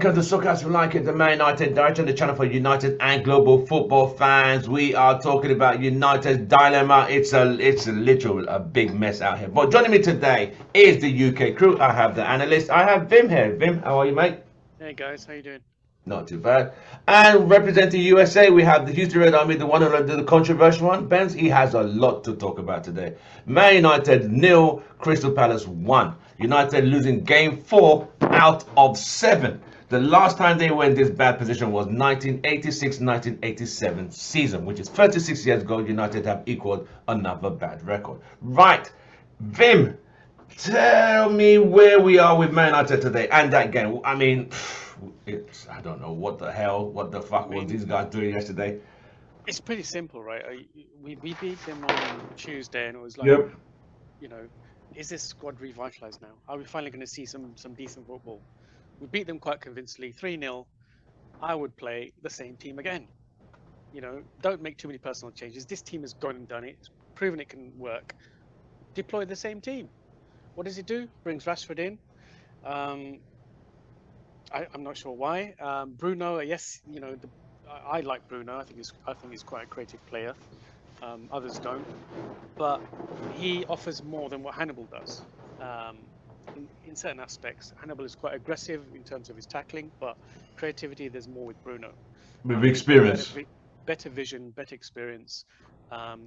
welcome to Soccer as We Like It, the Man United director, the channel for United and global football fans. We are talking about United's dilemma. It's a literal a big mess out here. But joining me today is the UK crew. I have the analyst. I have Vim here. Vim, how are you, mate? Hey guys, how you doing? Not too bad. And representing USA, we have the Houston Red Army, the one and the controversial one. Benz, he has a lot to talk about today. Man United nil, Crystal Palace 1. United losing game 4 out of 7. The last time they were in this bad position was 1986-1987 season, which is 36 years ago. United have equaled another bad record. Right, Vim, tell me where we are with Man United today and that game. I mean, I don't know what the hell, what the fuck was these guys doing yesterday. It's pretty simple, right? We beat them on Tuesday, and it was like, Yep. you know, is this squad revitalized now? Are we finally going to see some decent football? We beat them quite convincingly, 3-0. I would play the same team again. Don't make too many personal changes. This team has gone and done it. It's proven it can work. Deploy the same team. What does it do? Brings Rashford in. I'm not sure why. Bruno, yes, I like Bruno. I think he's quite a creative player. Others don't, but he offers more than what Hannibal does. In certain aspects, Hannibal is quite aggressive in terms of his tackling, but creativity, there's more with Bruno. With experience. Better vision, better experience.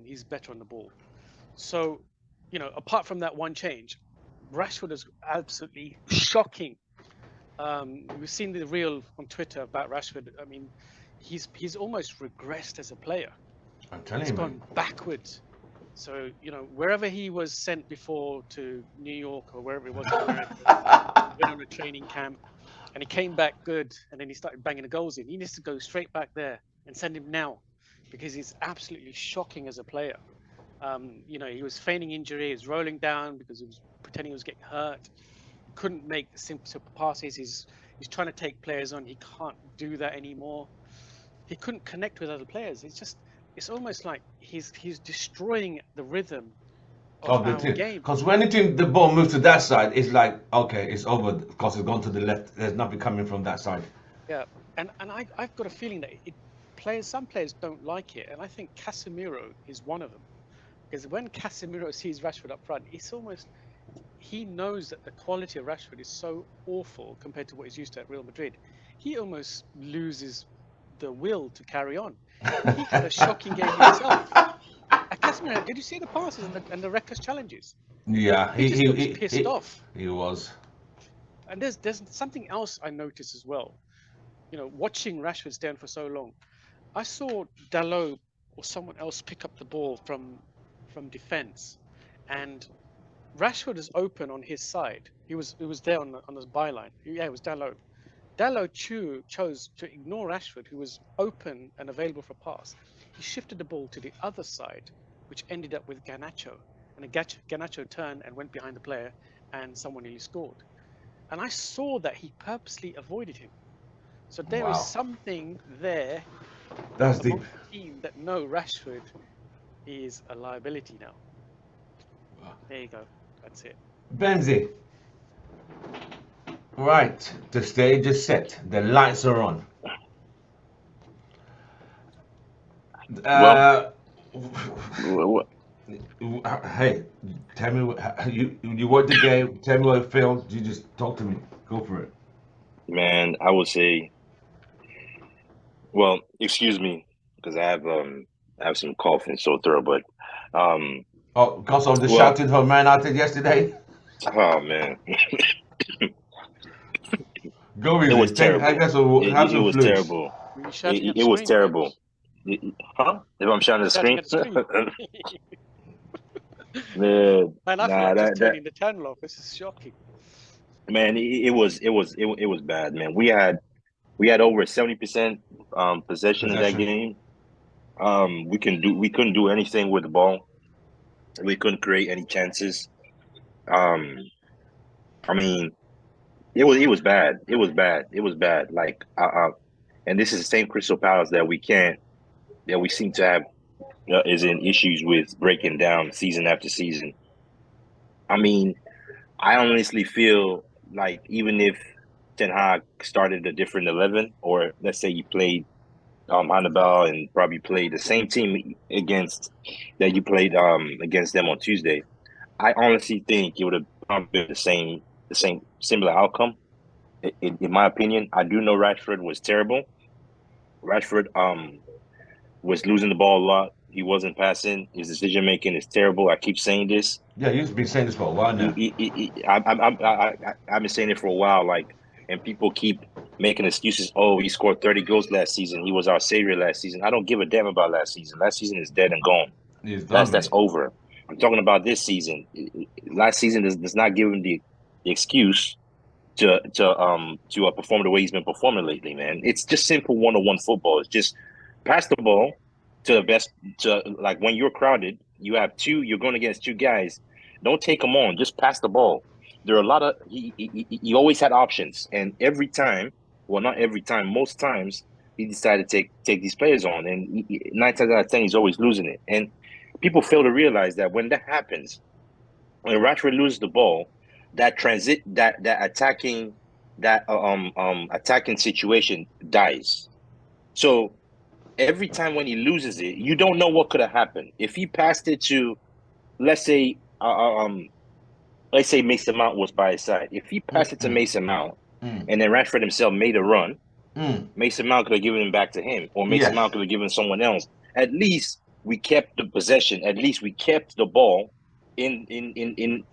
He's better on the ball. So, apart from that one change, Rashford is absolutely shocking. We've seen the reel on Twitter about Rashford. I mean, he's almost regressed as a player. I'm telling you, he's gone backwards. So, wherever he was sent before to New York or wherever it was in America, went on a training camp, and he came back good, and then he started banging the goals in. He needs to go straight back there and send him now, because he's absolutely shocking as a player. He was feigning injury, he was rolling down because he was pretending he was getting hurt. Couldn't make the simple passes. He's trying to take players on. He can't do that anymore. He couldn't connect with other players. It's almost like he's destroying the rhythm of the our team. game. Because when the ball moves to that side, it's like, okay, it's over because it's gone to the left. There's nothing coming from that side. Yeah, and I've got a feeling that some players don't like it, and I think Casemiro is one of them. Because when Casemiro sees Rashford up front, it's almost, he knows that the quality of Rashford is so awful compared to what he's used to at Real Madrid. He almost loses the will to carry on. He had a shocking game himself. Casemiro, did you see the passes and the reckless challenges? Yeah, he was pissed off. He was. And there's something else I noticed as well. Watching Rashford stand for so long, I saw Dalot or someone else pick up the ball from defense, and Rashford is open on his side. He was there on the byline. Yeah, it was Dalot. Dalot chose to ignore Rashford, who was open and available for pass. He shifted the ball to the other side, which ended up with Garnacho. And Garnacho turned and went behind the player, and someone nearly scored. And I saw that he purposely avoided him. So there is something there. That's deep. The team that know Rashford is a liability now. There you go. That's it. Benzi. Right, the stage is set. The lights are on. Hey, tell me what you watched the game. Tell me what it felt. You just talk to me. Go for it. Man, I would say, well, excuse me, because I have some cough and sore throat, but because of the shouting from Man United yesterday. Oh man. Go easy. It was terrible. It was terrible. It was terrible. Huh? If I'm shouting at the screen? Man, I feel like just turning the channel off. This is shocking. Man, it was bad, man. We had over 70% possession in that game. We couldn't do anything with the ball. We couldn't create any chances. I mean, it was bad. It was bad. Like, and this is the same Crystal Palace that we seem to have is in issues with breaking down season after season. I mean, I honestly feel like even if Ten Hag started a different 11, or let's say you played Hannibal and probably played the same team against that you played against them on Tuesday, I honestly think it would have probably been the same similar outcome. In my opinion, I do know Rashford was terrible. Rashford was losing the ball a lot. He wasn't passing. His decision making is terrible. I keep saying this. Yeah, you've been saying this for a while now. I've been saying it for a while. Like, and people keep making excuses. Oh, he scored 30 goals last season. He was our savior last season. I don't give a damn about last season. Last season is dead and gone. He's done, That's mate. over. I'm talking about this season. Last season does not give him the excuse to perform the way he's been performing lately, man. It's just simple one-on-one football. It's just pass the ball to the best. To like when you're crowded, you're going against two guys. Don't take them on. Just pass the ball. There are a lot of he always had options, and every time, well, not every time, most times he decided to take these players on, and 9 times out of 10 he's always losing it. And people fail to realize that when that happens, when Rashford loses the ball, that attacking situation dies. So every time when he loses it, you don't know what could have happened. If he passed it to, let's say Mason Mount was by his side. If he passed it to Mason Mount, and then Rashford himself made a run, Mason Mount could have given him back to him, or Mason Mount could have given someone else. At least we kept the possession. At least we kept the ball in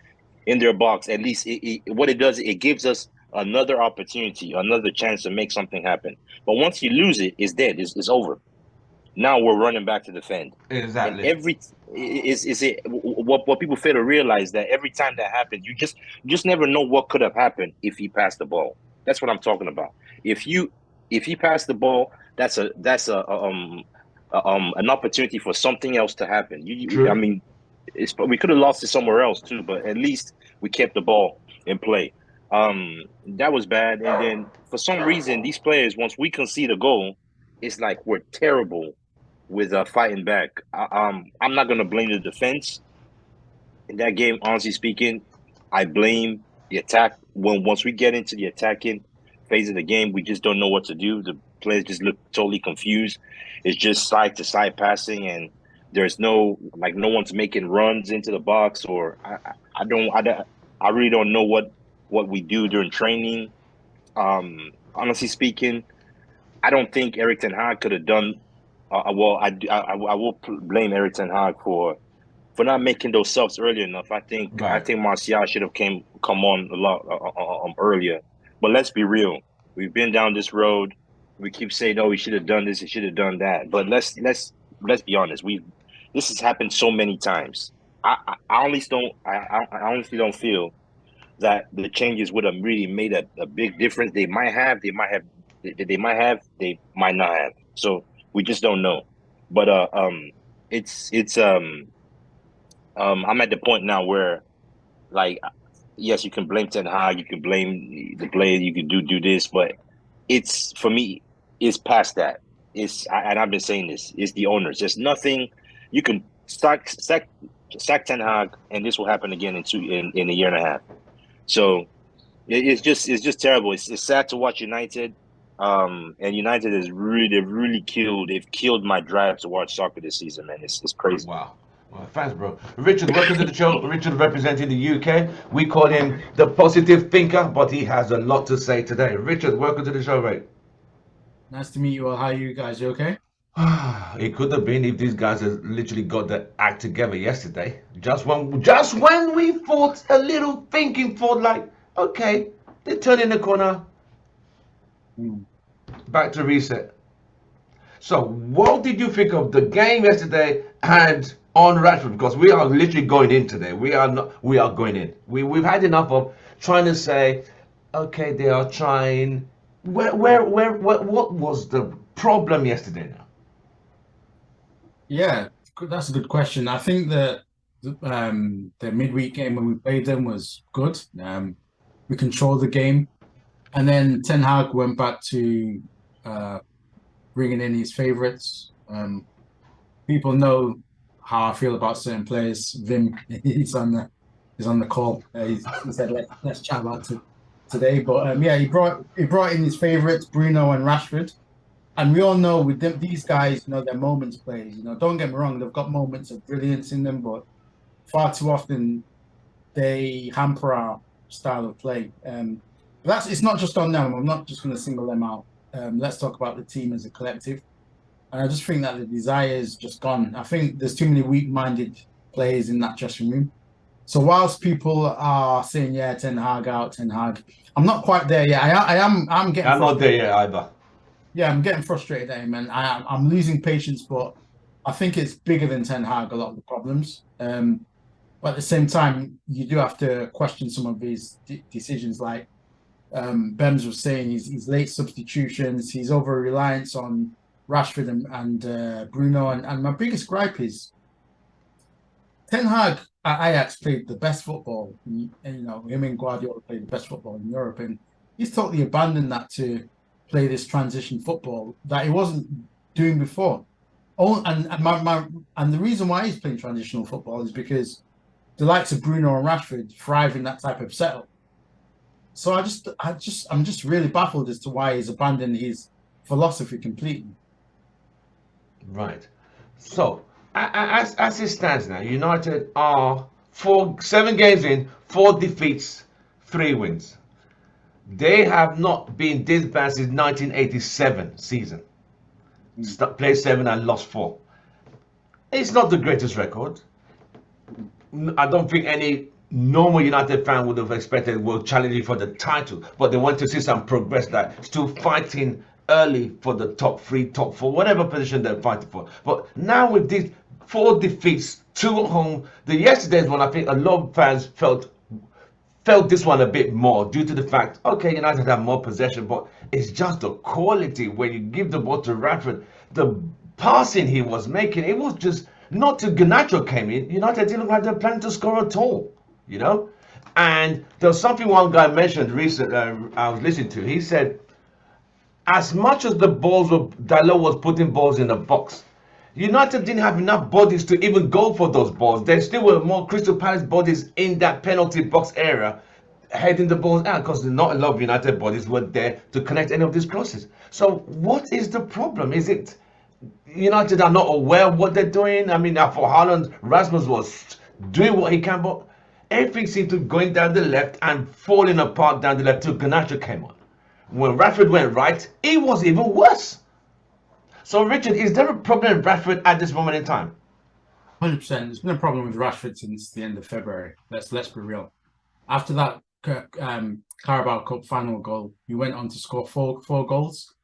their box. At least what it does, it gives us another opportunity, another chance to make something happen. But once you lose it, it's dead. It's over. Now we're running back to defend. Exactly. And what people fail to realize that every time that happens, you just never know what could have happened if he passed the ball. That's what I'm talking about. If he passed the ball, that's an opportunity for something else to happen. I mean, we could have lost it somewhere else too, but at least we kept the ball in play. That was bad. And then for some reason, these players, once we concede a goal, it's like we're terrible with fighting back. I'm not gonna blame the defense in that game. Honestly speaking, I blame the attack. Once we get into the attacking phase of the game, we just don't know what to do. The players just look totally confused. It's just side to side passing, and there's no one's making runs into the box. Or I really don't know what we do during training. Honestly speaking, I don't think Erik ten Hag could have done. I will blame Erik ten Hag for not making those subs early enough. I think Martial should have come on a lot earlier. But let's be real. We've been down this road. We keep saying, "Oh, he should have done this. He should have done that." But let's be honest. This has happened so many times. I honestly don't feel that the changes would have really made a big difference. They might have. They might not have. So we just don't know. But I'm at the point now where, like, yes, you can blame Ten Hag, you can blame the player, you can do this, but for me, it's past that. And I've been saying this. It's the owners. There's nothing you can sack Ten Hag, and this will happen again in a year and a half. So it's just terrible. It's sad to watch United. And United they've killed my drive to watch soccer this season, man. It's crazy. Wow. Well, thanks, bro. Richard, welcome to the show. Richard representing the UK. We call him the positive thinker, but he has a lot to say today. Richard, welcome to the show, mate. Nice to meet you all. How are you guys? You okay? It could have been if these guys had literally got the act together yesterday. Just when we thought a little thinking thought like, okay, they turn in the corner. Back to reset. So, what did you think of the game yesterday and on Rashford? Because we are literally going in today. We are going in. We've had enough of trying to say, okay, they are trying. What was the problem yesterday now? Yeah, that's a good question. I think that the midweek game when we played them was good. We controlled the game, and then Ten Hag went back to bringing in his favorites. People know how I feel about certain players. Vim, he's on the call. He said let's chat about today. But yeah, he brought in his favourites, Bruno and Rashford. And we all know with them, these guys, they're moments plays. Don't get me wrong, they've got moments of brilliance in them, but far too often they hamper our style of play. But it's not just on them. I'm not just going to single them out. Let's talk about the team as a collective. And I just think that the desire is just gone. I think there's too many weak-minded players in that dressing room. So whilst people are saying, yeah, Ten Hag out, Ten Hag, I'm not quite there yet. I'm getting. I'm not there yet either. Yeah, I'm getting frustrated at him, and I'm losing patience. But I think it's bigger than Ten Hag, a lot of the problems. But at the same time, you do have to question some of his decisions. Like Bems was saying, his late substitutions, his over reliance on Rashford and Bruno. And my biggest gripe is Ten Hag at Ajax played the best football. And, him and Guardiola played the best football in Europe, and he's totally abandoned that to play this transition football that he wasn't doing before. And the reason why he's playing transitional football is because the likes of Bruno and Rashford thrive in that type of setup. So I'm just really baffled as to why he's abandoned his philosophy completely. Right. So as it stands now, United are 7 games in, 4 defeats, 3 wins. They have not been this bad since 1987 season. Played 7 and lost 4. It's not the greatest record. I don't think any normal United fan would have expected we're challenging for the title, but they want to see some progress, that still fighting early for the top 3, top 4, whatever position they're fighting for. But now with these 4 defeats, 2 at home, yesterday's one, I think a lot of fans felt this one a bit more due to the fact, okay, United have more possession, but it's just the quality when you give the ball to Rashford, the passing he was making, it was just not till Garnacho came in, United didn't look like they're planning to score at all, And there was something one guy mentioned recently, I was listening to. He said, as much as Dalot was putting balls in the box, United didn't have enough bodies to even go for those balls. There still were more Crystal Palace bodies in that penalty box area heading the balls out, because not a lot of United bodies were there to connect any of these crosses. So what is the problem? Is it United are not aware of what they're doing? I mean, for Haaland, Rasmus was doing what he can, but everything seemed to be going down the left and falling apart down the left till Garnacho came on. When Rashford went right, it was even worse. So, Richard, is there a problem with Rashford at this moment in time? 100%. There's been a problem with Rashford since the end of February. Let's be real. After that Carabao Cup final goal, he went on to score four goals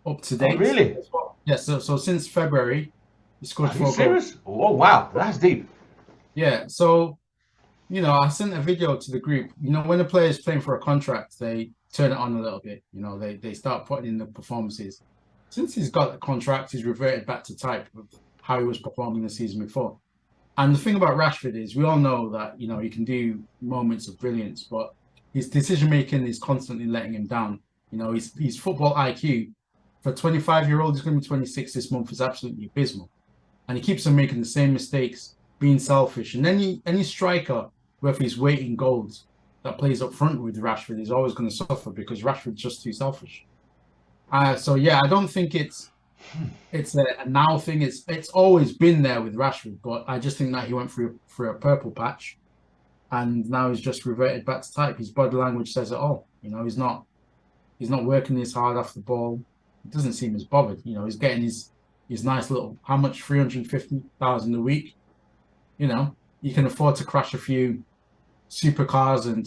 up to date. Oh, really? Yes. Yeah, so since February, he scored 4 goals. Serious? Oh, wow, that's deep. Yeah. So, I sent a video to the group. When a player is playing for a contract, they turn it on a little bit. They start putting in the performances. Since he's got the contract, he's reverted back to type of how he was performing the season before. And the thing about Rashford is we all know that, he can do moments of brilliance, but his decision-making is constantly letting him down. His football IQ for a 25-year-old, he's going to be 26 this month, is absolutely abysmal. And he keeps on making the same mistakes, being selfish. And any striker worth his weight in gold that plays up front with Rashford is always going to suffer because Rashford's just too selfish. So yeah, I don't think it's a now thing. It's always been there with Rashford, but I just think that he went through a purple patch, and now he's just reverted back to type. His body language says it all. He's not working as hard off the ball. It doesn't seem as bothered. He's getting his nice little, how much, 350,000 a week. You can afford to crash a few supercars and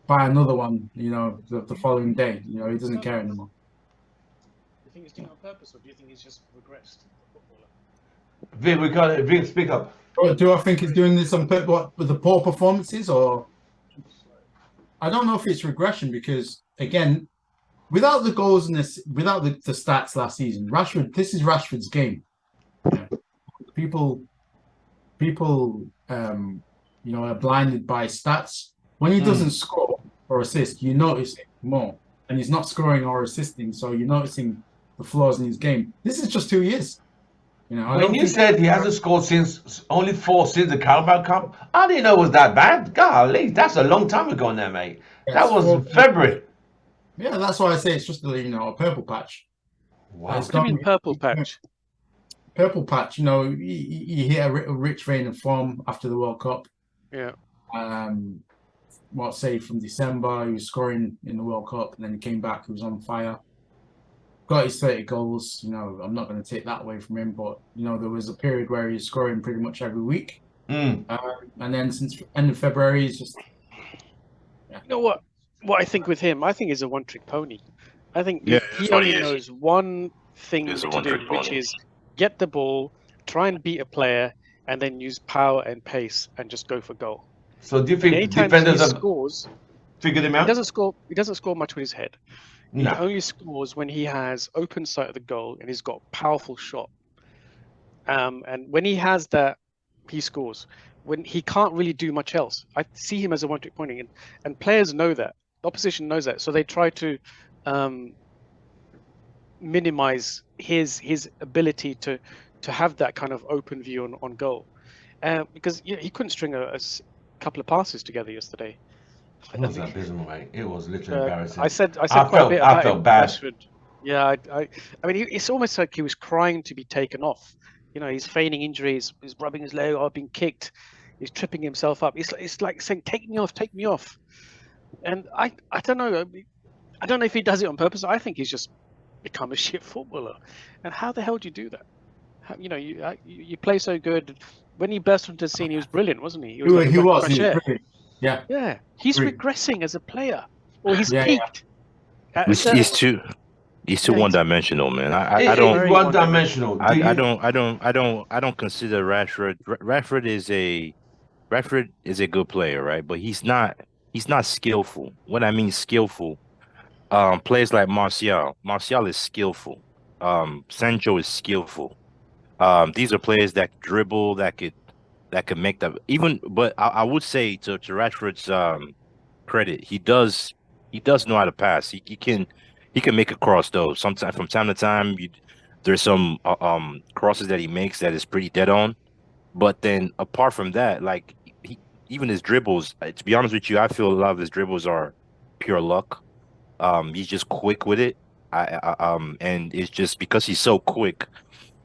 buy another one. The following day. He doesn't care anymore. Do you think he's doing it on purpose, or do you think he's just regressed? Vic, we got it. Vic, speak up. Do I think he's doing this on purpose with the poor performances, or I don't know if it's regression because again, without the goals and without the stats last season, this is Rashford's game. People, are blinded by stats. When he doesn't score or assist, you notice it more, and he's not scoring or assisting, so you're noticing the flaws in his game. This is just 2 years. You know, I When don't you think said he hasn't scored since only 4 since the Carabao Cup, I didn't know it was that bad. Golly, that's a long time ago now, mate. That it's was 4 February. Yeah, that's why I say it's just a purple patch. Wow. It's What do you mean gone. purple patch? Purple patch. You know, you hit a rich vein of form after the World Cup. Yeah. Say from December, he was scoring in the World Cup, and then he came back, he was on fire. Got his 30 goals. You know, I'm not going to take that away from him, but you know, there was a period where he was scoring pretty much every week. And then since end of February, he's just You know what? What I think with him, I think he's a one-trick pony. I think Yeah, he that's what only he is. knows one thing He's a to do, one-trick which pony. is get the ball, try and beat a player, and then use power and pace and just go for goal. So do you And think anytime defenders he have scores, figured him he out? doesn't score. He doesn't score much with his head. He No. only scores when he has open sight of the goal and he's got a powerful shot. And when he has that, he scores. When he can't really do much else, I see him as a one-trick pony, and players know that. The opposition knows that, so they try to minimize his ability to have that kind of open view on goal, because he couldn't string a couple of passes together yesterday. It was abysmal, mate. It was literally embarrassing. I said quite a bit about I felt him, bad. Rashford. Yeah, I mean, it's almost like he was crying to be taken off. You know, he's feigning injuries. He's rubbing his leg. Being kicked. He's tripping himself up. It's like saying, "Take me off, take me off." And I don't know. I don't know if he does it on purpose. I think he's just become a shit footballer. And how the hell do you do that? You know, you play so good. When he burst onto the scene, he was brilliant, wasn't he? he was brilliant. Yeah. Yeah, he's Agreed. regressing as a player, or he's Yeah, peaked. He's too one-dimensional, man. I don't. It's one-dimensional. I don't consider Rashford. Rashford is a good player, right? But he's not skillful. What I mean skillful, players like Martial is skillful. Sancho is skillful. These are players that dribble, that could make that even. But I would say to Rashford's credit, he does know how to pass. He can make a cross though. Sometimes from time to time, there's some crosses that he makes that is pretty dead on. But then apart from that, like even his dribbles, to be honest with you, I feel a lot of his dribbles are pure luck. He's just quick with it. And it's just because he's so quick,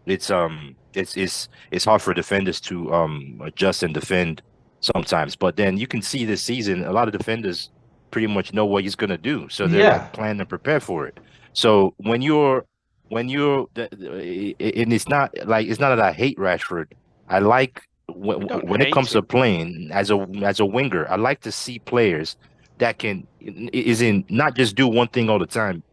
it's hard for defenders to adjust and defend sometimes. But then you can see this season, a lot of defenders pretty much know what he's gonna do, so they're planning and prepare for it. So when you're and it's not that I hate Rashford. I like when it comes to playing as a winger, I like to see players that is in not just do one thing all the time.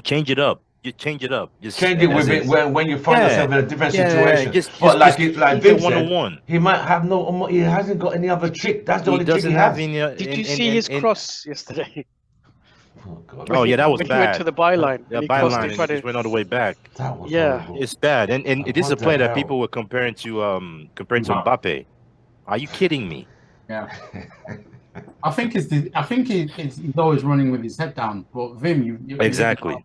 Change it up. Just change it up. Just change it with it when you find yourself in a different situation. But like Vin said, one-on-one. He might have he hasn't got any other trick. That's the only trick he has. Did you see his cross yesterday? Oh, God. Oh yeah, that was when bad. He went to the byline. The byline and just went all the way back. That was horrible. It's bad. And it is a play that people were comparing to Mbappe. Are you kidding me? Yeah. I think he's always running with his head down. But Vim, you exactly.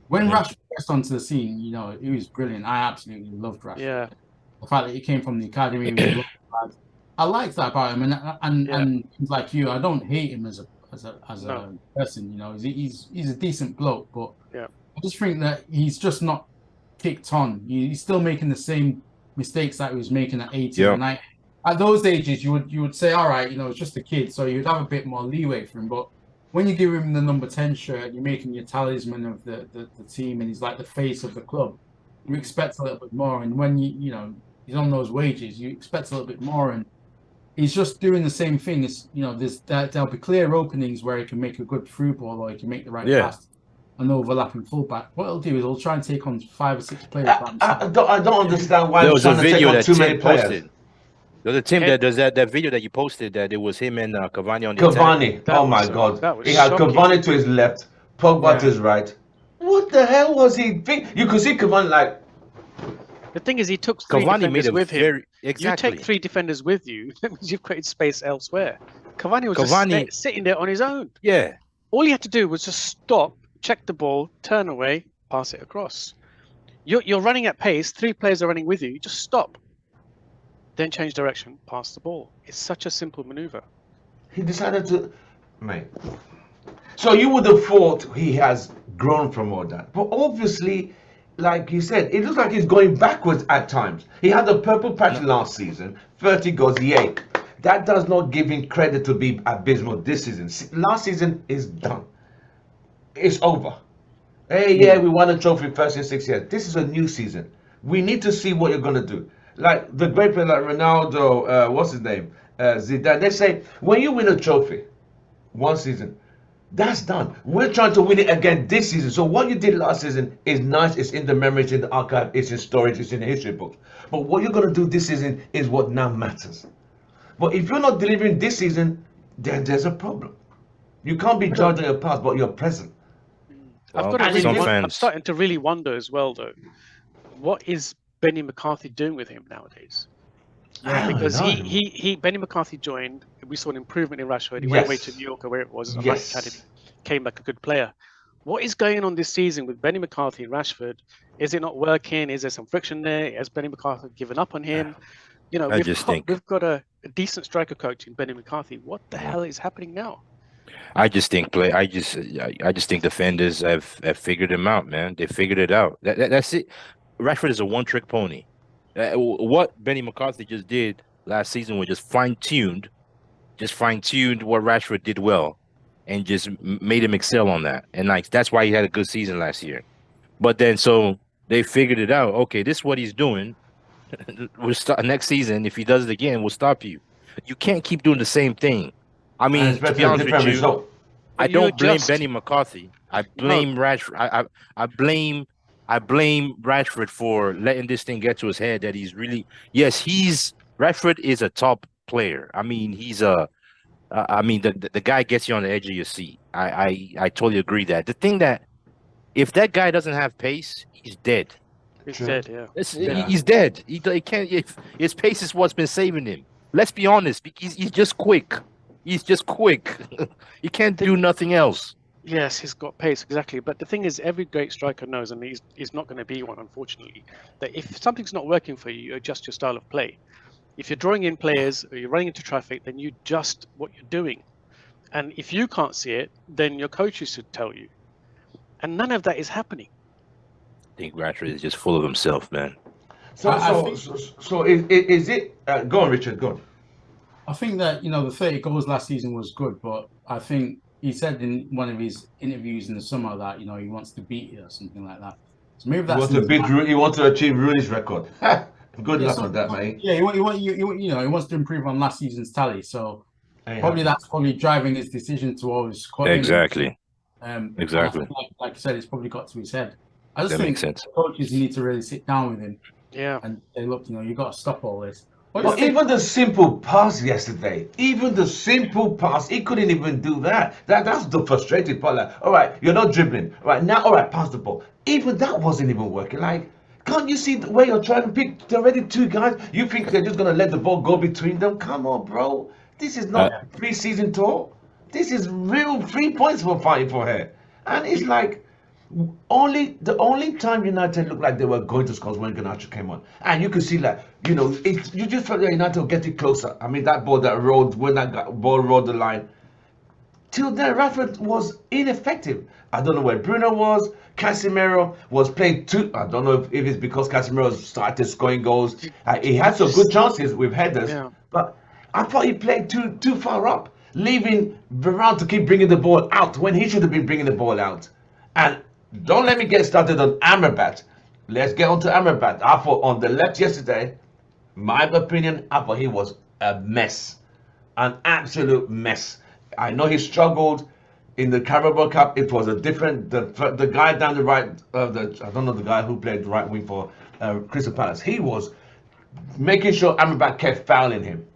When Rashford burst onto the scene, you know, he was brilliant. I absolutely loved Rashford. Yeah. The fact that he came from the academy, I liked that about him. And like you, I don't hate him as a person. You know, he's a decent bloke, but I just think that he's just not kicked on. He's still making the same mistakes that he was making at 18 and 19. At those ages, you would say, all right, you know, it's just a kid, so you'd have a bit more leeway for him. But when you give him the number 10 shirt, you're making your talisman of the team, and he's like the face of the club. You expect a little bit more, and when you know he's on those wages, you expect a little bit more, and he's just doing the same thing. It's, you know, there'll be clear openings where he can make a good through ball, or he can make the right pass, an overlapping fullback. What he'll do is he'll try and take on 5 or 6 players. I don't understand why there he's was trying a to take video on that too Tim many players. posted. There's a Tim that does that video that you posted that it was him and Cavani on the Cavani. attack. Oh my God. He had Cavani to his left, Pogba to his right. What the hell was he thinking? You could see Cavani like. The thing is, he took 3 defenders with him. Exactly. You take 3 defenders with you, that means you've created space elsewhere. Cavani was just sitting there on his own. Yeah. All he had to do was just stop, check the ball, turn away, pass it across. You're running at pace. 3 players are running with you. You just stop, then change direction, pass the ball. It's such a simple maneuver. He decided to, mate. So you would have thought he has grown from all that, but obviously, like you said, it looks like he's going backwards at times. He had a purple patch last season, 30 goals, yay. That does not give him credit to be abysmal this season. Last season is done. It's over. Hey, yeah, we won a trophy first in 6 years. This is a new season. We need to see what you're going to do. Like the great player like Ronaldo, what's his name? Zidane. They say, when you win a trophy, one season, that's done. We're trying to win it again this season. So what you did last season is nice. It's in the memory, it's in the archive, it's in storage, it's in the history books. But what you're going to do this season is what now matters. But if you're not delivering this season, then there's a problem. You can't be judging your past, but your present. I'm starting to really wonder as well, though. What is Benny McCarthy doing with him nowadays? Because Benny McCarthy joined. We saw an improvement in Rashord. He went away to New York or where it was, academy, came back a good player. What is going on this season with Benny McCarthy and Rashford? Is it not working? Is there some friction there? Has Benny McCarthy given up on him? You know, we've got a decent striker coach in Benny McCarthy. What the hell is happening now? I just think defenders have figured him out, man. They figured it out. That's it. Rashford is a one-trick pony. What Benny McCarthy just did last season was just fine-tuned what Rashford did well, and just made him excel on that. And like that's why he had a good season last year. But then so they figured it out. Okay, this is what he's doing. We'll start next season. If he does it again, we'll stop you. You can't keep doing the same thing. I mean, to be honest with you, I don't blame Benny McCarthy. I blame Rashford. I blame Rashford for letting this thing get to his head. That he's really Rashford is a top player. I mean, he's the guy gets you on the edge of your seat. I totally agree that the thing that if that guy doesn't have pace, he's dead. He's dead. Yeah, he's dead. He can't. If his pace is what's been saving him. Let's be honest. Because he's just quick. He's just quick. He can't do nothing else. Yes, he's got pace, exactly. But the thing is, every great striker knows, and he's not going to be one, unfortunately, that if something's not working for you, you adjust your style of play. If you're drawing in players or you're running into traffic, then you adjust what you're doing. And if you can't see it, then your coaches should tell you. And none of that is happening. I think Rashford is just full of himself, man. So is it? Go on, Richard. Go on. I think that the 30 goals last season was good, but I think he said in one of his interviews in the summer that he wants to beat it or something like that. So maybe that's he wants to achieve Rooney's record. Good luck on that, mate. Yeah, he wants to improve on last season's tally. So that's driving his decision to always squat. Exactly. Exactly. Like you said, it's probably got to his head. I just think makes sense. Coaches need to really sit down with him. Yeah. And say, look, you got to stop all this. But even the simple pass yesterday, he couldn't even do that. That's the frustrating part. Like, all right, you're not dribbling. Right now, all right, pass the ball. Even that wasn't even working. Like, can't you see the way you're trying to pick already 2 guys? You think they're just gonna let the ball go between them? Come on, bro. This is not pre-season talk. This is real 3 points we're fighting for here. And it's like the only time United looked like they were going to score was when Garnacho came on, and you could see that you just felt that United were getting closer. I mean, that ball ball rolled the line. Till then, Rashford was ineffective. I don't know where Bruno was. Casemiro was playing too. I don't know if it's because Casemiro started scoring goals. He had some good chances with headers, but I thought he played too far up, leaving Varane to keep bringing the ball out when he should have been bringing the ball out. And don't let me get started on Amrabat. Let's get on to Amrabat. I thought on the left yesterday, my opinion, I thought he was a mess. An absolute mess. I know he struggled in the Carabao Cup. It was a different, the guy down the right, I don't know the guy who played right wing for Crystal Palace. He was making sure Amrabat kept fouling him.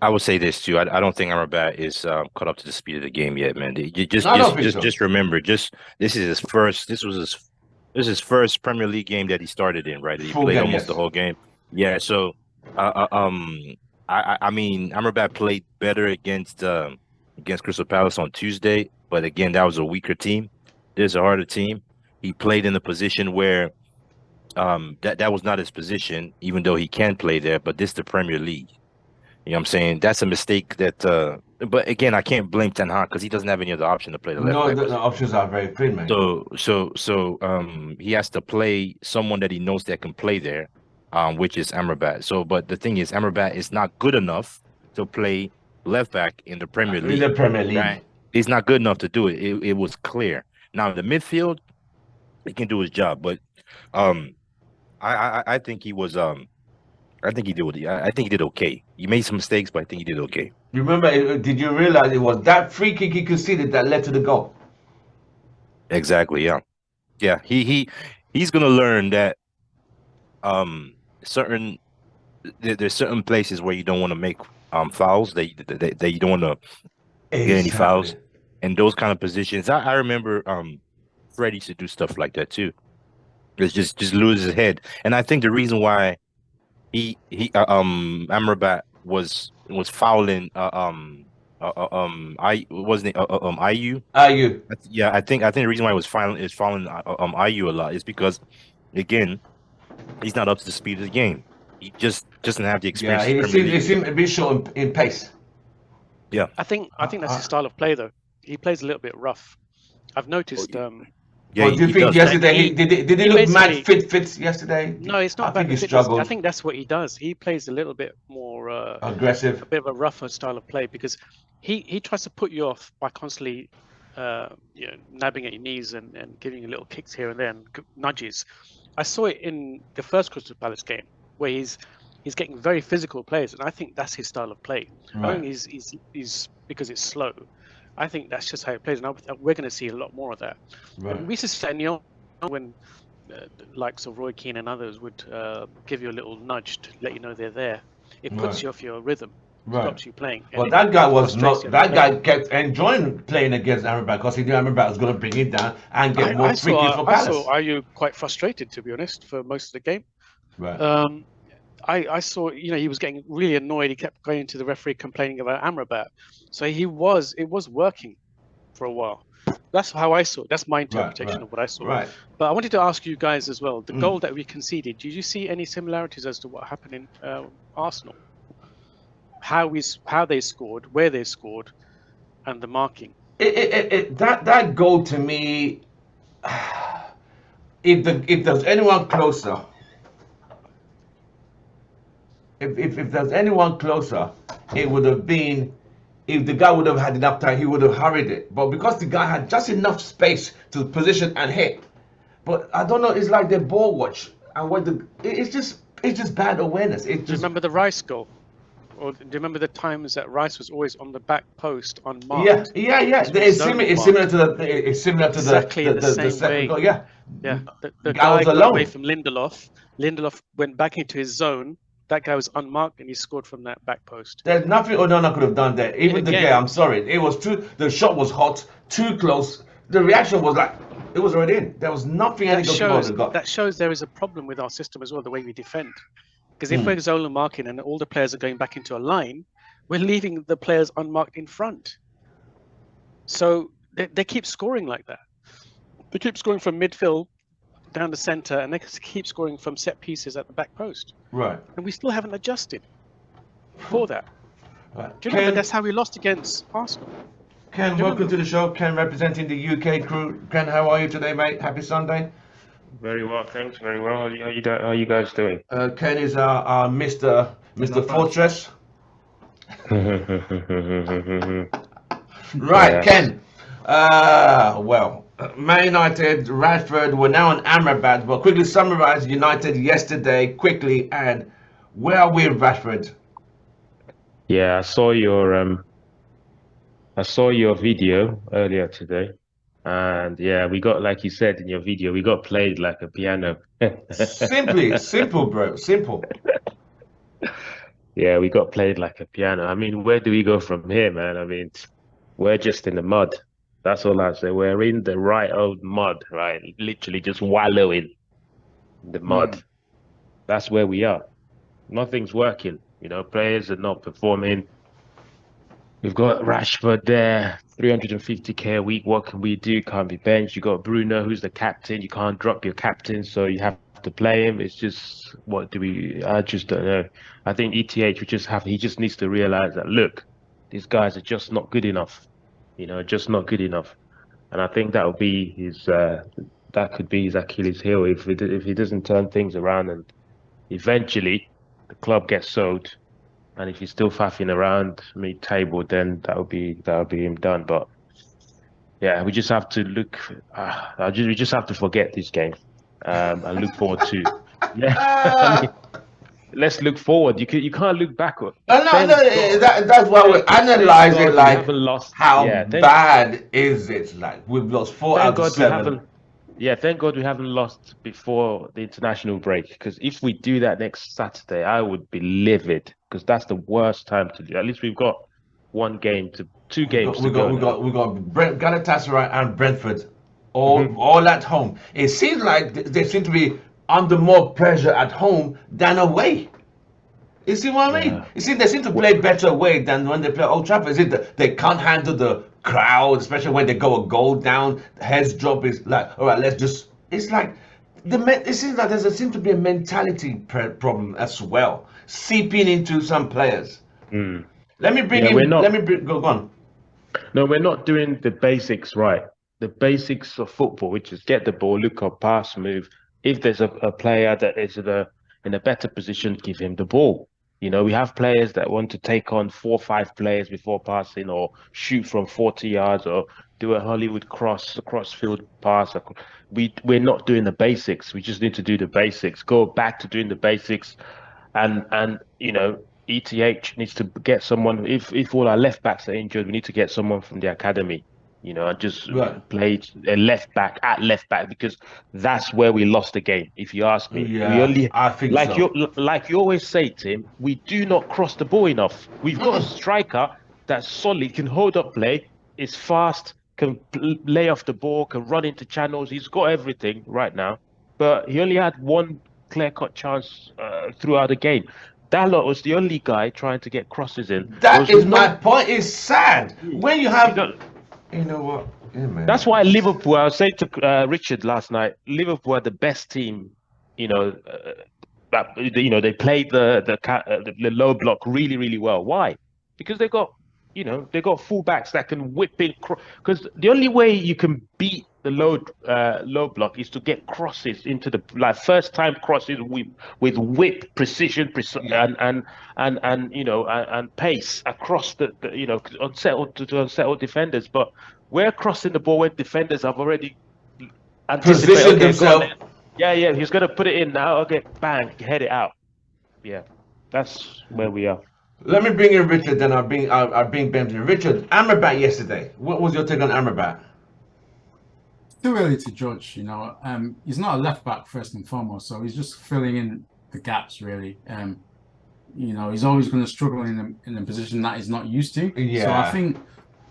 I would say this too. I don't think Amrabat is caught up to the speed of the game yet, man. Just remember, this is his first. This was his first Premier League game that he started in, right? He played almost the whole game. Yeah. So, I mean, Amrabat played better against Crystal Palace on Tuesday, but again, that was a weaker team. There's a harder team. He played in a position where that was not his position, even though he can play there. But this is the Premier League. You know what I'm saying? That's a mistake that. But again, I can't blame Ten Hag because he doesn't have any other option to play the left No, back the position. options are very thin, man. So he has to play someone that he knows that can play there, which is Amrabat. So, but the thing is, Amrabat is not good enough to play left back in the Premier In League. the Premier League. Right? He's not good enough to do it. It was clear. Now, in the midfield, he can do his job, but I think he was I think he did. I think he did okay. He made some mistakes, but I think he did okay. You remember? Did you realize it was that free kick he conceded that led to the goal? Exactly. Yeah. Yeah. He's gonna learn that certain there's certain places where you don't want to make fouls that you don't want to get any fouls, and those kind of positions. I remember Fred used to do stuff like that too. It's just lose his head, and I think the reason why Amrabat was fouling I wasn't IU. IU. Yeah, I think the reason why he was fouling IU a lot is because again he's not up to the speed of the game. He just doesn't have the experience. Yeah, he seemed a bit short in pace. Yeah, I think that's his style of play though. He plays a little bit rough. I've noticed. Yeah, Well, do you think does. yesterday did he look mad basically- fit yesterday? No, it's not I about think the he fitness. struggled. I think that's what he does. He plays a little bit more aggressive. a bit of a rougher style of play because he tries to put you off by constantly nabbing at your knees and giving you little kicks here and there and nudges. I saw it in the first Crystal Palace game where he's getting very physical players, and I think that's his style of play. Right. I think he's because it's slow. I think that's just how he plays, and we're going to see a lot more of that. Right. We used to say when the likes of Roy Keane and others would give you a little nudge to let you know they're there. It puts Right. you off your rhythm, Right. stops you playing. and Well, it that guy was frustrates not. the other That guy player. kept enjoying playing against Amrabat because he knew Amrabat was going to bring it down and get more I free kicks for I Palace. saw Ayew quite frustrated, to be honest, for most of the game. Right. I saw, he was getting really annoyed. He kept going to the referee complaining about Amrabat. So it was working for a while. That's how I saw it. That's my interpretation of what I saw. Right. But I wanted to ask you guys as well, the goal that we conceded, did you see any similarities as to what happened in Arsenal? How they scored, where they scored, and the marking? That goal to me, if there's anyone closer, if there's anyone closer, it would have been, if the guy would have had enough time, he would have hurried it. But because the guy had just enough space to position and hit, but I don't know, it's like the ball watch and it's just bad awareness. Do you remember the Rice goal? Or do you remember the times that Rice was always on the back post unmarked? Yeah. It's similar to Exactly the the same second way. goal. Yeah. The Guy was guy got alone. away from Lindelof. Lindelof went back into his zone. That guy was unmarked and he scored from that back post. There's nothing Onana could have done there. Even the guy, I'm sorry, it was the shot was hot, too close. The reaction was like, it was already in. There was nothing any goalkeeper would have got. That shows there is a problem with our system as well, the way we defend. Because if we're zone marking and all the players are going back into a line, we're leaving the players unmarked in front. So they keep scoring like that. They keep scoring from midfield down the center, and they keep scoring from set pieces at the back post. Right. And we still haven't adjusted for that. Right. Do you remember that's how we lost against Arsenal? Ken, welcome to the show. Ken representing the UK crew. Ken, how are you today, mate? Happy Sunday. Very well, thanks. Very well. How you guys doing? Ken is our Mr. Fortress. Right, Yeah. Ken. Well, Man United, Rashord were now on Amrabat, but quickly summarize United yesterday, quickly, and where are we with Rashord? Yeah, I saw your video earlier today, and yeah, we got, like you said in your video, we got played like a piano. Simple, bro, simple. Yeah, we got played like a piano. I mean, where do we go from here, man? I mean, we're just in the mud. That's all I say. We're in the right old mud, right? Literally just wallowing in the mud. That's where we are. Nothing's working. Players are not performing. We've got Rashford there 350k a week. What can we do? Can't be benched. You got Bruno, who's the captain. You can't drop your captain, so you have to play him. It's just, what do we? I just don't know. I think ETH, he just needs to realize that, look, these guys are just not good enough. Just not good enough. And I think that could be his Achilles heel if he doesn't turn things around, and eventually the club gets sold. And if he's still faffing around mid-table, then that would be him done. But yeah, we just have to look. We just have to forget this game, and look forward to. Yeah, I mean, let's look forward. You can't look backward. No, that's why we analyze it like, haven't lost. how bad is it? Like, we've lost 4 out of 7. Thank God we haven't lost before the international break. Because if we do that next Saturday, I would be livid. Because that's the worst time to do. At least we've got two games to go. We got Galatasaray and Brentford, all at home. It seems like they seem to be under more pressure at home than away. You see what I mean? Yeah. You see, they seem to play better away than when they play Old Trafford. Is it that they can't handle the crowd, especially when they go a goal down, heads drop? Is like, all right, let's just. It's like it seems like there seems to be a mentality problem as well, seeping into some players. Let me bring go on. No, we're not doing the basics right. The basics of football, which is get the ball, look up, pass, move. If there's a player that is in a better position, give him the ball. We have players that want to take on 4 or 5 players before passing, or shoot from 40 yards, or do a Hollywood cross-field pass. We're not doing the basics. We just need to do the basics. Go back to doing the basics, and ETH needs to get someone. If all our left backs are injured, we need to get someone from the academy. And just play a left back because that's where we lost the game. If you ask me, I think like you always say, Tim, we do not cross the ball enough. We've got a striker that's solid, can hold up play, is fast, can lay off the ball, can run into channels. He's got everything right now, but he only had one clear-cut chance throughout the game. Dalot was the only guy trying to get crosses in. That is my point. It's sad when you have. You know what? Yeah, man. That's why Liverpool. I was saying to Richard last night, Liverpool are the best team. They played the low block really, really well. Why? Because they got fullbacks that can whip in. Because the only way you can beat the low block is to get crosses into the first time crosses with whip, precision, and pace across the unsettled defenders. But we're crossing the ball when defenders have already positioned themselves. Yeah, he's gonna put it in now. Okay, bang, head it out. Yeah, that's where we are. Let me bring in Richard, then I'll bring Ben in. Richard, Amrabat yesterday. What was your take on Amrabat? Too early to judge, he's not a left back first and foremost, so he's just filling in the gaps really. He's always going to struggle in a position that he's not used to. Yeah. So I think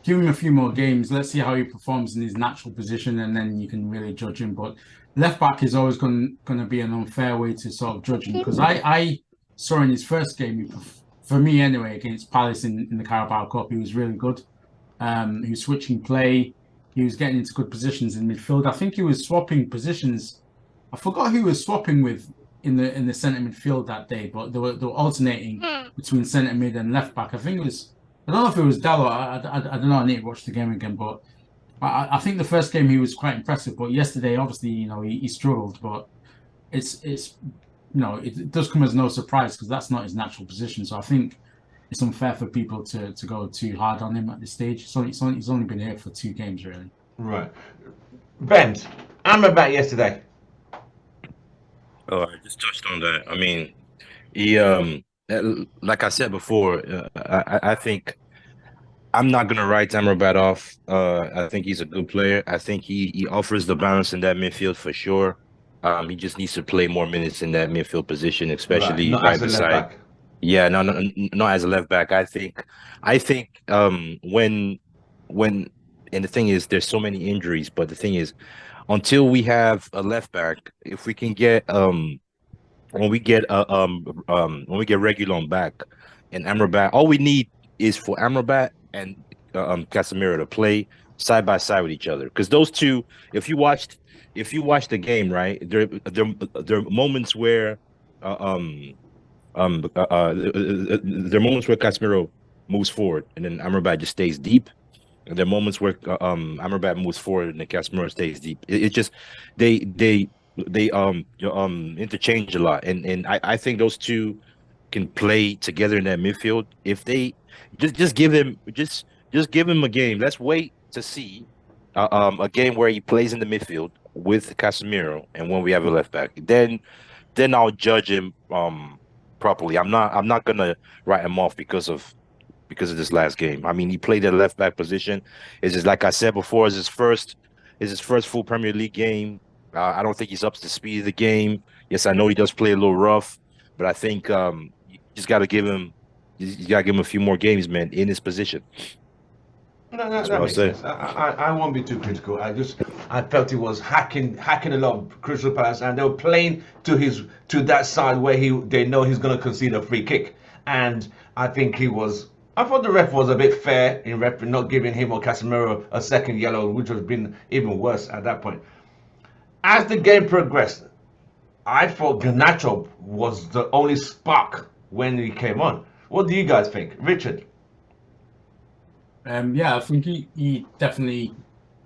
give him a few more games. Let's see how he performs in his natural position, and then you can really judge him. But left back is always going to be an unfair way to sort of judge him, because I saw in his first game, for me anyway, against Palace in the Carabao Cup, he was really good. He was switching play. He was getting into good positions in midfield. I think he was swapping positions. I forgot who he was swapping with in the centre midfield that day, but they were alternating between centre mid and left back. I think it was. I don't know if it was Dalot. I don't know. I need to watch the game again, but I think the first game he was quite impressive. But yesterday, obviously, he struggled. But it does come as no surprise because that's not his natural position. So I think it's unfair for people to go too hard on him at this stage. He's only been here for 2 games, really. Right. Ben, Amrabat yesterday. Oh, I just touched on that. I mean, he, like I said before, I think I'm not gonna write Amrabat off. I think he's a good player. I think he offers the balance in that midfield for sure. He just needs to play more minutes in that midfield position, especially right beside. Yeah, not as a left back. I think when and the thing is, there's so many injuries, but the thing is, until we have a left back, if we can get when we get Reguilon back and Amrabat, all we need is for Amrabat and Casemiro to play side by side with each other. Because those two, if you watched the game, right, there are moments where there are moments where Casemiro moves forward and then Amrabat just stays deep. And there are moments where Amrabat moves forward and then Casemiro stays deep. It just they they they interchange a lot, and I think those two can play together in that midfield. If they just give him just give him a game. Let's wait to see a game where he plays in the midfield with Casemiro and when we have a left back. Then I'll judge him properly. I'm not gonna write him off because of this last game. I mean, he played at left back position. It's just like I said before, is his first full Premier League game. I don't think he's up to the speed of the game. Yes, I know he does play a little rough, but I think you just got to give him you got to give him a few more games, man, in his position. No, That's that what I'll makes say. sense. I won't be too critical. I felt he was hacking a lot of Crystal Palace, and they were playing to that side where they know he's going to concede a free kick, and I think he was. I thought the ref was a bit fair in ref not giving him or Casemiro a second yellow, which would have been even worse at that point. As the game progressed, I thought Garnacho was the only spark when he came on. What do you guys think, Richard? Yeah, I think he definitely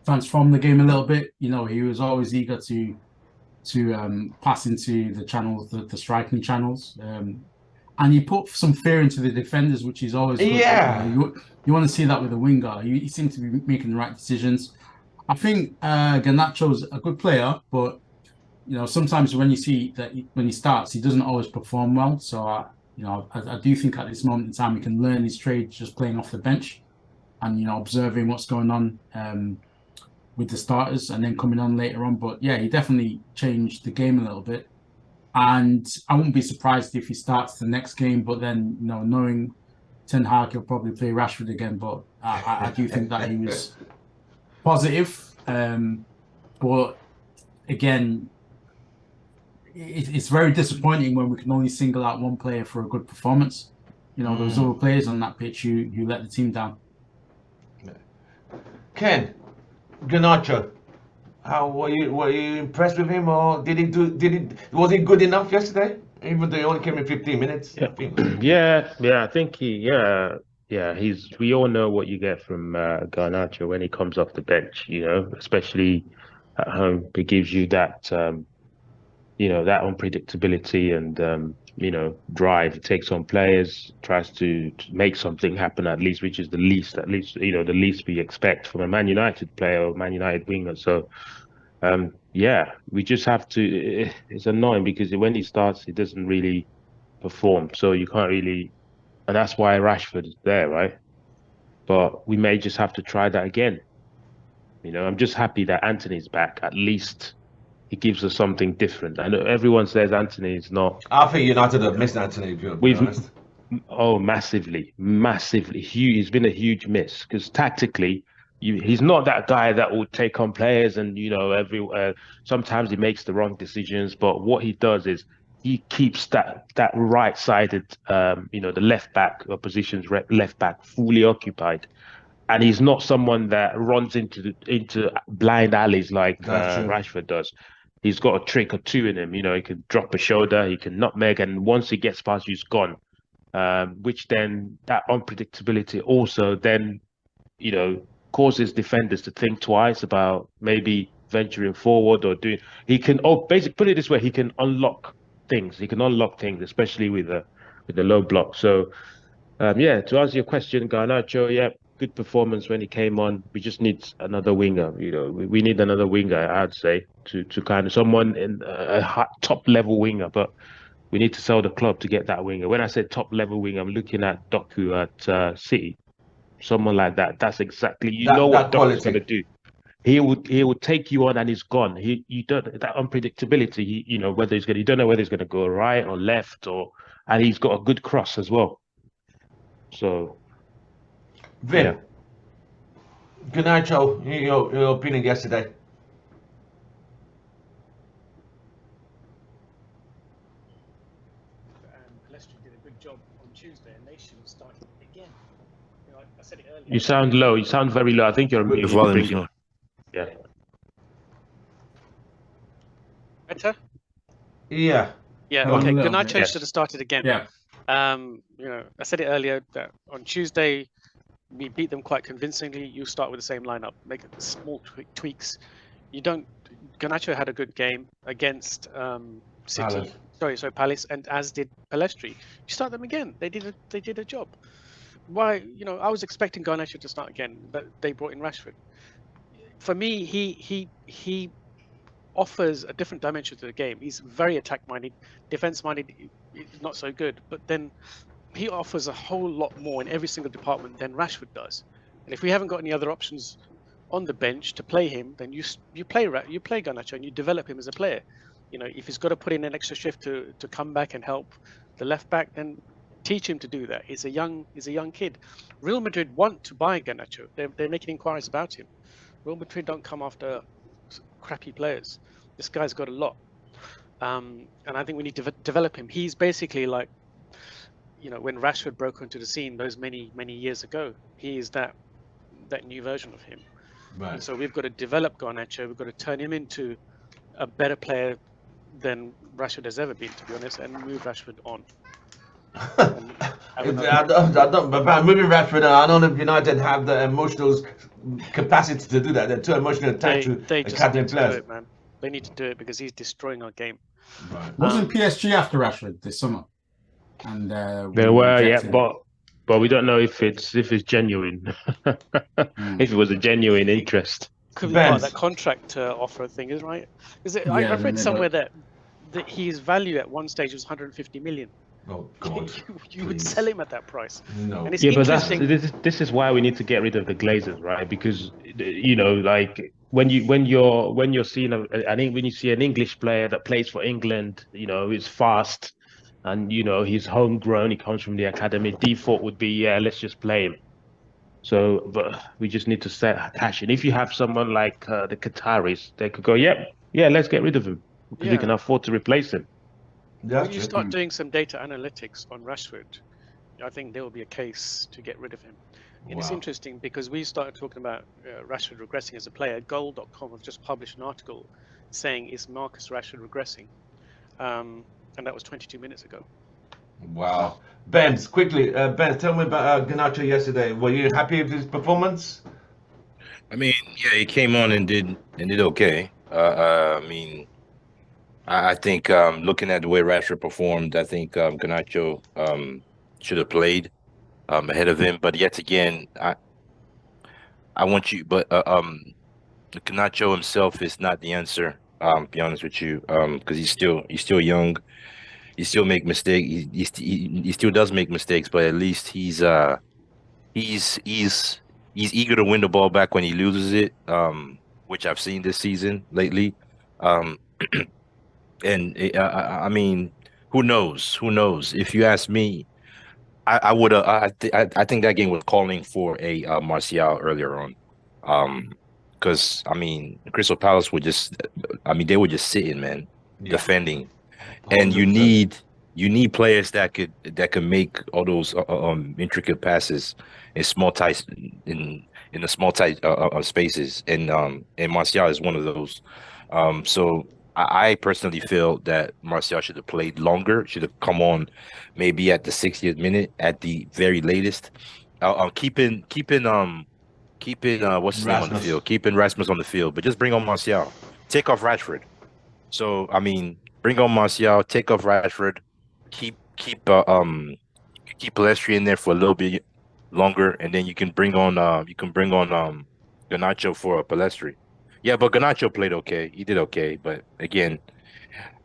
transformed the game a little bit. You know, he was always eager to pass into the channels, the striking channels. And he put some fear into the defenders, which is always good. Yeah. You want to see that with a winger. He seemed to be making the right decisions. I think Garnacho's a good player, but you know sometimes when you see that when he starts, he doesn't always perform well. So I do think at this moment in time he can learn his trade just playing off the bench and observing what's going on with the starters and then coming on later on. But yeah, he definitely changed the game a little bit. And I wouldn't be surprised if he starts the next game, but then, knowing Ten Hag, he'll probably play Rashford again. But I do think that he was positive. But again, it's very disappointing when we can only single out one player for a good performance. Those other players on that pitch who let the team down. Ken, Garnacho, how were you impressed with him, or was he good enough yesterday? Even though he only came in 15 minutes. Yeah, I think we all know what you get from Garnacho when he comes off the bench, especially at home. It gives you that that unpredictability and drive. It takes on players, tries to make something happen at least, which is the least the least we expect from a Man United player or Man United winger. So we just have to. It's annoying because when he starts, he doesn't really perform. So you can't really, and that's why Rashford is there, right? But we may just have to try that again. I'm just happy that Anthony's back. At least he gives us something different. I know everyone says Anthony is not. I think United have missed Anthony, to be We've honest. massively, massively huge. He's been a huge miss because tactically, he's not that guy that will take on players and sometimes he makes the wrong decisions. But what he does is he keeps that right-sided, the left back positions left back fully occupied, and he's not someone that runs into blind alleys like That's true. Rashford does. He's got a trick or two in him. He can drop a shoulder, he can nutmeg, and once he gets past you, he's gone. Which then that unpredictability also then causes defenders to think twice about maybe venturing forward or doing. He can basically put it this way: he can unlock things. He can unlock things, especially with the low block. So to answer your question, Garnacho, yeah, good performance when he came on. We just need another winger. We need another winger, I'd say, to kind of someone in a top level winger, but. We need to sell the club to get that winger. When I said top level winger, I'm looking at Doku at City, someone like that. That's exactly That what Doku's going to quality. do. He will take you on and he's gone. You don't that unpredictability. Whether he's going you don't know whether he's going to go right or left and he's got a good cross as well. So Vin, yeah. Garnacho, your opinion yesterday? And Leicester did a good job on Tuesday, and they should have started again. I said it earlier. You sound low. You sound very low. I think you're. Your You need to volume's bring low. it. Yeah. Better? Yeah. Yeah. A Okay. little bit. Garnacho Yes. should have started again. Yeah. I said it earlier that on Tuesday we beat them quite convincingly. You start with the same lineup, make small tweaks. Garnacho had a good game against City. Palace. Sorry, Palace, and as did Palestri. You start them again. They did a job. Why? I was expecting Garnacho to start again, but they brought in Rashford. For me, he offers a different dimension to the game. He's very attack-minded, defense-minded, not so good. But then he offers a whole lot more in every single department than Rashford does. And if we haven't got any other options on the bench to play him, then you play Garnacho and you develop him as a player. If he's got to put in an extra shift to come back and help the left back, then teach him to do that. He's a young kid. Real Madrid want to buy Garnacho. They're making inquiries about him. Real Madrid don't come after crappy players. This guy's got a lot, and I think we need to develop him. He's basically like, when Rashford broke onto the scene those many years ago. He is that new version of him. Right. And so we've got to develop Garnacho. We've got to turn him into a better player than Rashford has ever been, to be honest, and move Rashford on. I don't, but by moving Rashford, I don't know if United have the emotional capacity to do that. They're too emotionally attached to They just academy need to do players. it, man. They need to do it because he's destroying our game. Right. Wasn't PSG after Rashford this summer? And They were, yeah, rejected him. but we don't know if it's genuine. If it was a genuine interest. Could be part of Benz. that contract offer thing, is right? Is it? Yeah, I've read they somewhere that his value at one stage was 150 million. Oh God. You would please. sell him at that price. No. And it's Yeah, but interesting. this is why we need to get rid of the Glazers, right? Because like when you're seeing I think when you see an English player that plays for England, is fast, and he's homegrown, he comes from the academy. Default would be, yeah, let's just play him. So, but we just need to set cash in. If you have someone like the Qataris, they could go, yeah, let's get rid of him because we Yeah. can afford to replace him. That's When you true. start doing some data analytics on Rashford, I think there will be a case to get rid of him. And it's Wow. interesting because we started talking about Rashford regressing as a player. Goal.com have just published an article saying, is Marcus Rashford regressing? And that was 22 minutes ago. Wow. Benz, quickly, Benz, tell me about Garnacho yesterday. Were you happy with his performance? I mean, yeah, he came on and did okay. I mean, I think looking at the way Rashford performed, I think Garnacho should have played ahead of him. But yet again, I want you, but Garnacho himself is not the answer. To be honest with you, because he's still young. He still make mistakes. He still does make mistakes, but at least he's eager to win the ball back when he loses it. Which I've seen this season lately. Um, I mean, who knows? Who knows? If you ask me, I would I think that game was calling for a Martial earlier on. Because I mean, Crystal Palace would just, I mean, they were just sitting, man, defending, and you 100%. need players that could make all those intricate passes in in the small tight spaces, and Martial is one of those. So I personally feel that Martial should have played longer, should have come on maybe at the 60th minute at the very latest. Keeping what's his name on the Rasmus. field, keeping Rasmus on the field, but just bring on Martial, take off Rashford. So I mean, bring on Martial, take off Rashford, keep Palestri in there for a little bit longer, and then you can bring on Garnacho for Palestri. Yeah, but Garnacho played okay. He did okay, but again,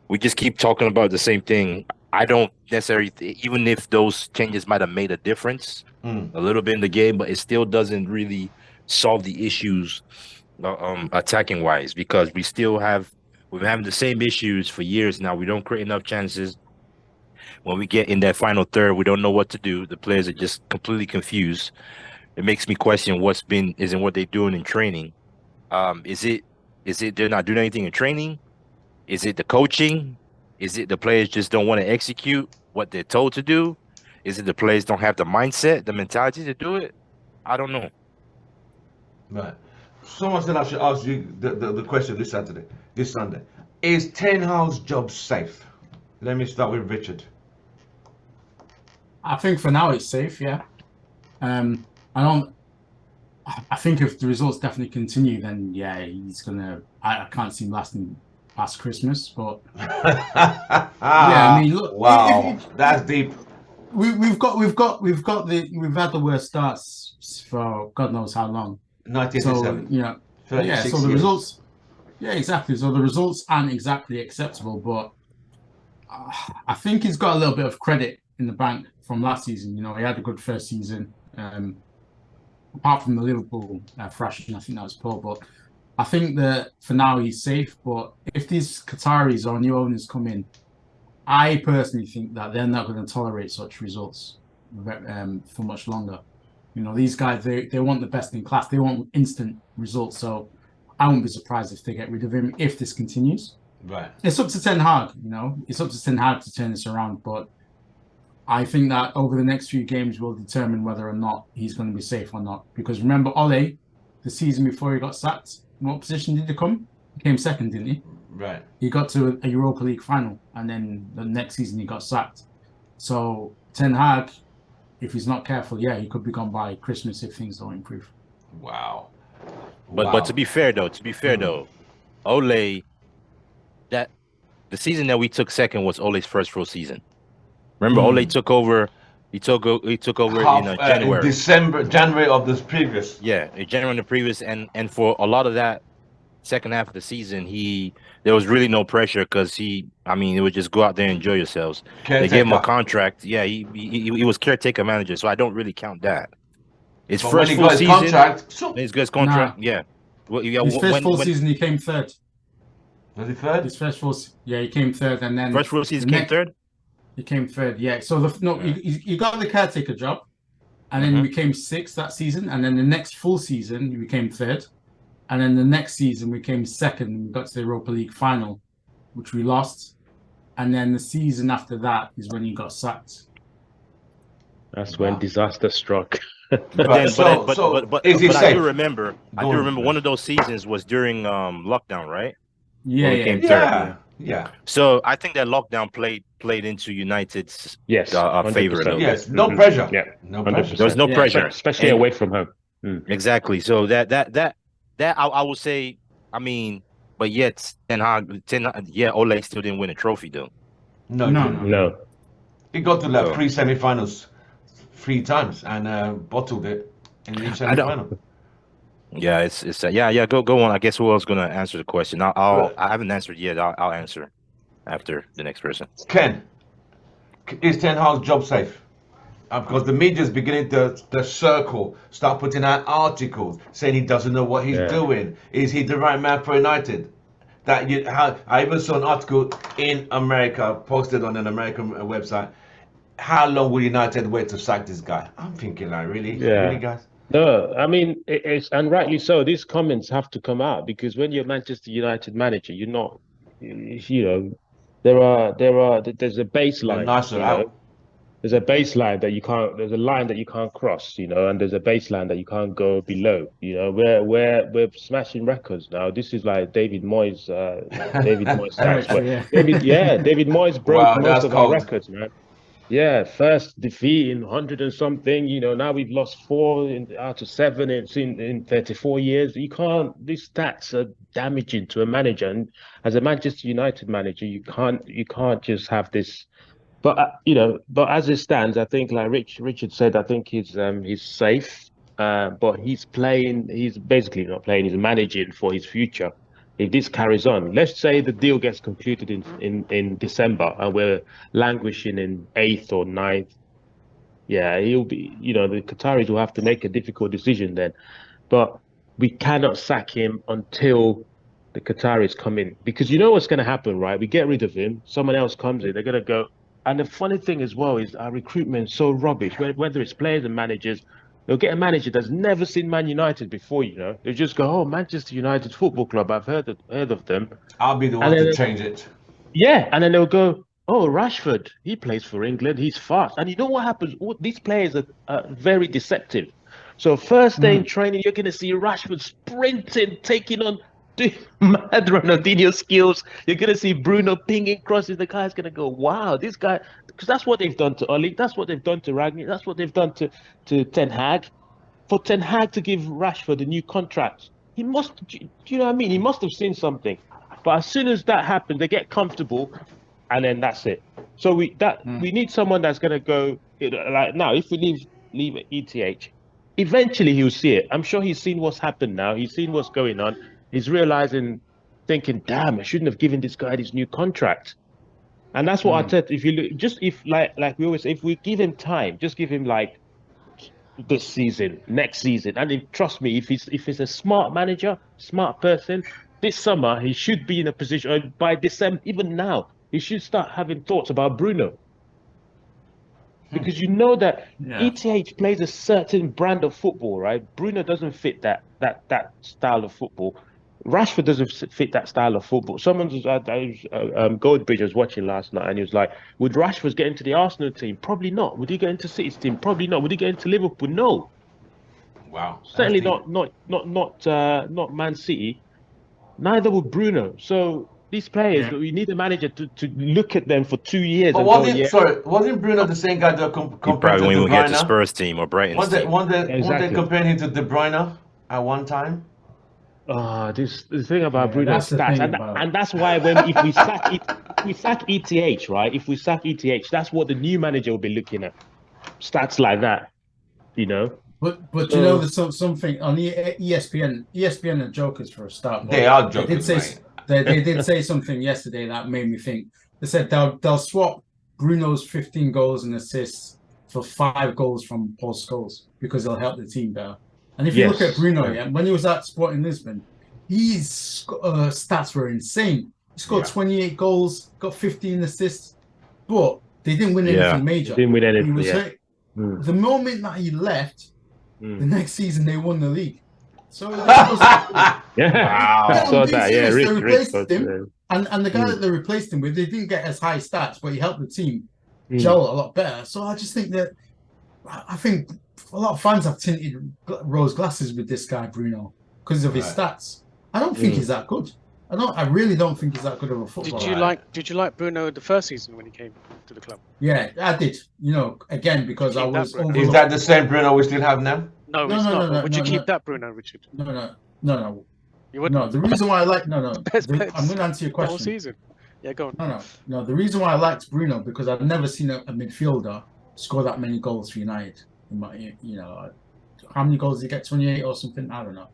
we just keep talking about the same thing. I don't necessarily, even if those changes might have made a difference a little bit in the game, but it still doesn't really solve the issues attacking wise, because we've been having the same issues for years now. We don't create enough chances. When we get in that final third, we don't know what to do. The players are just completely confused. It makes me question isn't what they're doing in training. Is it they're not doing anything in training? Is it the coaching? Is it the players just don't want to execute what they're told to do? Is it the players don't have the mindset, the mentality to do it? I don't know. Right. Someone said I should ask you the question this Sunday. Is Ten Hag's job safe? Let me start with Richard. I think for now it's safe. Yeah. I think if the results definitely continue, then yeah, he's gonna. I can't see him lasting past Christmas, but yeah, I mean, look, wow, that's deep. We've had the worst starts for God knows how long. 1987. So you know, 36 So the years. results, yeah, exactly. So the results aren't exactly acceptable, but I think he's got a little bit of credit in the bank from last season. You know, he had a good first season. Apart from the Liverpool thrashing, I think that was poor. But I think that for now he's safe. But if these Qataris or new owners come in, I personally think that they're not going to tolerate such results for much longer. You know, these guys, they want the best in class. They want instant results. So I won't be surprised if they get rid of him if this continues. Right. It's up to Ten Hag, you know. It's up to Ten Hag to turn this around. But I think that over the next few games will determine whether or not he's going to be safe or not. Because remember, Ole, the season before he got sacked, what position did he come? He came second, didn't he? Right. He got to a Europa League final, and then the next season he got sacked. So Ten Hag, if he's not careful, yeah, he could be gone by Christmas if things don't improve. Wow. But to be fair though, Ole, that the season that we took second was Ole's first full season. Remember, Ole took over. He took over in January. In January of this previous. Yeah, in January of the previous, and for a lot of that second half of the season, there was really no pressure because it would just go out there and enjoy yourselves. Caretaker. They gave him a contract. Yeah, he was caretaker manager, so I don't really count that. His But first when he full got his season, contract, his good contract. Yeah. Well, his first full season, he came third. Was he third? His first full, yeah, he came third, and then first full season came third. He came third, yeah. So he got the caretaker job, and then he became sixth that season, and then the next full season he became third, and then the next season we came second. And we got to the Europa League final, which we lost, and then the season after that is when he got sacked. That's when disaster struck. But I do remember one of those seasons was during lockdown, right? Yeah. So I think that lockdown played into United's favor. Yes, no pressure. Yeah, no 100%. pressure. There's no pressure, especially away from home. Exactly. So that I would say. I mean, but yet Ten Hag, Ole still didn't win a trophy though. No. He got to the pre-semi-finals 3 times and bottled it in each semi-final. Yeah, it's Go on. I guess who else gonna answer the question? I haven't answered yet. I'll answer after the next person. Ken, is Ten Hag's job safe? Because the media is beginning to start putting out articles saying he doesn't know what he's doing. Is he the right man for United? I even saw an article in America posted on an American website. How long will United wait to sack this guy? I'm thinking, like, really, guys? No, I mean, it's and rightly so. These comments have to come out because when you're Manchester United manager, you're not, there's a baseline. There's a baseline that you can't. There's a line that you can't cross, and there's a baseline that you can't go below. We're smashing records now. This is like David Moyes. David Moyes David Moyes broke most of our records, man. Yeah, first defeat in 100 and something. Now we've lost 4 out of 7 in 34 years. You can't. These stats are damaging to a manager, and as a Manchester United manager, you can't just have this. But but as it stands, I think, like Richard said, I think he's safe. But he's playing. He's basically not playing. He's managing for his future. If this carries on, let's say the deal gets concluded in December and we're languishing in 8th or 9th. Yeah, he'll be. The Qataris will have to make a difficult decision then. But we cannot sack him until the Qataris come in, because what's going to happen, right? We get rid of him. Someone else comes in. They're going to go. And the funny thing as well is our recruitment is so rubbish, whether it's players and managers. They'll get a manager that's never seen Man United before, They'll just go, oh, Manchester United Football Club, I've heard of them. I'll be the one to change it. Yeah, and then they'll go, oh, Rashford, he plays for England. He's fast. And you know what happens? These players are very deceptive. So first day in training, you're going to see Rashford sprinting, taking on mad Ronaldinho skills. You're going to see Bruno pinging crosses. The guy's going to go, wow, this guy, because that's what they've done to Oli. That's what they've done to Ragnick. That's what they've done to Ten Hag. For Ten Hag to give Rashford a new contract, he must, do you know what I mean? He must have seen something. But as soon as that happens, they get comfortable, and then that's it. So we need someone that's going to go, like now. If we leave at ETH, eventually he'll see it. I'm sure he's seen what's happened now. He's seen what's going on. He's realizing, thinking, damn, I shouldn't have given this guy this new contract. And that's what I said. If you look, just if like we always say, if we give him time, just give him like this season, next season, and then, trust me, if he's a smart manager, smart person, this summer he should be in a position by December, even now, he should start having thoughts about Bruno. Because you know that ETH plays a certain brand of football, right? Bruno doesn't fit that style of football. Rashford doesn't fit that style of football. Goldbridge was watching last night, and he was like, would Rashford get into the Arsenal team? Probably not. Would he get into City's team? Probably not. Would he get into Liverpool? No. Wow. Certainly not Man City. Neither would Bruno. So these players, we need a manager to look at them for 2 years. But wasn't Bruno the same guy that compared to De Bruyne? Get to Spurs team or Brighton's team. One day comparing him to De Bruyne at one time. The thing about Bruno's stats, and that's why if we sack ETH, right? If we sack ETH, that's what the new manager will be looking at. Stats like that, you know. But you know, there's something on ESPN. ESPN are jokers for a start. They are jokers. They did say something yesterday that made me think. They said they'll swap Bruno's 15 goals and assists for 5 goals from Paul Scholes because they'll help the team better. And if you look at Bruno, when he was at Sporting Lisbon, his stats were insane. He scored 28 goals, got 15 assists, but they didn't win anything major. Didn't win anything. The moment that he left, the next season they won the league. So wow. I saw that. Yeah, they replaced him, and the guy that they replaced him with, they didn't get as high stats, but he helped the team gel a lot better. So I just think that I think a lot of fans have tinted rose glasses with this guy Bruno because of his stats. I don't think he's that good. I really don't think he's that good of a footballer. Did you like Bruno the first season when he came to the club? Yeah, I did. You know, again because I was. Is that the same Bruno we still have now? No, it's not. Would you keep that Bruno, Richard? No. You wouldn't? No, the reason why I like I'm going to answer your question. Whole season. Yeah, go on. No. The reason why I liked Bruno because I've never seen a midfielder score that many goals for United. How many goals did he get? 28 or something? I don't know.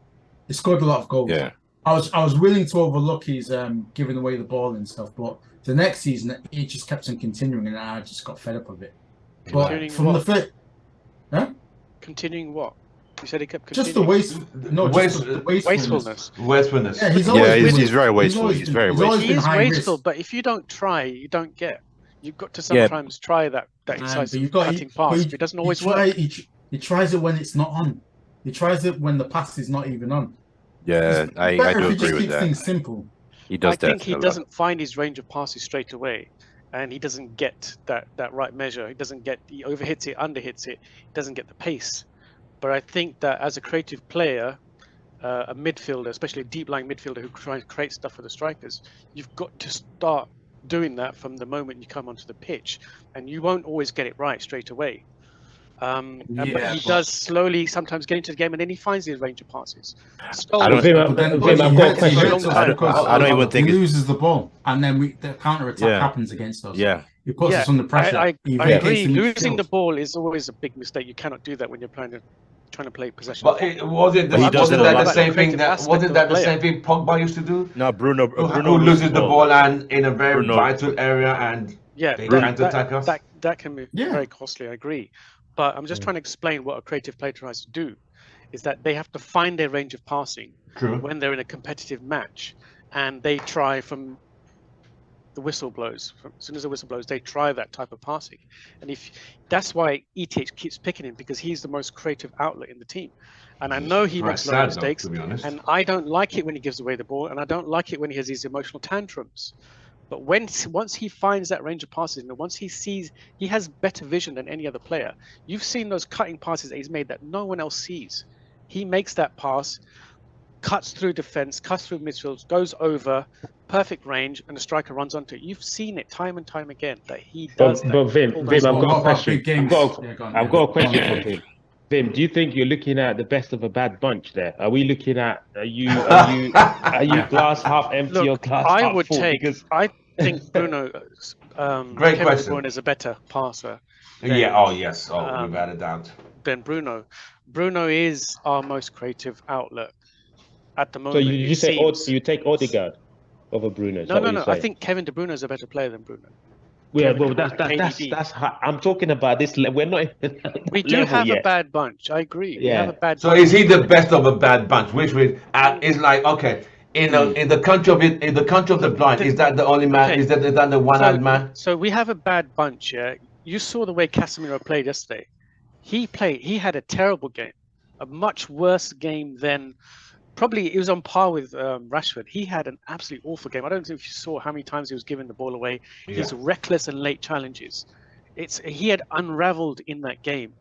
He scored a lot of goals. Yeah. I was willing to overlook his giving away the ball and stuff, but the next season he just kept on continuing, and I just got fed up of it. Continuing but from what? the fit, Continuing what? You said he kept continuing. Just the wastefulness. Yeah, he's very wasteful. He's very wasteful. He is wasteful, but if you don't try, you don't get. You've got to sometimes try that incisive cutting pass. It doesn't always work. He tries it when it's not on. He tries it when the pass is not even on. Yeah, I do agree with that. Things simple. He does that. I think he doesn't find his range of passes straight away, and he doesn't get that right measure. He overhits it, underhits it. He doesn't get the pace. But I think that as a creative player, a midfielder, especially a deep-lying midfielder who tries to create stuff for the strikers, you've got to start doing that from the moment you come onto the pitch, and you won't always get it right straight away. But he does slowly sometimes get into the game, and then he finds his range of passes. I don't even think he loses the ball, and then the counter attack happens against us. Yeah, he puts us under pressure. I agree. Losing the ball is always a big mistake. You cannot do that when you're trying to play possession. But wasn't that the same thing Pogba used to do? No, Bruno who loses the ball and in a very vital area, and they counter attack us. That can be very costly. I agree. But I'm just trying to explain what a creative player tries to do, is that they have to find their range of passing when they're in a competitive match, and they try from the whistle blows. As soon as the whistle blows, they try that type of passing, and that's why ETH keeps picking him, because he's the most creative outlet in the team. And I know he makes a lot of mistakes, and I don't like it when he gives away the ball, and I don't like it when he has these emotional tantrums. But once he finds that range of passes, and once he sees, he has better vision than any other player. You've seen those cutting passes that he's made that no one else sees. He makes that pass, cuts through defense, cuts through midfield, goes over, perfect range, and the striker runs onto it. You've seen it time and time again that he does that. But Vim, Pull that I've side. got a What about question. big games? Yeah, go on, I've yeah. got a question Go on. for Vim. Vim, do you think you're looking at the best of a bad bunch there? Are we looking at are you glass half empty or Look, glass I half would full? take. Because I think Bruno, Great Kevin De question. Bruyne is a better passer Yeah. Oh yes. Oh, um, without a doubt. than Bruno. Bruno is our most creative outlet at the so moment. you It say seems. you take Odegaard over Bruno? Is No, that no, what you're no. I saying? think Kevin De Bruyne is a better player than Bruno. Yeah, Kevin well, De Bruyne, KDB. I'm talking about this. We're not even at We that do level have a yet. bad bunch. I agree. We have Yeah. a bad So bunch. is he the best of a bad bunch? Which is like okay. In the country of it, in the country of the blind, is that the only man? Okay. Is that the one-eyed man? So we have a bad bunch. Yeah, you saw the way Casemiro played yesterday. He had a terrible game, a much worse game than probably it was on par with Rashford. He had an absolutely awful game. I don't know if you saw how many times he was giving the ball away. Yeah. His reckless and late challenges. He had unraveled in that game.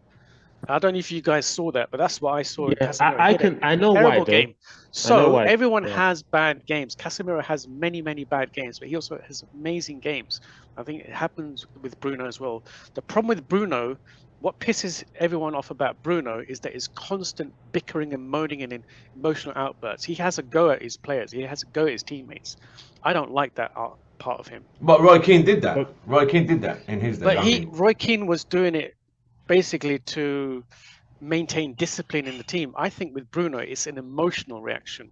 I don't know if you guys saw that, but that's what I saw. Yeah, Casemiro. I know why Terrible though. game. I know So why. everyone Yeah. has bad games. Casemiro has many bad games, but he also has amazing games. I think it happens with Bruno as well. The problem with Bruno, what pisses everyone off about Bruno is that his constant bickering and moaning and emotional outbursts. He has a go at his players. He has a go at his teammates. I don't like that part of him. But Roy Keane did that. But- Roy Keane did that in his day. But I mean, Roy Keane was doing it basically to maintain discipline in the team. I think with Bruno, it's an emotional reaction.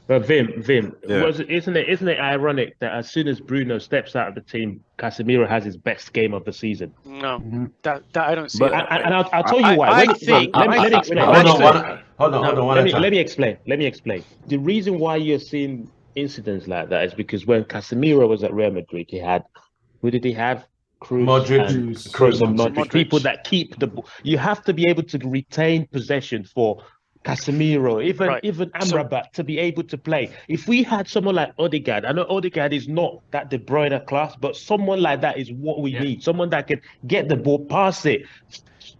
But Vim, Yeah. isn't it ironic that as soon as Bruno steps out of the team, Casemiro has his best game of the season? No, Mhm. that I don't see. But- it that way. And I'll tell you why. I Let me think- explain. hold on, one at a time. Let me explain. The reason why you're seeing incidents like that is because when Casemiro was at Real Madrid, who did he have? Cruz Modric. and Cruz. Modric. People that keep the ball. You have to be able to retain possession for Casemiro, even Right. Amrabat to be able to play. If we had someone like Odegaard, I know Odegaard is not that De Bruyne class, but someone like that is what we need. Someone that can get the ball, pass it,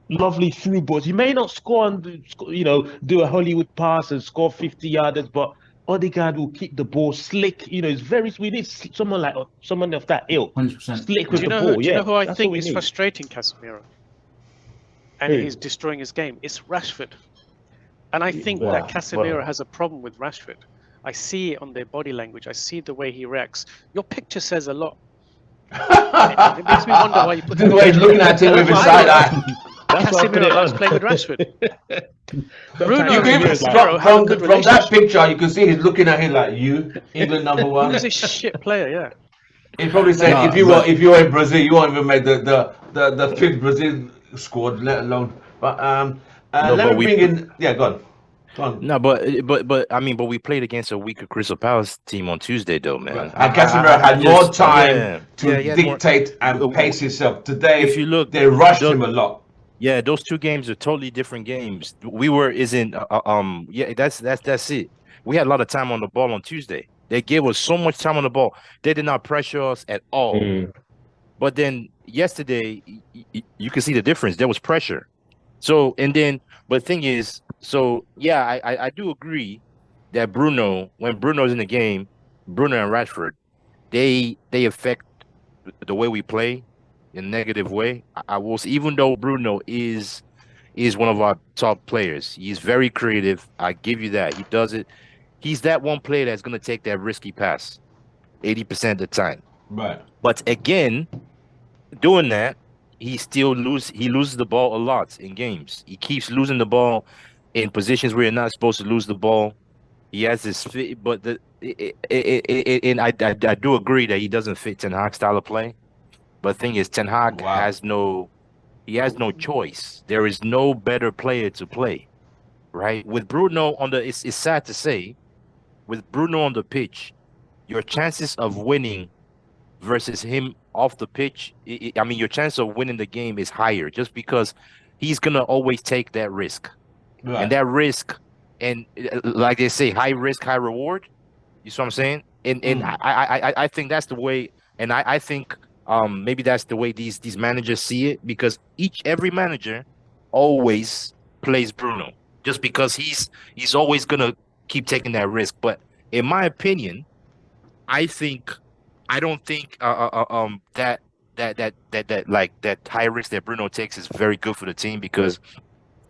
lovely through balls. You may not score and do a Hollywood pass and score 50 yarders, but Odegaard will keep the ball slick. We need someone of that ilk, 100%. slick Do with you the know ball. who, do you know who I that's think what we is need. frustrating Casemiro? And Who? he's destroying his game. It's Rashford. And I think Well, that Casemiro well. has a problem with Rashford. I see it on their body language. I see the way he reacts. Your picture says a lot. It makes me wonder why you put The way he's looking at him with his side eye. That's why I put Casemiro it likes on. playing with Rashford. Bruno You and can Casemiro's even Casemiro have a from good that relationship. picture, you can see he's looking at him like you, England number one. He's a shit player, yeah. He probably said Nah, if you were in Brazil, you won't even make the fifth Brazil squad, let alone. But No, let but me we- bring in. Yeah, go on. Go on. No, but I mean, but we played against a weaker Crystal Palace team on Tuesday, though, man. And Casemiro had more time yeah, to he had more- dictate and pace himself. Today, If you look, they rushed him a lot. Yeah, those two games are totally different games. We were yeah, that's it. We had a lot of time on the ball on Tuesday. They gave us so much time on the ball. They did not pressure us at all. But then yesterday, you can see the difference. There was pressure. So but the thing is, so yeah, I do agree that when Bruno's in the game, Bruno and Rashford, they affect the way we play in a negative way. I will say, even though Bruno is one of our top players, he's very creative. I give you that. He does it. He's that one player that's going to take that risky pass 80% of the time. Right. But again, doing that, he loses the ball a lot in games. He keeps losing the ball in positions where you're not supposed to lose the ball. He has this fit, but and I do agree that he doesn't fit Ten Hag's style of play. But the thing is, Ten Hag has no choice. There is no better player to play, right? With Bruno it's sad to say, with Bruno on the pitch, your chances of winning versus him off the pitch, I mean, your chance of winning the game is higher just because he's gonna always take that risk, Right. and that risk, and like they say, high risk, high reward. You see what I'm saying? And I think that's the way, and I think maybe that's the way these managers see it, because every manager always plays Bruno just because he's always gonna keep taking that risk. But in my opinion, I think I don't think that like that high risk that Bruno takes is very good for the team, because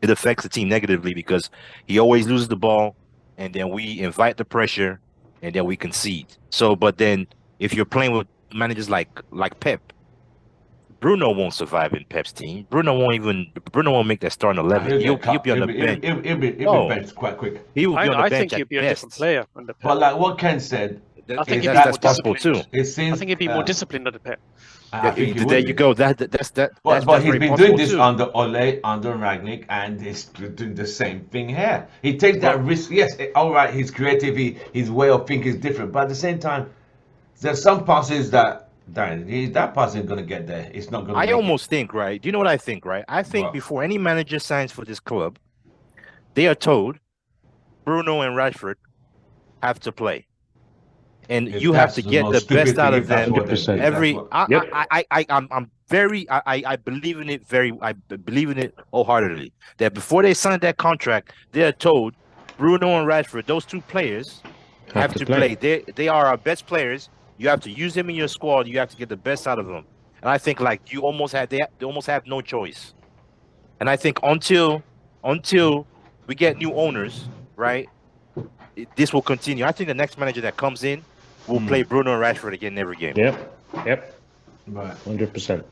it affects the team negatively, because he always loses the ball, and then we invite the pressure, and then we concede. So, but then if you're playing with managers like Pep, Bruno won't survive in Pep's team. Bruno won't make that starting 11. He'll He'll get cut. be on He'll the be, bench. he'll be No, benched quite quick. he will be on the I bench think at he'd be a different best. player under Pep. But like what Ken said, I think he'd be That's more possible disciplined. too. it seems. I think he'd be more disciplined under Pep. I think he There would you be. go. That's But he's very been possible doing this too. under Ole, under Ragnick, and he's doing the same thing here. He takes that risk. Yes, all right, he's creative. His way of thinking is different, but at the same time, there's some passes that that pass isn't gonna get there. It's not gonna. I make almost think, right? Do you know what I think, right? I think What? before any manager signs for this club, they are told Bruno and Rashford have to play, and If you have that's to the get most the stupid best thing, out if of that's them. what they, if 100%. that's Every what, Yep. I believe in it I believe in it wholeheartedly, that before they sign that contract, they are told Bruno and Rashford, those two players, have to play. They are our best players. You have to use them in your squad. You have to get the best out of them. And I think like you almost had they almost have no choice. And I think until we get new owners, right, this will continue. I think the next manager that comes in will play Bruno and Rashford again every game. Yep. right. 100%.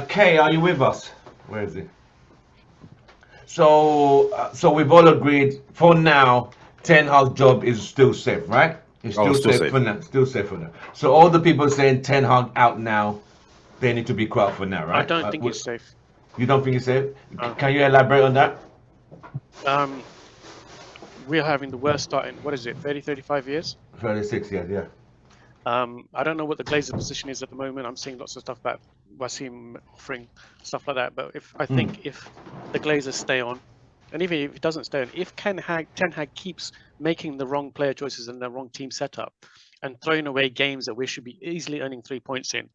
Kay, are you with us? Where is he? So we've all agreed for now, Ten Hag's job is still safe, right? It's Oh, still, it's still safe, safe. for now. Still safe for now. So all the people saying Ten Hag out now, they need to be quiet for now, right? I don't think it's safe. You don't think it's safe? No. Can you elaborate on that? We're having the worst start in, what is it, 30, 35 years? 36 years, yeah. I don't know what the Glazer position is at the moment. I'm seeing lots of stuff about Wasim offering stuff like that. But I think if the Glazers stay on, and even if it doesn't stay on, if Ten Hag keeps making the wrong player choices and the wrong team setup and throwing away games that we should be easily earning 3 points in,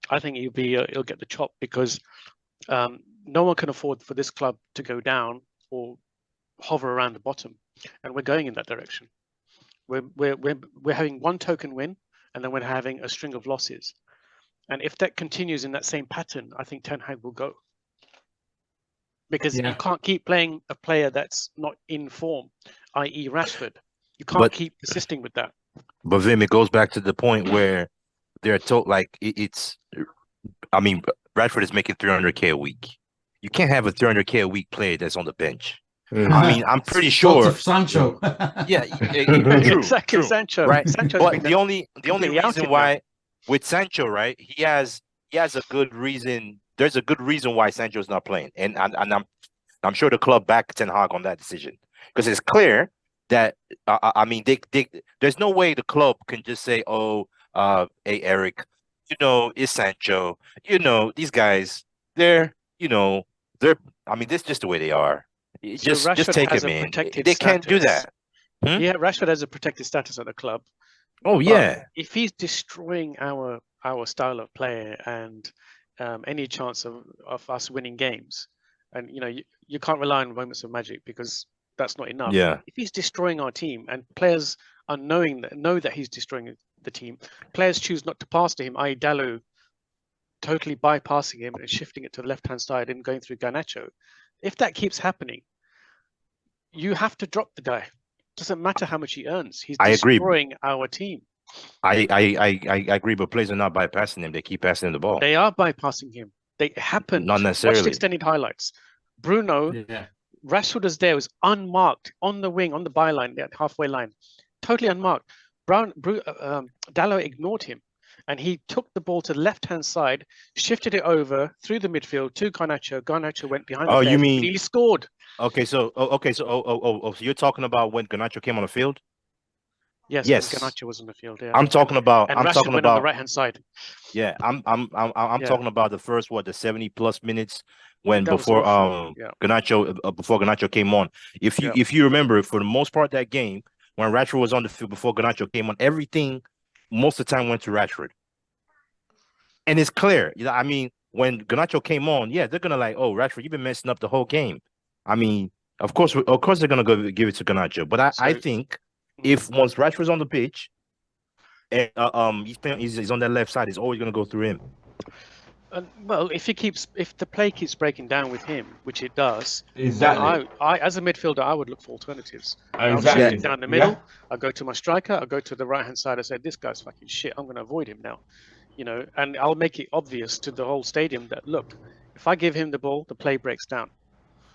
I think he'll get the chop, because no one can afford for this club to go down or hover around the bottom, and we're going in that direction. We're having one token win, and then we're having a string of losses. And if that continues in that same pattern, I think Ten Hag will go. Because you can't keep playing a player that's not in form, i.e. Rashford. You can't keep persisting with that. But Vim, it goes back to the point where they're told, like, I mean, Bradford is making 300K a week. You can't have a 300K a week player that's on the bench. I mean, I'm pretty sure. Sancho. True, Exactly, true, Sancho. right? Sancho's But been the only completely reason outed why now. with Sancho, right? He has a good reason. There's a good reason why Sancho's not playing, and I'm sure the club backed Ten Hag on that decision, because it's clear that I mean, there's no way the club can just say, oh, hey Eric, it's Sancho. These guys, they're I mean, this is just the way they are. So Just Rashford take has it, a man. protected They can't do status. that. Yeah, Rashford has a protected status at the club. Oh yeah. If he's destroying our style of play and any chance of us winning games, and you can't rely on moments of magic, because that's not enough. Yeah. If he's destroying our team and players are know that he's destroying the team, players choose not to pass to him, i.e. Dalot totally bypassing him and shifting it to the left-hand side and going through Garnacho. If that keeps happening, you have to drop the guy. Doesn't matter how much he earns. He's destroying our team. I agree, but players are not bypassing him. They keep passing him the ball. They are bypassing him. They happened. Not necessarily. Watch the extended highlights. Bruno, Rashford was there, was unmarked on the wing, on the byline, that halfway line, totally unmarked. Dalot ignored him, and he took the ball to the left-hand side, shifted it over through the midfield to Garnacho. Garnacho went behind the you mean he scored. So you're talking about when Garnacho came on the field? Yes. When Garnacho was on the field. Yeah. I'm talking about. And Rashford went on the right-hand side. Yeah, I'm talking about the first the 70+ minutes before Garnacho came on. If you remember, for the most part that game, when Rashford was on the field before Garnacho came on, everything most of the time went to Rashford. And it's clear. I mean, when Garnacho came on, yeah, they're gonna like, oh, Rashford, you've been messing up the whole game. I mean, of course, they're gonna go give it to Garnacho. But I think if once Rashford's on the pitch, and he's on that left side, he's always gonna go through him. Well, if the play keeps breaking down with him, which it does, exactly. I as a midfielder, I would look for alternatives. Exactly. I'll shoot it down the middle. I'll go to my striker. I'll go to the right hand side. I say, this guy's fucking shit. I'm going to avoid him now, and I'll make it obvious to the whole stadium that look, if I give him the ball, the play breaks down.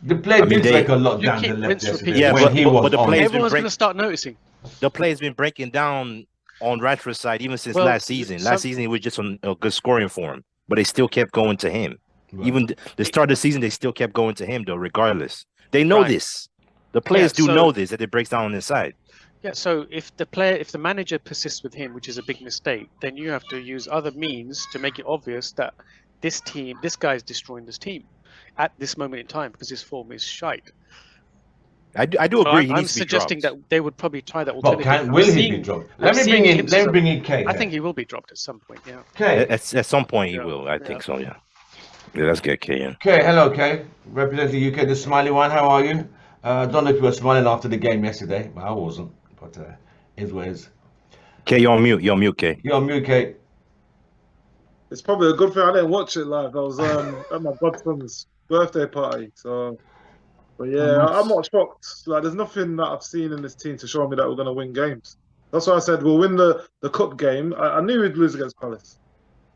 The play did break a lot down the left yesterday. Yeah, when he was the on. Everyone's going to start noticing. The play's been breaking down on Rashford's side even since last season. Last season, he was just on a good scoring form. But they still kept going to him. Right. Even the start of the season, they still kept going to him, though, regardless. They know this. The players do know this, that it breaks down on his side. Yeah, so if the manager persists with him, which is a big mistake, then you have to use other means to make it obvious that this guy is destroying this team at this moment in time because his form is shite. I do agree. I'm suggesting that they would probably try that alternative. Will he be dropped? Let me bring in K. I think he will be dropped at some point. Yeah. K. At some point he will. I think so. Yeah. Yeah, let's get K in. K. Hello, K. Representing UK, the smiley one. How are you? I don't know if you were smiling after the game yesterday, but I wasn't. But is what is. K, you're on mute. You're on mute, K. You're on mute, K. It's probably a good thing I didn't watch it live. I was at my godson's birthday party, so. But yeah, I'm not shocked. Like, there's nothing that I've seen in this team to show me that we're going to win games. That's why I said we'll win the cup game. I knew we'd lose against Palace.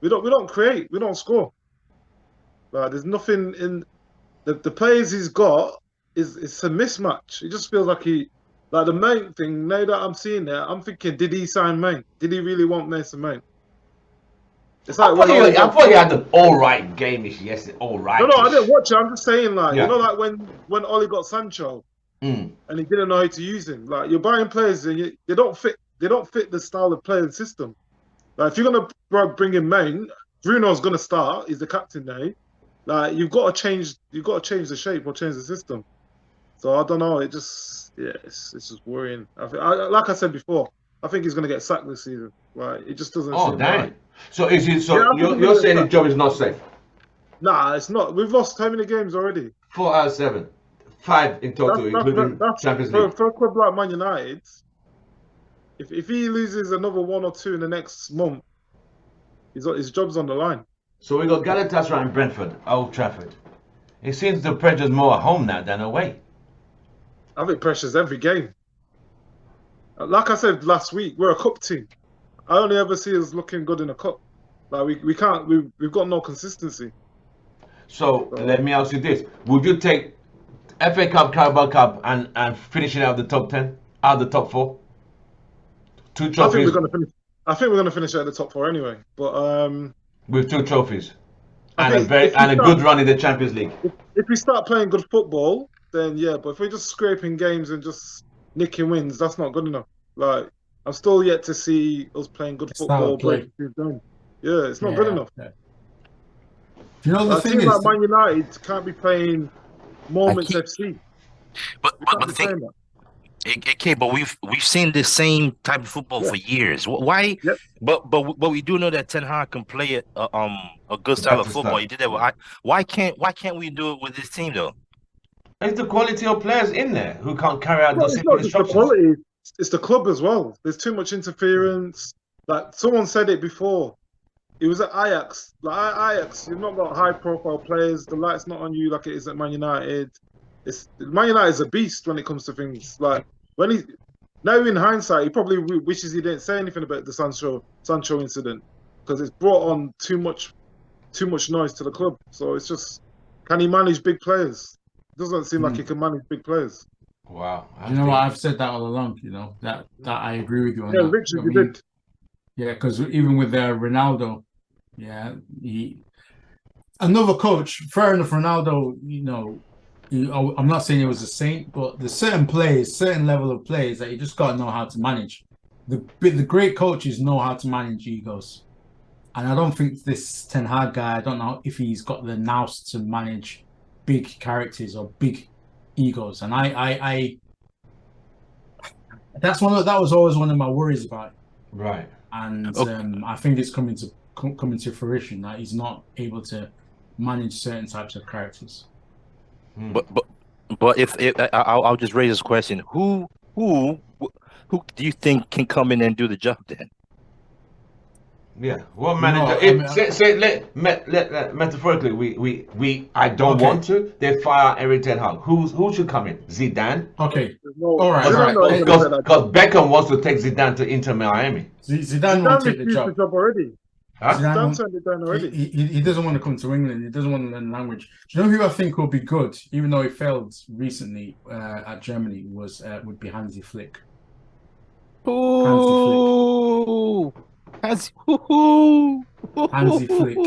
We don't create. We don't score. Like, there's nothing in the players he's got. It's a mismatch. It just feels like the main thing. Now that I'm seeing it, I'm thinking, did he sign Main? Did he really want Mason Main? It's like I thought he had an all right game yesterday. All right. No, I didn't watch it. I'm just saying, like, like when Oli got Sancho, and he didn't know how to use him. Like, you're buying players and they don't fit the style of play and system. Like, if you're gonna bring in Main, Bruno's gonna start. He's the captain now. Like, you've got to change the shape or change the system. So I don't know. It just it's just worrying. Like I said before, I think he's gonna get sacked this season. Like, it just doesn't. Oh, damn. Right. So is it? So you're saying his job is not safe? Nah, it's not. We've lost how many games already? 4 out of 7, 5 in total, including Champions League. For a club like Man United, if he loses another 1 or 2 in the next month, his job's on the line. So we got Galatasaray and Brentford, Old Trafford. It seems the pressure's more at home now than away. I think pressure's every game. Like I said last week, we're a cup team. I only ever see us looking good in a cup. Like, we've got no consistency. So let me ask you this: would you take FA Cup, Carabao Cup, and finishing out the top 10, out of the top 4? 2 trophies. I think we're gonna finish at the top 4 anyway. But with 2 trophies and a good run in the Champions League. If we start playing good football, then yeah. But if we're just scraping games and just nicking wins, that's not good enough. Like, I'm still yet to see us playing good football. Yeah, it's not good enough. Yeah. You know, the thing is, like Man United can't be playing Moments FC. But the thing, okay, but we've seen the same type of football for years. Why? Yep. But we do know that Ten Hag can play a good style of football. He did that. Why can't we do it with this team though? It's the quality of players in there who can't carry out those simple instructions. The quality. It's the club as well. There's too much interference. Like, someone said it before. It was at Ajax. Like, Ajax, you've not got high-profile players. The light's not on you like it is at Man United. Man United is a beast when it comes to things. Like, now in hindsight, he probably wishes he didn't say anything about the Sancho incident, because it's brought on too much noise to the club. So it's just, can he manage big players? It doesn't seem like he can manage big players. Wow. You know what? I've said that all along, that I agree with you on that. Yeah, Richard, you did. Yeah, because even with Ronaldo, another coach, fair enough, Ronaldo, I'm not saying he was a saint, but there's certain level of players that you just got to know how to manage. The great coaches know how to manage egos. And I don't think this Ten Hag guy, I don't know if he's got the nous to manage big characters or big egos. And That was always one of my worries about it. Right. And Okay. I think it's coming to fruition that he's not able to manage certain types of characters. But if I'll just raise this question: who do you think can come in and do the job then? Yeah. What You manager? know, Metaphorically, we I don't Okay. want to. They fire Eric Ten Hag. Who should come in? Zidane. Okay, No, all right, Zidane not even gonna take that Because job. Beckham wants to take Zidane to Inter Miami. Zidane won't Zidane take the refused the job. job already. Huh? Zidane Zidane won't. turned it down already. He doesn't want to come to England. He doesn't want to learn the language. Do you know who I think will be good, even though he failed recently at Germany, would be Hansi Flick. Ooh, Hansi Flick.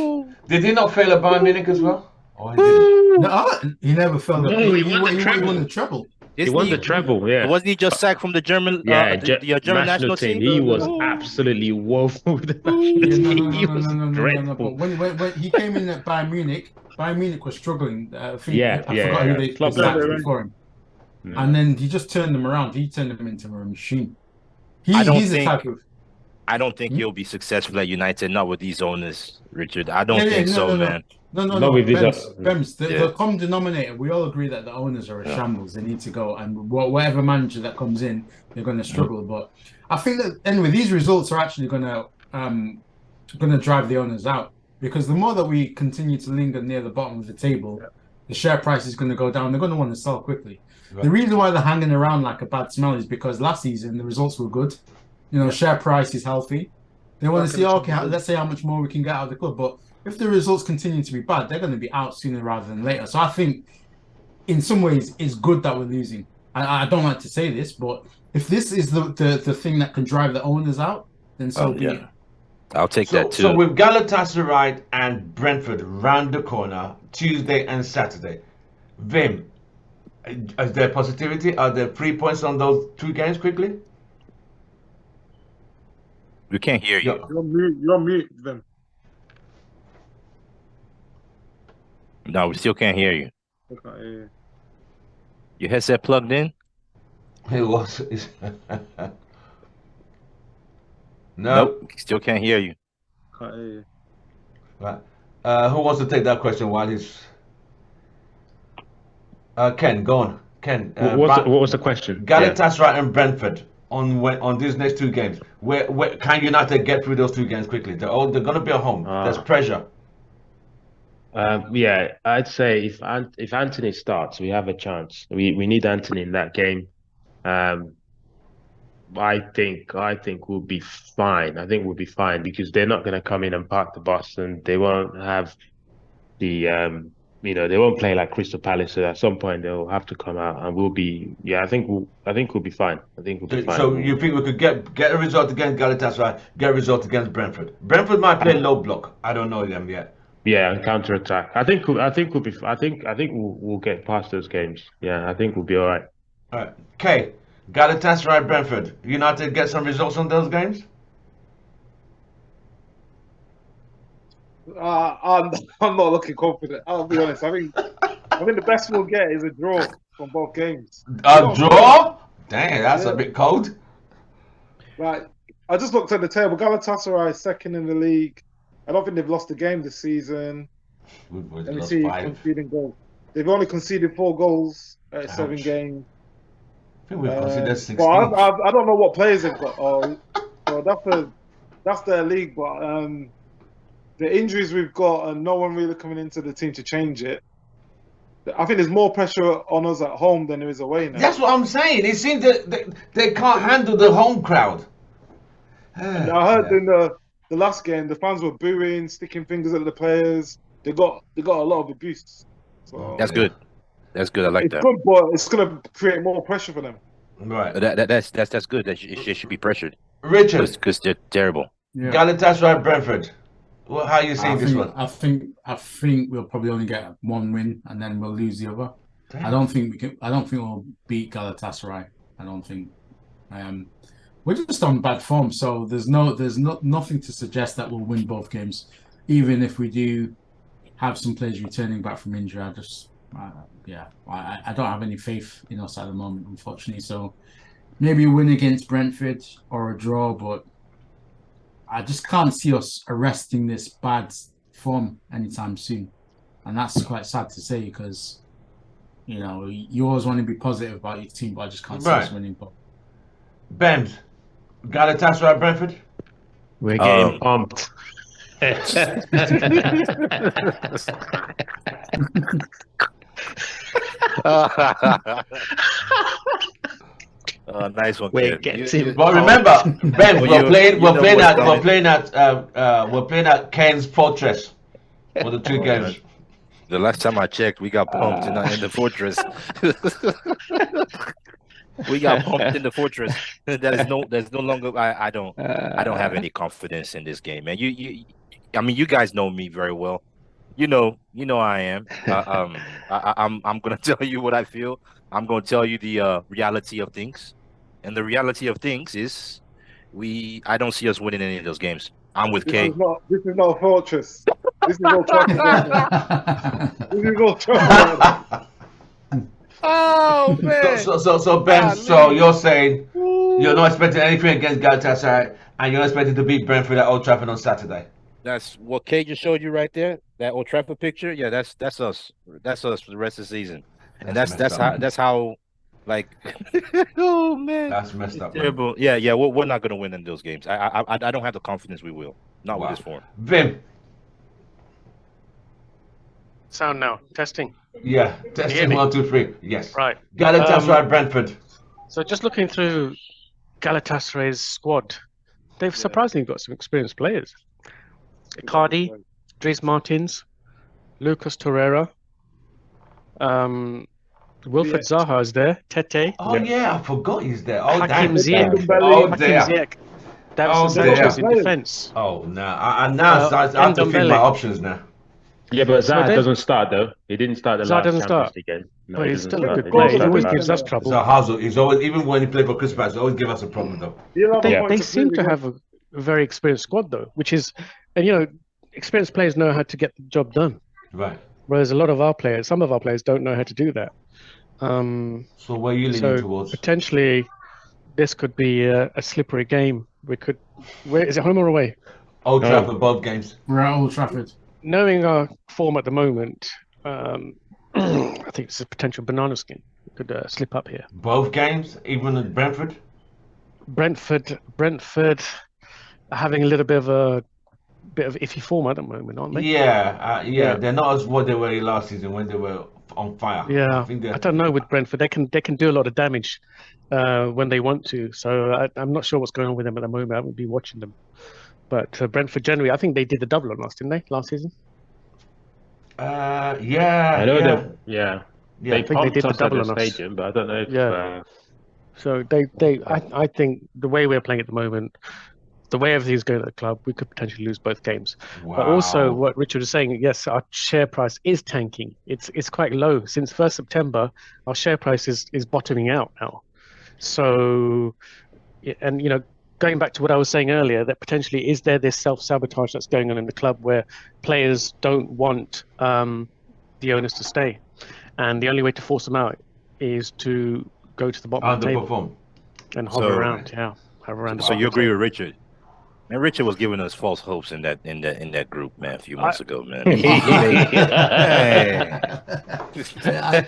Did he not fail at Bayern Munich as well? Oh, he didn't. No, he never failed. No, He won the treble. He won the treble, yeah. Wasn't he just sacked from the German the German national team? He was Ooh. absolutely woeful with the Yeah, national team. He was no. dreadful. But when he came in at Bayern Munich was struggling. I Yeah, forgot who they Klopp sacked left. before him. Yeah. And then he just turned them around. He turned them into a machine. I don't He's the think- type of. I don't think he'll be successful at United, not with these owners, Richard. I don't think so, man. No. with these Bems, Yeah. the common denominator, we all agree that the owners are a shambles. They need to go. And whatever manager that comes in, they're going to struggle. But I think that, anyway, these results are actually going to drive the owners out. Because the more that we continue to linger near the bottom of the table, the share price is going to go down. They're going to want to sell quickly. Right. The reason why they're hanging around like a bad smell is because last season the results were good. You know, share price is healthy. They want to see, okay, let's say how much more we can get out of the club. But if the results continue to be bad, they're going to be out sooner rather than later. So I think, in some ways, it's good that we're losing. I don't like to say this, but if this is the thing that can drive the owners out, then so be it. I'll take that too. So with Galatasaray and Brentford round the corner, Tuesday and Saturday, Vim, is there positivity? Are there 3 points on those 2 games quickly? We can't hear you. You're on mute, then. No, we still can't hear you. Okay, Your headset plugged in? It was. No. Nope, still can't hear you. okay. Right. Who wants to take that question while he's... Ken, go on. Ken. What was the question? Galatasaray and Brentford on these next 2 games. Where can United get through those 2 games quickly? They're going to be at home. There's pressure. Yeah, I'd say if Anthony starts, we have a chance. We need Anthony in that game. I think we'll be fine. I think we'll be fine because they're not going to come in and park the bus, and they won't have the they won't play like Crystal Palace. So at some point they'll have to come out, and we'll be. Yeah, I think we'll be fine. I think we'll be fine. So you think we could get a result against Galatasaray, get a result against Brentford? Brentford might play low block. I don't know them yet. Yeah, and counter attack. I think we'll be. I think we'll get past those games. Yeah, I think we'll be all right. All right. Okay. Galatasaray, Brentford. United get some results on those games? I'm not looking confident. I'll be honest. I think the best we'll get is a draw from both games. A draw? Dang, that's a bit cold. Right. I just looked at the table. Galatasaray is 2nd in the league. I don't think they've lost a game this season. Let me see conceding goals. They've only conceded 4 goals at 7 games. I think we've considered 16. Well, I don't know what players they've got. So that's their league. But the injuries we've got and no one really coming into the team to change it. I think there's more pressure on us at home than there is away now. That's what I'm saying. It seems that they can't handle the home crowd. And I heard in the last game, the fans were booing, sticking fingers at the players. They got a lot of abuse. So That's good. That's good. I like that. It's good, but it's gonna create more pressure for them. Right. That's good. It should be pressured. Richard. Because they're terrible. Yeah. Galatasaray, Brentford. Well, how are you seeing this one? I think we'll probably only get 1 win and then we'll lose the other. Damn. I don't think we'll beat Galatasaray. I don't think. We're just on bad form, so there's nothing to suggest that we'll win both games, even if we do have some players returning back from injury. I don't have any faith in us at the moment, unfortunately. So maybe a win against Brentford or a draw, but I just can't see us arresting this bad form anytime soon. And that's quite sad to say because, you know, you always want to be positive about your team, but I just can't see us winning. But Bems, Galatasaray Brentford? We're getting pumped. Nice one, We're kid. getting But remember, Ben, we're playing at Ken's Fortress for the two games. Man. The last time I checked, we got pumped in the fortress. We got pumped in the fortress. There's no longer. I don't have any confidence in this game, man. I mean, you guys know me very well. You know I am. I'm gonna tell you what I feel. I'm gonna tell you the reality of things, and the reality of things is I don't see us winning any of those games. I'm with Kay. This is not a fortress. This is Old Trafford. This is Old Trafford. Oh man! So Ben, so you're saying you're not expecting anything against Galatasaray, and you're expecting to beat Brentford at Old Trafford on Saturday. That's what Kay just showed you right there. That Old Trafford picture. Yeah, that's us. That's us for the rest of the season. And that's how like oh man, that's messed up. Terrible. Man. Yeah. We're not gonna win in those games. I don't have the confidence we will. Not with this form. Vim. Sound now. Testing. Yeah. Testing 1, 2, 3. Yes. Right. Galatasaray Brentford. So just looking through Galatasaray's squad, they've surprisingly got some experienced players. Icardi, Dries Martins, Lucas Torreira, Wilfred Zaha is there, Tete. Oh yeah, I forgot he's there. Oh, Hakim Ziyech. Hakim Ziyech. Davison Sanchez in defence. Oh no, I have to think my options now. Yeah, but Zaha doesn't start though. He didn't start the last Champions League game. No, but he's still a good player. He always gives us trouble. So Hazel, he's always, even when he played for Crystal Palace, he always give us a problem though. They seem to have a very experienced squad though, which is, and you know, experienced players know how to get the job done. Right. Whereas a lot of our players, some of our players don't know how to do that. So where are you leaning towards? Potentially, this could be a slippery game. Where is it, home or away? Old Trafford, both games. We're at Old Trafford. Knowing our form at the moment, I think it's a potential banana skin. Could slip up here. Both games, even at Brentford. Brentford are having a little bit of iffy form at the moment, aren't they? Yeah. They're not as what they were last season when they were on fire. Yeah, I don't know with Brentford. They can do a lot of damage when they want to. So I'm not sure what's going on with them at the moment. I haven't been watching them. But Brentford generally, I think they did the double on us, didn't they, last season? Yeah. I know that. Yeah. They did the double on us. Stadium, but I don't know if. Yeah. So I think the way we're playing at the moment, the way everything's going at the club, we could potentially lose both games. Wow. But also, what Richard is saying, yes, our share price is tanking. It's quite low. Since 1st September, our share price is bottoming out now. So, and you know, going back to what I was saying earlier, that potentially is there this self-sabotage that's going on in the club where players don't want the owners to stay, and the only way to force them out is to go to the bottom of the table and hover around. Yeah, hover around. So you agree with Richard? Man, Richard was giving us false hopes in that group, man, a few months ago, man. Let's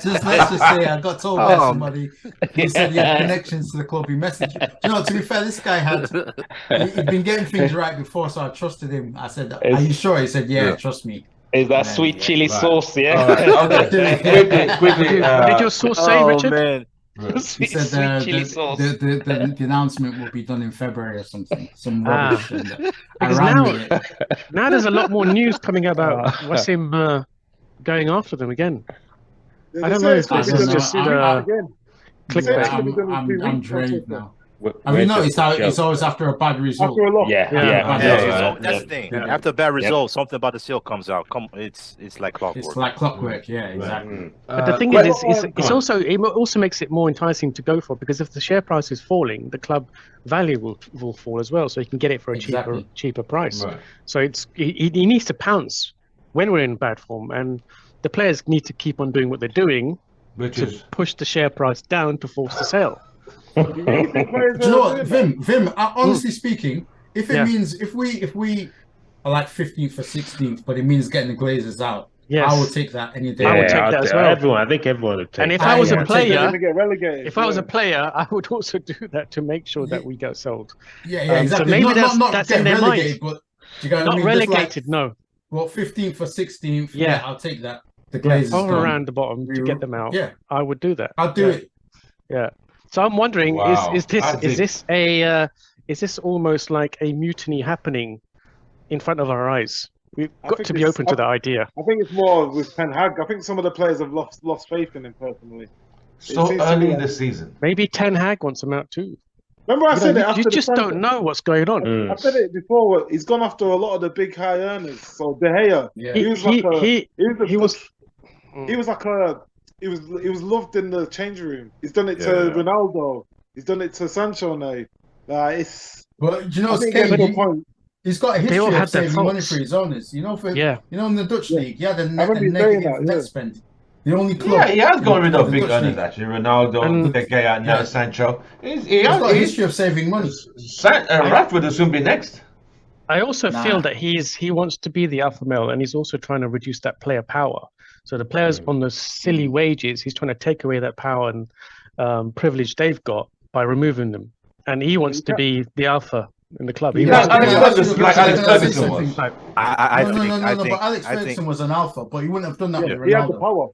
just say I got told by somebody who said he had connections to the club. He messaged. You know, to be fair, this guy he'd been getting things right before, so I trusted him. I said, "Are you sure?" He said, "Yeah, trust me." Is that sweet chili sauce? Yeah. Okay. Quickly. What did your source say, Richard? Man. He said the announcement will be done in February or something. Some rubbish. Because now there's a lot more news coming about Wasim going after them again. I don't know if this is just clickbait. I'm drained now. Have you noticed how it's always after a bad result? Yeah. That's the thing. Yeah. After a bad result, something about the sale comes out. It's like clockwork. It's like clockwork. Yeah, exactly. But the thing is, it also makes it more enticing to go for, because if the share price is falling, the club value will fall as well. So you can get it for a cheaper price. Right. So he needs to when we're in bad form, and the players need to keep on doing what they're doing, which is push the share price down to force the sale. You think players Do you know are what, doing that? Vim? Honestly speaking, if it Yeah. means if we are like 15th or 16th, but it means getting the Glazers out, Yes. I will take that any day. I would Yeah, take that as well. everyone. I think everyone would take. And if that. I was a would take They're player, gonna get relegated. if I was a player, I would also do that to make sure that we get sold. Yeah, So exactly. maybe not that's get in their relegated, mind. but do you get what Not I mean? Just relegated, no. What 15th or 16th? Yeah. Yeah, I'll take that. The Glazers Hover gone. around the bottom to get them out. Yeah, I would do that. I'll do it. Yeah. So I'm wondering, Wow. is this almost like a mutiny happening in front of our eyes? We've I got think to be it's- open to the idea. I think it's more with Ten Hag. I think some of the players have lost faith in him personally. So seems to early be in like- the season. Maybe Ten Hag wants them out too. Remember I said it after You the just transfer- don't know what's going on. Mm. I said it before. He's gone after a lot of the big high earners. So De Gea, Yeah. he was like He was loved in the changing room. He's done it to Yeah. Ronaldo. He's done it to Sancho now. It's But do you know, I it's think getting to scary. a point. He's got a They all history of had their saving money faults. for his owners. You know, Yeah. in the Dutch Yeah. league, he had a remember you saying negative that, net yeah. spend. The only club. Yeah, he has got rid of the big Dutch earners league. actually. Ronaldo, And- De Gea, now Yeah. Sancho. He's He's got a he's, history of saving money. Rashford will soon be next. I also Nah. feel that he wants to be the alpha male, and he's also trying to reduce that player power. So the players on the silly wages, he's trying to take away that power and privilege they've got by removing them. And he wants to be the alpha in the club. He Yeah, wants to Alex be- Ferguson, like Alex Ferguson was. Like, I No, think, but Alex I Ferguson think, was an alpha, but he wouldn't have done that with He had the Ronaldo. power.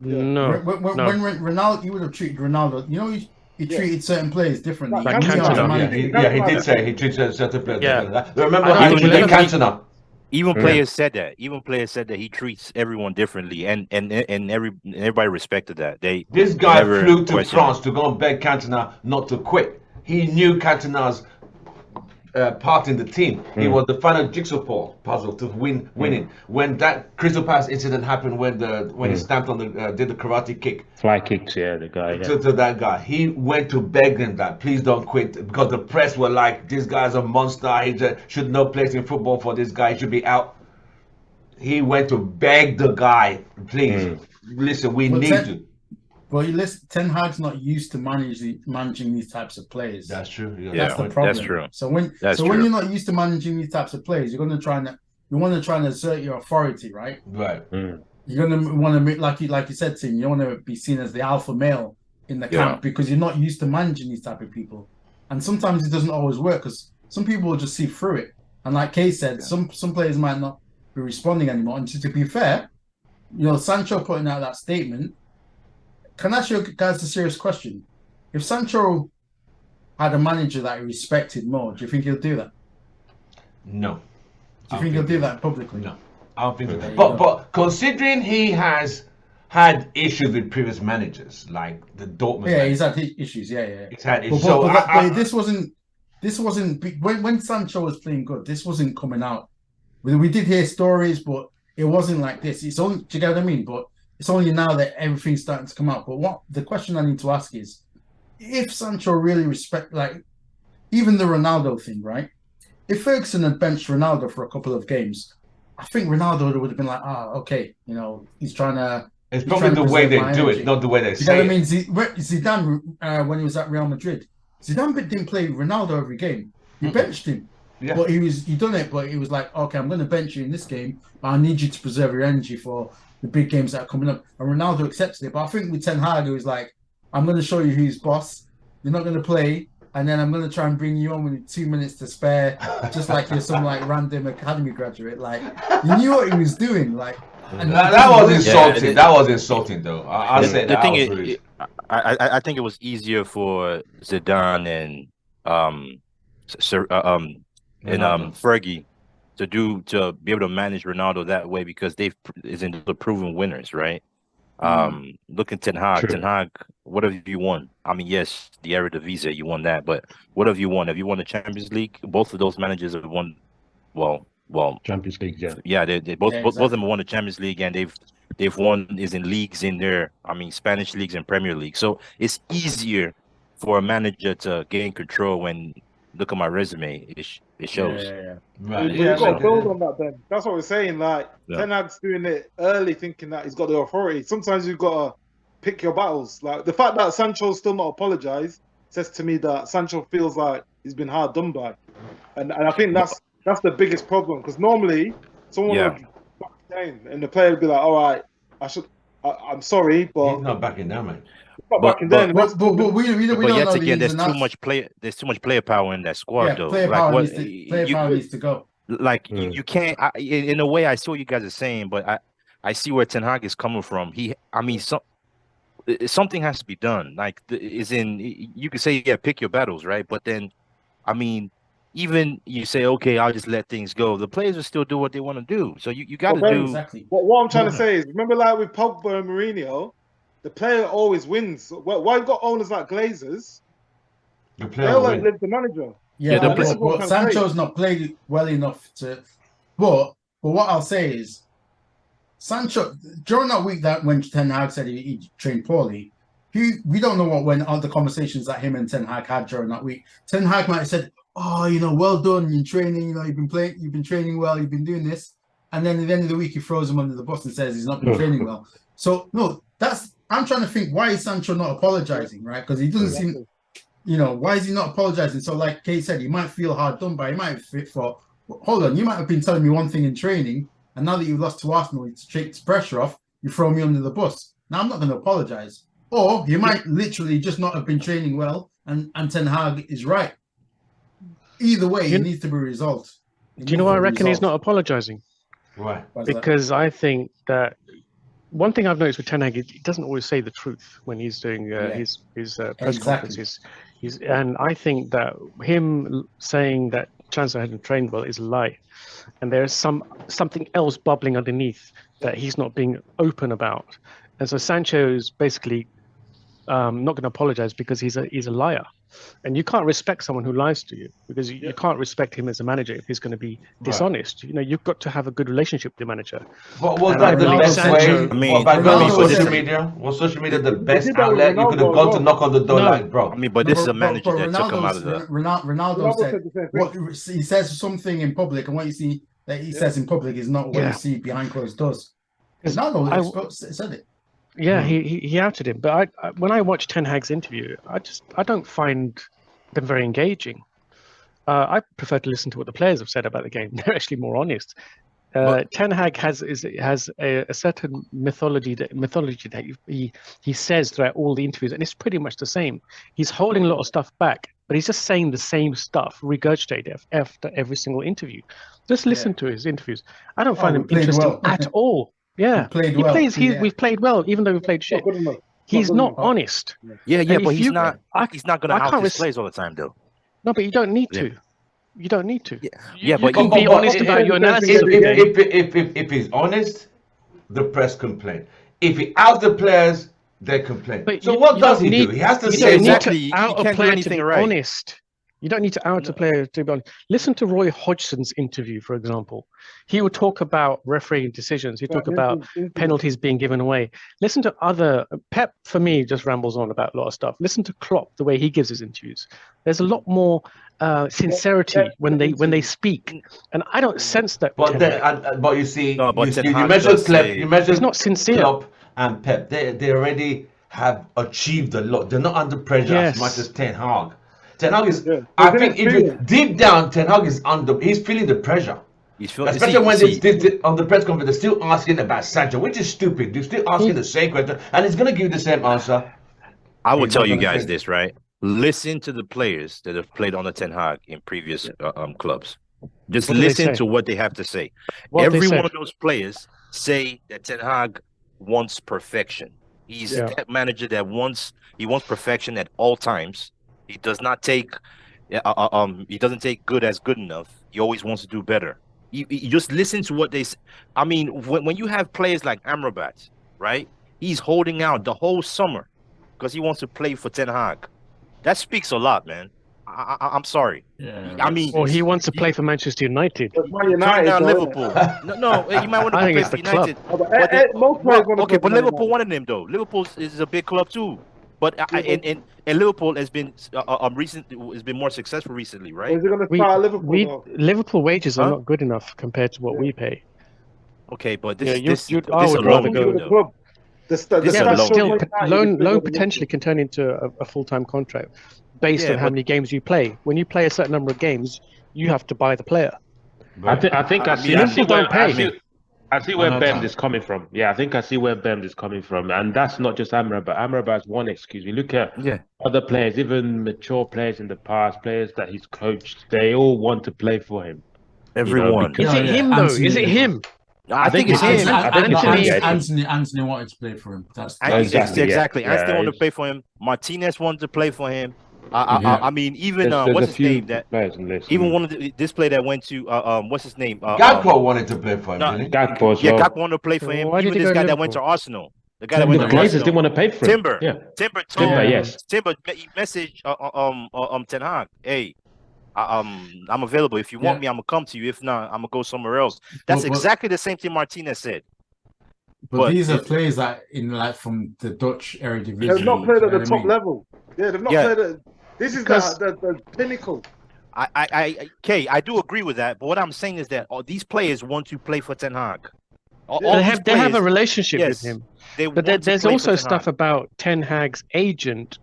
Yeah. no, When no. Ronaldo, he would have treated Ronaldo. You know, he Yeah. treated certain players differently. Like He was Cantona. a Yeah, manager. he did say he treated certain players. Yeah. Like that. Remember I how he don't treated believe- Cantona? even Yeah. players said that. Even players said that he treats everyone differently, and everybody respected that. This guy never flew to questioned France to go and beg Cantona not to quit. He knew Cantona's part in the team. He was the final jigsaw puzzle to winning. When that Crystal Palace incident happened, when he stamped on did the karate kick Fly kicks, yeah, the guy. Yeah. to that guy, he went to beg him that please don't quit, because the press were like, this guy's a monster. He should no place in football for this guy. He should be out. He went to beg the guy, please listen. We But need to. Well, you listen, Ten Hag's not used to managing these types of players. That's true. Yeah, That's the problem. that's true. So when That's when true. you're not used to managing these types of players, you want to try and assert your authority, right? Right. You're gonna want to like you said, Tim. You want to be seen as the alpha male in the camp because you're not used to managing these type of people, and sometimes it doesn't always work because some people will just see through it. And like Kay said, some players might not be responding anymore. And to be fair, Sancho putting out that statement. Can I ask you guys a serious question? If Sancho had a manager that he respected more, do you think he'll do that? No. Do you think he'll do that publicly? No, I don't think so. There you But go. considering he has had issues with previous managers, like the Dortmund, Yeah, manager, he's had issues. Yeah. he's had issues. But, So but this wasn't when Sancho was playing good. This wasn't coming out. We did hear stories, but it wasn't like this. It's only, do you get what I mean? But it's only now that everything's starting to come out. But what the question I need to ask is, if Sancho really like even the Ronaldo thing, right? If Ferguson had benched Ronaldo for a couple of games, I think Ronaldo would have been like, okay, he's trying to. it's he's probably trying to the way preserve they my do energy. it, not the way they You know say what I mean? it. Zidane, when he was at Real Madrid, Zidane didn't play Ronaldo every game. He benched him. Yeah. But he done it, but he was like, okay, I'm going to bench you in this game, but I need you to preserve your energy for the big games that are coming up. And Ronaldo accepted it. But I think with Ten Hag, it was like, I'm going to show you who's boss. You're not going to play. And then I'm going to try and bring you on with 2 minutes to spare, just like you're some like random academy graduate. Like, you knew what he was doing. Like, and That was insulting. Yeah, That was insulting, though. I said the that thing was is, rude. I think it was easier for Zidane and Fergie to be able to manage Ronaldo that way, because they've isn't the proven winners, right? Look at Ten Hag. True. Ten Hag, what have you won? I mean, yes, the Eredivisie, you won that, but what have you won? Have you won the Champions League? Both of those managers have won. Well, Champions League, yeah. yeah, they both Yeah, both of them exactly. won the Champions League, and they've won is in leagues in there. I mean, Spanish leagues and Premier League. So it's easier for a manager to gain control when look at my resume. It shows. Yeah. Right. You've Yeah. got to So, build on that then. That's what we're saying. Like, Yeah. Ten Hag's doing it early, thinking that he's got the authority. Sometimes you've got to pick your battles. Like, the fact that Sancho's still not apologized says to me that Sancho feels like he's been hard done by, and I think that's the biggest problem, because normally someone Yeah. would back down and the player would be like, all right, I'm sorry, but He's not backing down, man. he's not But- backing but- down. And that's But we don't But know yet the again, ins there's and too outs. much player power in that squad, Yeah, though. player Like power what needs to go. like Mm. you can't. In a way, I see what you guys are saying, but I see where Ten Hag is coming from. Something has to be done. Like you could say, yeah, pick your battles, right? But then, I mean, even you say, okay, I'll just let things go. The players will still do what they want to do. So you got to Well, do. Exactly. what I'm trying to say is, remember, like with Pogba and Mourinho, the player always wins. Why you've got owners like Glazers? The They player all will like win. live the manager. Yeah, the this is what but I'm trying to say. Sancho's not played well enough to. But what I'll say is, Sancho during that week that when Ten Hag said he trained poorly, we don't know what went on the conversations that him and Ten Hag had during that week. Ten Hag might have said, "Oh, well done in training. You've been training well. You've been doing this." And then at the end of the week, he throws him under the bus and says he's not been training well. So no, I'm trying to think, why is Sancho not apologizing, right? Because he doesn't seem. Why is he not apologizing? So, like Kay said, he might feel hard done by. He might fit for. Hold on, you might have been telling me one thing in training, and now that you've lost to Arsenal, it takes pressure off. You throw me under the bus. Now I'm not going to apologize. Or you might literally just not have been training well, and Ten Hag is right. Either way, it needs to be resolved. Do you know why I reckon he's not apologizing? Right. Because I think that one thing I've noticed with Ten Hag, he doesn't always say the truth when he's doing his press conferences. And I think that him saying that Chancellor hadn't trained well is a lie, and there's something else bubbling underneath that he's not being open about. And so Sancho is basically not going to apologize because he's a liar. And you can't respect someone who lies to you, because you can't respect him as a manager if he's going to be dishonest. You've got to have a good relationship with the manager. But was And that I the believe best Sancho- way? I mean, By going on Ronaldo social said- media? Was social media the They best did that with outlet? You could have Ronaldo gone as to well. knock on the door No. like, bro. I mean, but this is a manager that took him out of the. Ronaldo said said the same thing. what he says something in public, and what you see that he says in public is not what you see behind closed doors. Ronaldo said it. Yeah, he outed him. But I when I watch Ten Hag's interview, I don't find them very engaging. I prefer to listen to what the players have said about the game. They're actually more honest. Ten Hag has a certain mythology that he says throughout all the interviews, and it's pretty much the same. He's holding a lot of stuff back, but he's just saying the same stuff, regurgitated after every single interview. Just listen to his interviews. I don't find him interesting at all. Yeah, we've played well, even though we played shit. Not good enough. He's good not enough. honest. Yeah, And but if he's you- not. He's not going to I out can't his plays all the time, though. No, but you don't need Yeah. to. You don't need to. Yeah, you but can you- be but- honest about your analysis of the game. If he's honest, the press complain. If he outs the players, they complain. But So you- what you does don't he do? need- He has to You say don't need exactly. to You out a can't do player to anything be right. honest. You don't need to out a player to be honest. Listen to Roy Hodgson's interview, for example. He would talk about refereeing decisions. He'd talk about penalties being given away. Listen to other Pep. For me, just rambles on about a lot of stuff. Listen to Klopp, the way he gives his interviews. There's a lot more sincerity when they speak, and I don't sense that. with But Ten Hag. but you see, No, but you Ten Hag mentioned does Klopp, say- you mentioned He's not sincere. Klopp and Pep. They already have achieved a lot. They're not under pressure as Yes. much as Ten Hag. Ten Hag is. Yeah. I He's think in if his you, deep down, Ten Hag is under. He's feeling the pressure. He's feeling, Especially when they on the press conference, they're still asking about Sancho, which is stupid. They're still asking the same question, and he's going to give you the same answer. I will He's tell not you gonna guys say- this, right? Listen to the players that have played on the Ten Hag in previous clubs. Just What do they listen say? to what they have to say. What have they Every said? one of those players say that Ten Hag wants perfection. He's that manager that wants perfection at all times. He does not take he doesn't take good as good enough. He always wants to do better. You just listen to what they say. I mean, when you have players like Amrabat, right? He's holding out the whole summer because he wants to play for Ten Hag. That speaks a lot, man. I'm sorry. Yeah. I mean, Or he wants to play for Manchester United. But Man turn United, down though, innit? Liverpool. No, you might want to I think play it's for the club. United. Oh, but, But then- most players wanna okay, go but to Man Liverpool United. wanted him though. Liverpool is a big club too. But and Liverpool has been has been more successful recently, Or right? is he going to start at Liverpool? though? Liverpool wages are Huh? not good enough compared to what we pay. Okay, but Yeah, this I this would rather alone, go to the though. club. The Yeah, stats but show still, Man United is loan bigger than potentially can turn into a full-time contract based Yeah, on how but- many games you play. When you play a certain number of games, you have to buy the player. I think I see Liverpool where don't pay. I see where Bend is coming from. Yeah, I think I see where Bend is coming from, and that's not just Amrabat. Amrabat's one excuse. We look at Yeah. other players, even mature players in the past, players that he's coached. They all want to play for him. Everyone. because- Is it him though? Is it him? I think it's it's him. I think it's him. Anthony- Yeah, it's him. Anthony wanted to play for him. That's Exactly, Exactly. yeah. Anthony Yeah, wanted to it's- play for him. Martinez wanted to play for him. Yeah. I mean, even There's what's a his few name? That players in this. even one of this player that went to what's his name? Gakpo wanted to play for him, no, didn't he? Gakpo as Yeah, well. Gakpo wanted to play for him. Why did Even he this go guy to that went to Liverpool? Arsenal. The guy that Timber, went The to Glazers Arsenal. didn't want to pay for him. Timber. Yeah. Timber, yes. Timber message Ten Hag. Hey, I'm available. If you want me, I'm gonna come to you. If not, I'm gonna go somewhere else. That's But- exactly the same thing Martinez said. But these are players that from the Dutch Eredivisie. They've not played at the you know top what I mean? level. Yeah, they've not Yeah. played at. This is the pinnacle. I do agree with that. But what I'm saying is that these players want to play for Ten Hag. All They these have a players, relationship yes, with him. they But want to there's play for also Ten stuff Hag. about Ten Hag's agent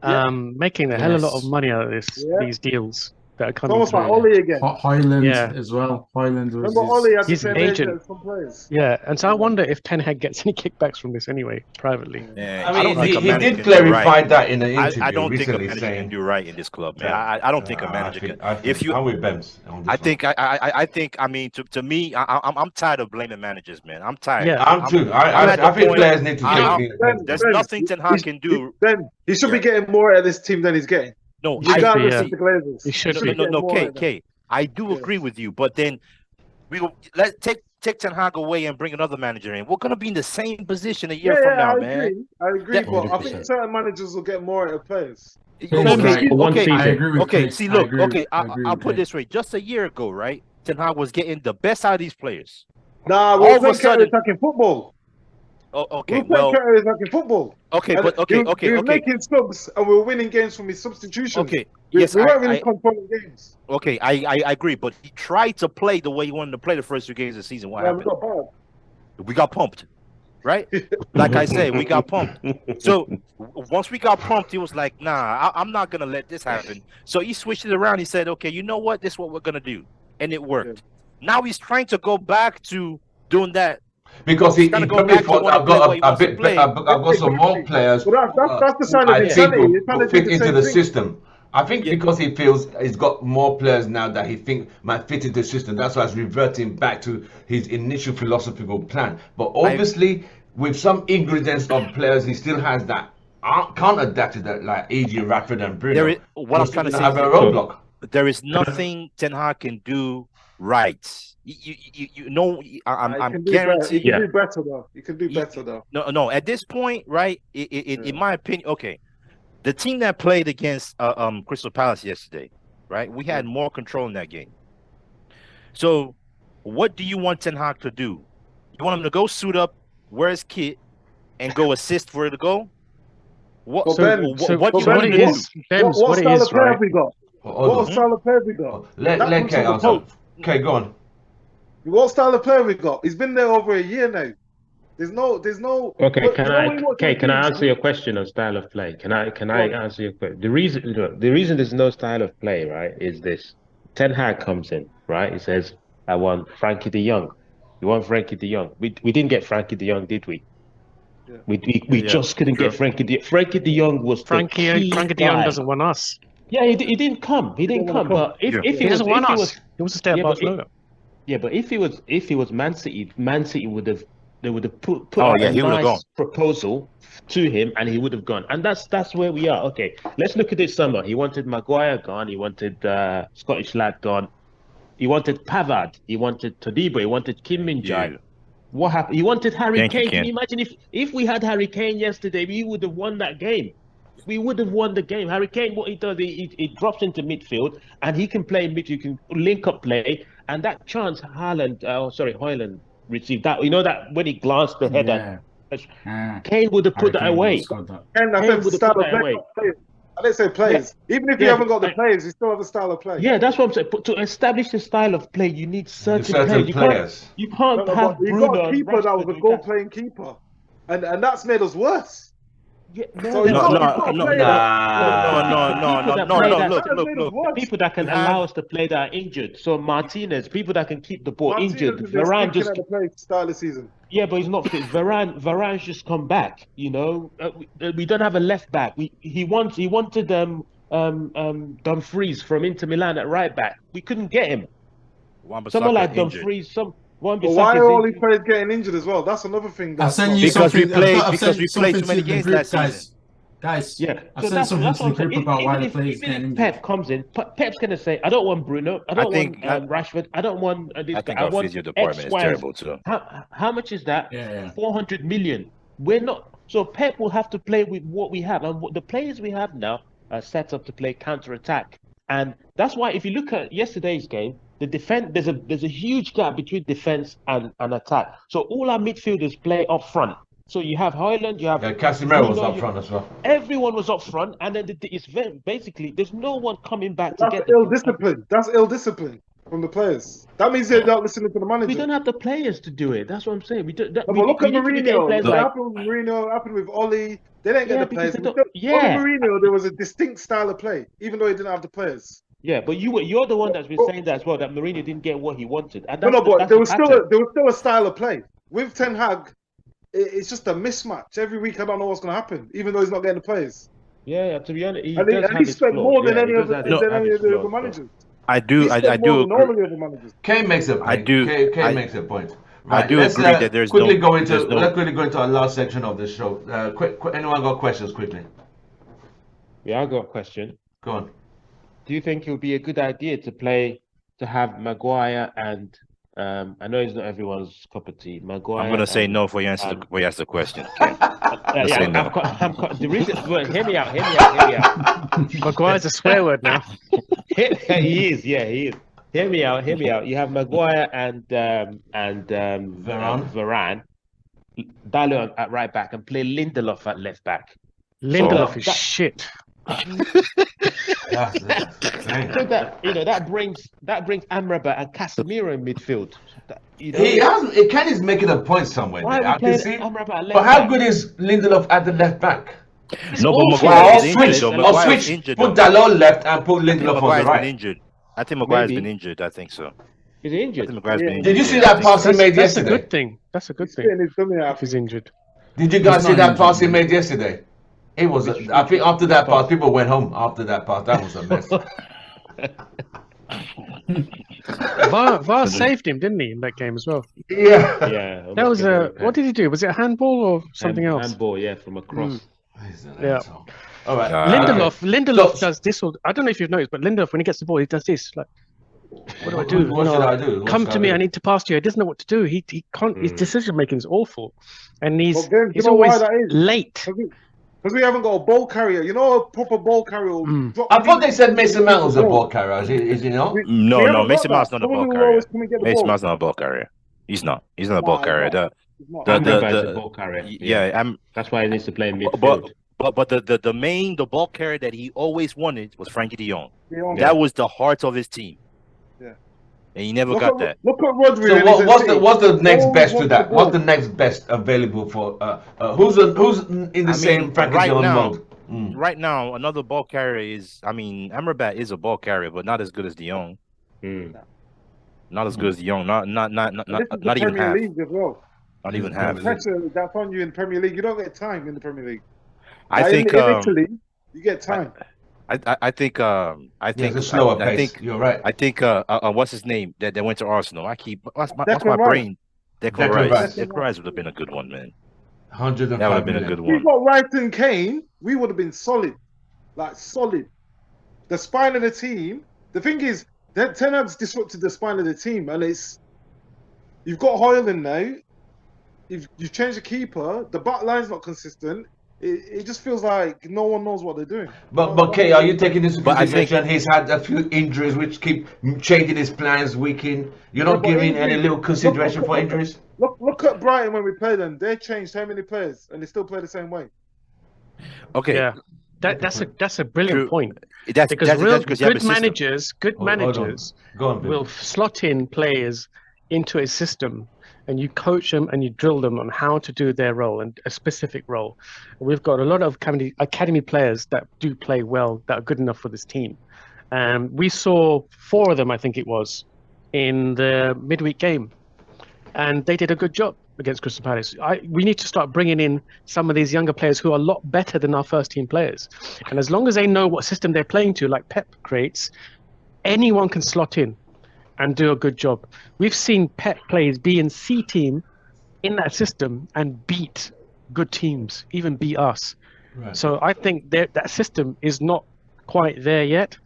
making a hell of a lot of Yes. money out of Yeah. these deals that are It's coming almost like through. Oli again. Hoyland Yeah. as well. Hoyland was Remember Oli had the his same agent agent. as some players. Yeah, and so I wonder if Ten Hag gets any kickbacks from this anyway, privately. Yeah, I mean, don't think a he manager did can do clarify right. that in an interview I don't think a recently, manager saying can do right in this club, man. that- I don't think a manager can. If you, I'm with Bems on this I one. think I think I mean to me I'm tired of blaming managers, man. I'm tired. Yeah. I'm too. I'm at the I think point- players need to I- take There's Ben, nothing Ten Hag can do. Then he should be Yeah. getting more out of this team than he's getting. No, Regardless yeah. of the Glazers. He should be be. no, getting more out of them. K. I do Yeah. agree with you, but then let's take Ten Hag away and bring another manager in. We're gonna be in the same position a year from now, I man. agree. I agree, That- but I think 100%. certain managers will get more out of players. Chris, Okay, right. One okay, season. I agree with okay. Chris. See, I look, agree okay. with- I agree I'll with put it Chris. this way: just a year ago, right? Ten Hag was getting the best out of these players. Nah, All we're of a playing sudden- counter-attacking football. Oh, okay, We're well, playing counter-attacking football. okay, And but we were making subs and we were winning games from his substitutions. okay. We, Yes, we weren't I, really controlling games. okay, I agree, but he tried to play the way he wanted to play the first 2 games of the season. What Yeah, we happened? got bad. We got pumped, right? Like I said, we got pumped. So once we got pumped, he was like, "Nah, I'm not gonna let this happen." So he switched it around. He said, "Okay, you know what? This is what we're gonna do," and it worked. Now he's trying to go back to doing that. because he gotta go probably back to thought wanna I've play got what he a wants to bit play. I've got some more players. But that's the sign of I think insanity. You're trying will to do fit the into same the thing. system. I think Yeah. because he feels he's got more players now that he think might fit into the system. That's why he's reverting back to his initial philosophical plan. But obviously, with some ingredients of players, he still has that can't adapt to that, like E.G. Rashford and Bruno. There is what I'm trying to say. have a is roadblock. there is nothing Ten Hag can do right. You know, I'm guaranteed. You can do better though. You can do better though. No. At this point, right? In my opinion, okay, the team that played against Crystal Palace yesterday, right? We had more control in that game. So, what do you want Ten Hag to do? You want him to go suit up, wear his kit, and go assist for the goal? What? Well, So, Ben, what do you Ben, want him it to do? is, Bems, What what it style is, of player right? have we got? Hold What on. style of player have we got? Let That Kay comes from the answer. coach. Okay, go on. What style of player we got? He's been there over a year now. There's no. Okay, Look, can you know I? when you watch Okay, the can I teams, answer your question on style of play? Can I Go on. answer your question? The reason there's no style of play, right, is this: Ten Hag comes in, right? He says, "I want Frankie De Jong." You want Frankie De Jong? We didn't get Frankie De Jong, did we? Yeah. We just couldn't get Frankie De Jong was Frankie the key De Jong guy. doesn't want us. Yeah, he didn't come. He didn't come. But if He he was, doesn't want if he us. was, He wants to stay at Yeah, but Barcelona. yeah, but if he was Man City would have put Oh, out yeah, a he would have nice gone. proposal to him, and he would have gone. And that's where we are. Okay, let's look at this summer. He wanted Maguire gone. He wanted Scottish lad gone. He wanted Pavard. He wanted Todibo. He wanted Kim Min-jae. Yeah. What happened? He wanted Harry Thank you, Kane. Can Ken. you imagine if we had Harry Kane yesterday, we would have won that game. We would have won the game. Harry Kane, what he does, he drops into midfield and he can play midfield. You can link up play, and that chance Højlund received that. You know that when he glanced the header, Kane would have put that away. And I Kane said would have style put of that play. away. I didn't say players. Even if you Yeah, haven't got the but- players, you still have a style of play. Yeah, that's what I'm saying. But to establish a style of play, you need certain, Certain players. players. You can't No, have but you Bruno got a and keeper that was Rashford a do goal-playing keeper. and that's made us worse. Yeah, So you've got to play the people that can allow us to play that are injured. So Martinez, people that can keep the ball injured. Martinez is Varane just at the play start of the season. Yeah, but he's not fit. Varane's just come back. You know, we don't have a left back. He wanted Dumfries from Inter Milan at right back. We couldn't get him. Someone like Dumfries, But why are all these players getting injured as well? That's another thing. Because we played too many games last season. Guys, yeah. I sent something to the group about why the players getting injured. Pep comes in, Pep's gonna say, "I don't want Bruno. I don't want Rashford. I don't want this I think guy. our physio department is terrible too. How much is that? Yeah. 400 million. We're not. So Pep will have to play with what we have, and the players we have now are set up to play counter-attack, and that's why if you look at yesterday's game. The defense, there's a huge gap between defense and attack. So all our midfielders play up front. So you have Højlund, you have Casemiro was up front as well. Everyone was up front, and then it's basically there's no one coming back to get. That's ill discipline. That's ill discipline from the players. That means they're not listening to the manager. We don't have the players to do it. That's what I'm saying. We don't. But look at Mourinho. What happened with Mourinho? Happened with Oli. They didn't get the players. Under Mourinho, there was a distinct style of play, even though he didn't have the players. Yeah, but you're the one that's been saying that as well. That Mourinho didn't get what he wanted. And but there was still a style of play with Ten Hag. It's just a mismatch every week. I don't know what's going to happen, even though he's not getting the players. Yeah, to be honest, he spent more than any of the other managers. I do agree. Kane makes a point. Kane makes a point. Right, I do agree that there's let's quickly go into our last section of the show. Anyone got questions quickly? Yeah, I got a question. Go on. Do you think it would be a good idea to have Maguire and I know it's not everyone's cup of tea. Maguire. I'm gonna say no for you answer the question. The reason. Well, hear me out. Maguire's a swear word now. He is. Hear me out. You have Maguire and Varane. Dalot at right back and play Lindelof at left back. Lindelof is shit. So that brings Amrabat and Casemiro in midfield. Ken is making a point somewhere. Why are we playing Amrabat at left but how back? good is Lindelof at the left back? No, but Maguire is injured. Put Dalot left and put Lindelof on the right. Injured. I think Maguire's been injured. I think so. He's injured. Did you see that pass he made yesterday? That's a good thing. That's a good thing. If he's injured. Did you guys see that pass he made yesterday? It was. I think after that pass, people went home. After that pass, that was a mess. VAR saved him, didn't he, in that game as well? Yeah. That was a. What did he do? Was it a handball or something else? Handball, yeah, from across. Yeah. All right. Lindelof does this. I don't know if you've noticed, but Lindelof, when he gets the ball, he does this. Like, what do I do? What should I do? Come to me. I need to pass to you. He doesn't know what to do. He can't. His decision making is awful, and he's always late. Because we haven't got a ball carrier. You know, a proper ball carrier. I thought they said Mason Mount was a ball carrier. Is he not? No, Mason Mount's not a ball carrier. Mason Mount's not a ball carrier. He's not. He's not a ball carrier. The ball carrier. Yeah, that's why he needs to play in midfield. But the ball carrier that he always wanted was Frankie de Jong. That was the heart of his team. Yeah. And he never got that. Look at Rodri. So what's the next best to that? What's the next best available for who's in the same Frankie de Jong mode? Right now, another ball carrier is Amrabat is a ball carrier, but not as good as de Jong. Not as good as de Jong. Not even half. League as well. Not even half. The pressure that's on you in Premier League. You don't get time in the Premier League. I think in Italy, you get time. I think it's a slower pace. You're right. I think what's his name that went to Arsenal? What's my brain? Declan Rice. Declan Rice would have been a good one, man. 105 That would have been a good one. If we got Rice and Kane, we would have been solid. Like solid. The spine of the team. The thing is, that Ten Hag's disrupted the spine of the team, and you've got Højlund now. You've changed the keeper. The back line's not consistent. It just feels like no one knows what they're doing. But Kay, are you taking this into consideration? He's had a few injuries which keep changing his plans week in. You're not giving any little consideration for injuries? Look at Brighton when we play them. They changed how many players and they still play the same way. Okay. Yeah. That's a brilliant point. Good managers will slot in players into a system and you coach them and you drill them on how to do their role and a specific role. We've got a lot of academy players that do play well, that are good enough for this team. And we saw 4 of them, I think it was, in the midweek game, and they did a good job against Crystal Palace. We need to start bringing in some of these younger players who are a lot better than our first team players. And as long as they know what system they're playing to, like Pep creates, anyone can slot in and do a good job. We've seen Pep players be in C team in that system and beat good teams, even beat us. Right. So I think that system is not quite there yet.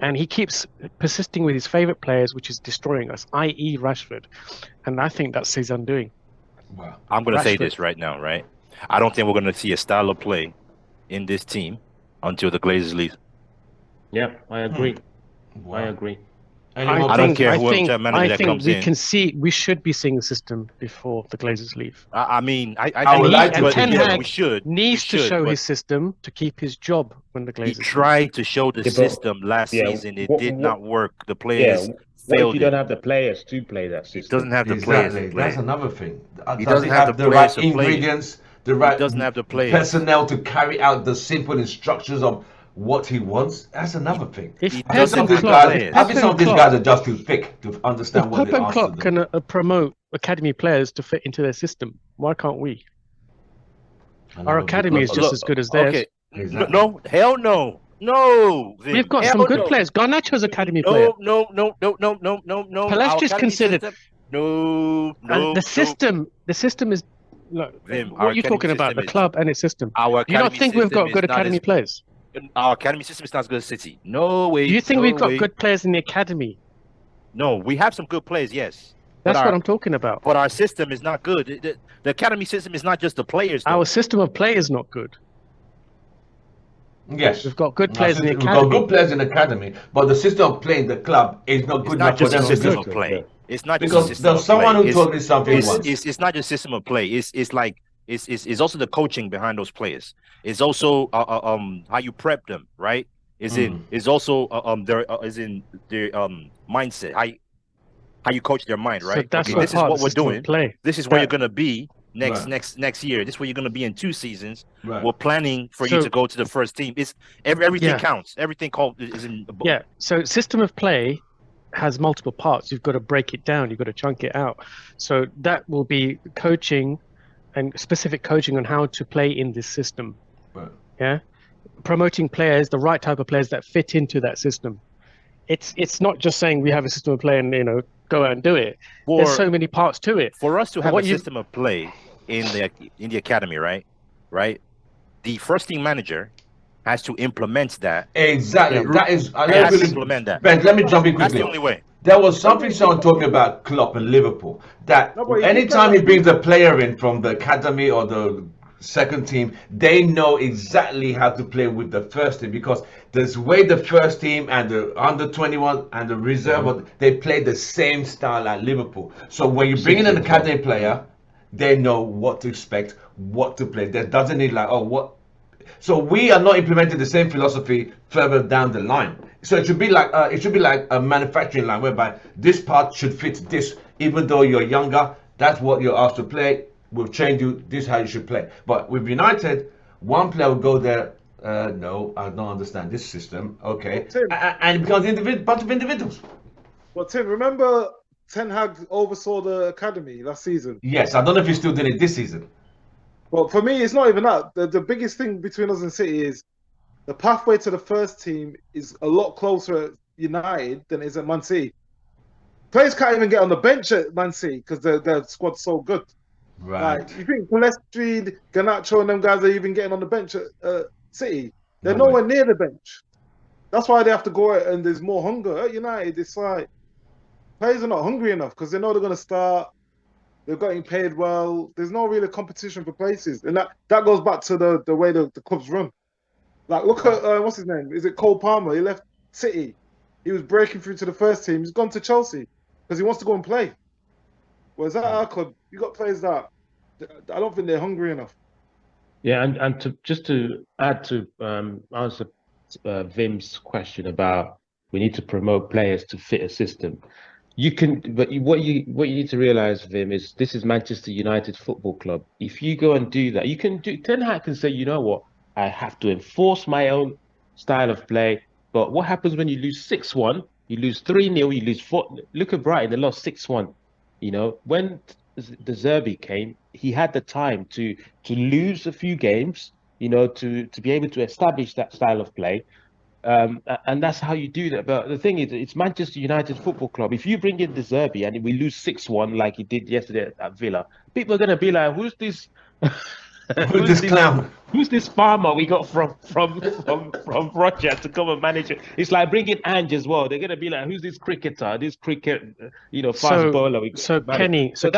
And he keeps persisting with his favourite players, which is destroying us, i.e. Rashford. And I think that's his undoing. Wow. I'm going to say this right now, right? I don't think we're going to see a style of play in this team until the Glazers leave. Yeah, I agree. Wow. I agree. I don't care who manager that comes in. We should be seeing the system before the Glazers leave. I mean, I would like to. Ten Hag we should. needs to show his system to keep his job when the Glazers He leave. tried to show the system last season. It did not work. The players failed. If you don't have the players to play that system? He doesn't have the players to play. That's another thing. He Does doesn't have the right players to play. ingredients, the right doesn't have the players. personnel to carry out the simple instructions of what he wants? That's another thing. If He Pep doesn't and have Klopp, players. I think some of these guys are just too thick to understand what Pep they and ask Klopp of them. can promote academy players to fit into their system. Why can't we? Our academy is just as good as theirs. Okay. Exactly. No, hell no. No, Vin. We've got Hell some good no. players. Garnacho's academy player. No. Palacios considered. No. And the system is. Look, Vim, what our are you talking academy about? system The is- club and its system. Our You don't academy think we've got system good is not academy as- players? Our academy system is not as good as City. No way. Do you think no we've got way. good players in the academy? No, we have some good players, yes. That's But what I'm talking about. But our system is not good. The academy system is not just the players. Though. Our system of play is not good. Yes. We've got good players in the We've got academy. good players in the academy, but the system of playing the club is not It's good not enough for just a them to system do. of play. It's not just Because a system there's of someone play. who told me something It's, once. it's not just system of play. It's like it's also the coaching behind those players. It's also how you prep them, right? It's also is in their mindset. How you coach their mind, right? So that's Okay, what this is part what of the we're system of doing. play. This is where That- you're gonna be next Right. year. This is where you're gonna be in 2 seasons. Right. We're planning for you So- to go to the first team. It's everything Yeah. counts. Everything is in. Yeah. So system of play has multiple parts. You've got to break it down. You've got to chunk it out. So that will be coaching and specific coaching on how to play in this system. Right. Yeah. Promoting players, the right type of players that fit into that system. It's not just saying we have a system of play and go out and do it. There's so many parts to it. For us to have What a you- system of play in the academy, right? The first team manager has to implement that. Exactly. Yeah. That is. I He has to really, implement that. Ben, let me jump in That's quickly. the only way. There was something someone told me about Klopp and Liverpool. That No, but you anytime can't- he brings a player in from the academy or the second team, they know exactly how to play with the first team because there's way the first team and the under 21 and the reserve they play the same style at Liverpool. So when you bring in an academy player, they know what to expect, what to play. There doesn't need what. So we are not implementing the same philosophy further down the line. So it should be like a manufacturing line whereby this part should fit this. Even though you're younger, that's what you're asked to play. We'll train you. This is how you should play. But with United, one player will go there. No, I don't understand this system. Okay, Tim. and it becomes bunch of individuals. But Tim, remember Ten Hag oversaw the academy last season. Yes, I don't know if he's still doing it this season. But for me, it's not even that. The biggest thing between us and City is the pathway to the first team is a lot closer at United than it is at Man City. Players can't even get on the bench at Man City because their squad's so good. Right. Like, you think Pellistri, Garnacho, and them guys are even getting on the bench at City? They're No way. nowhere near the bench. That's why they have to go out and there's more hunger. At United, it's like players are not hungry enough because they know they're going to start. They're getting paid well. There's no real competition for places. And that goes back to the way the clubs run. Like, look at, what's his name? Is it Cole Palmer? He left City. He was breaking through to the first team. He's gone to Chelsea because he wants to go and play. Whereas at our club, you got players that I don't think they're hungry enough. Yeah, and to add to answer Vim's question about we need to promote players to fit a system. what you need to realize with him is this is Manchester United Football Club. If you go and do that, you can do. Ten Hag can say, you know what, I have to enforce my own style of play. But what happens when you lose 6-1? You lose 3-0. You lose 4. Look at Brighton; they lost 6-1. You know, when the Zerbi came, he had the time to lose a few games. You know, to be able to establish that style of play. And that's how you do that. But the thing is, it's Manchester United Football Club. If you bring in the Zerbi and we lose 6-1 like he did yesterday at Villa, people are going to be like, who's this? Who's this clown? Who's this farmer we got from Roger to come and manage it? It's like bringing Ange as well. They're going to be like, who's this cricketer? This cricket, fast bowler. Kenny, we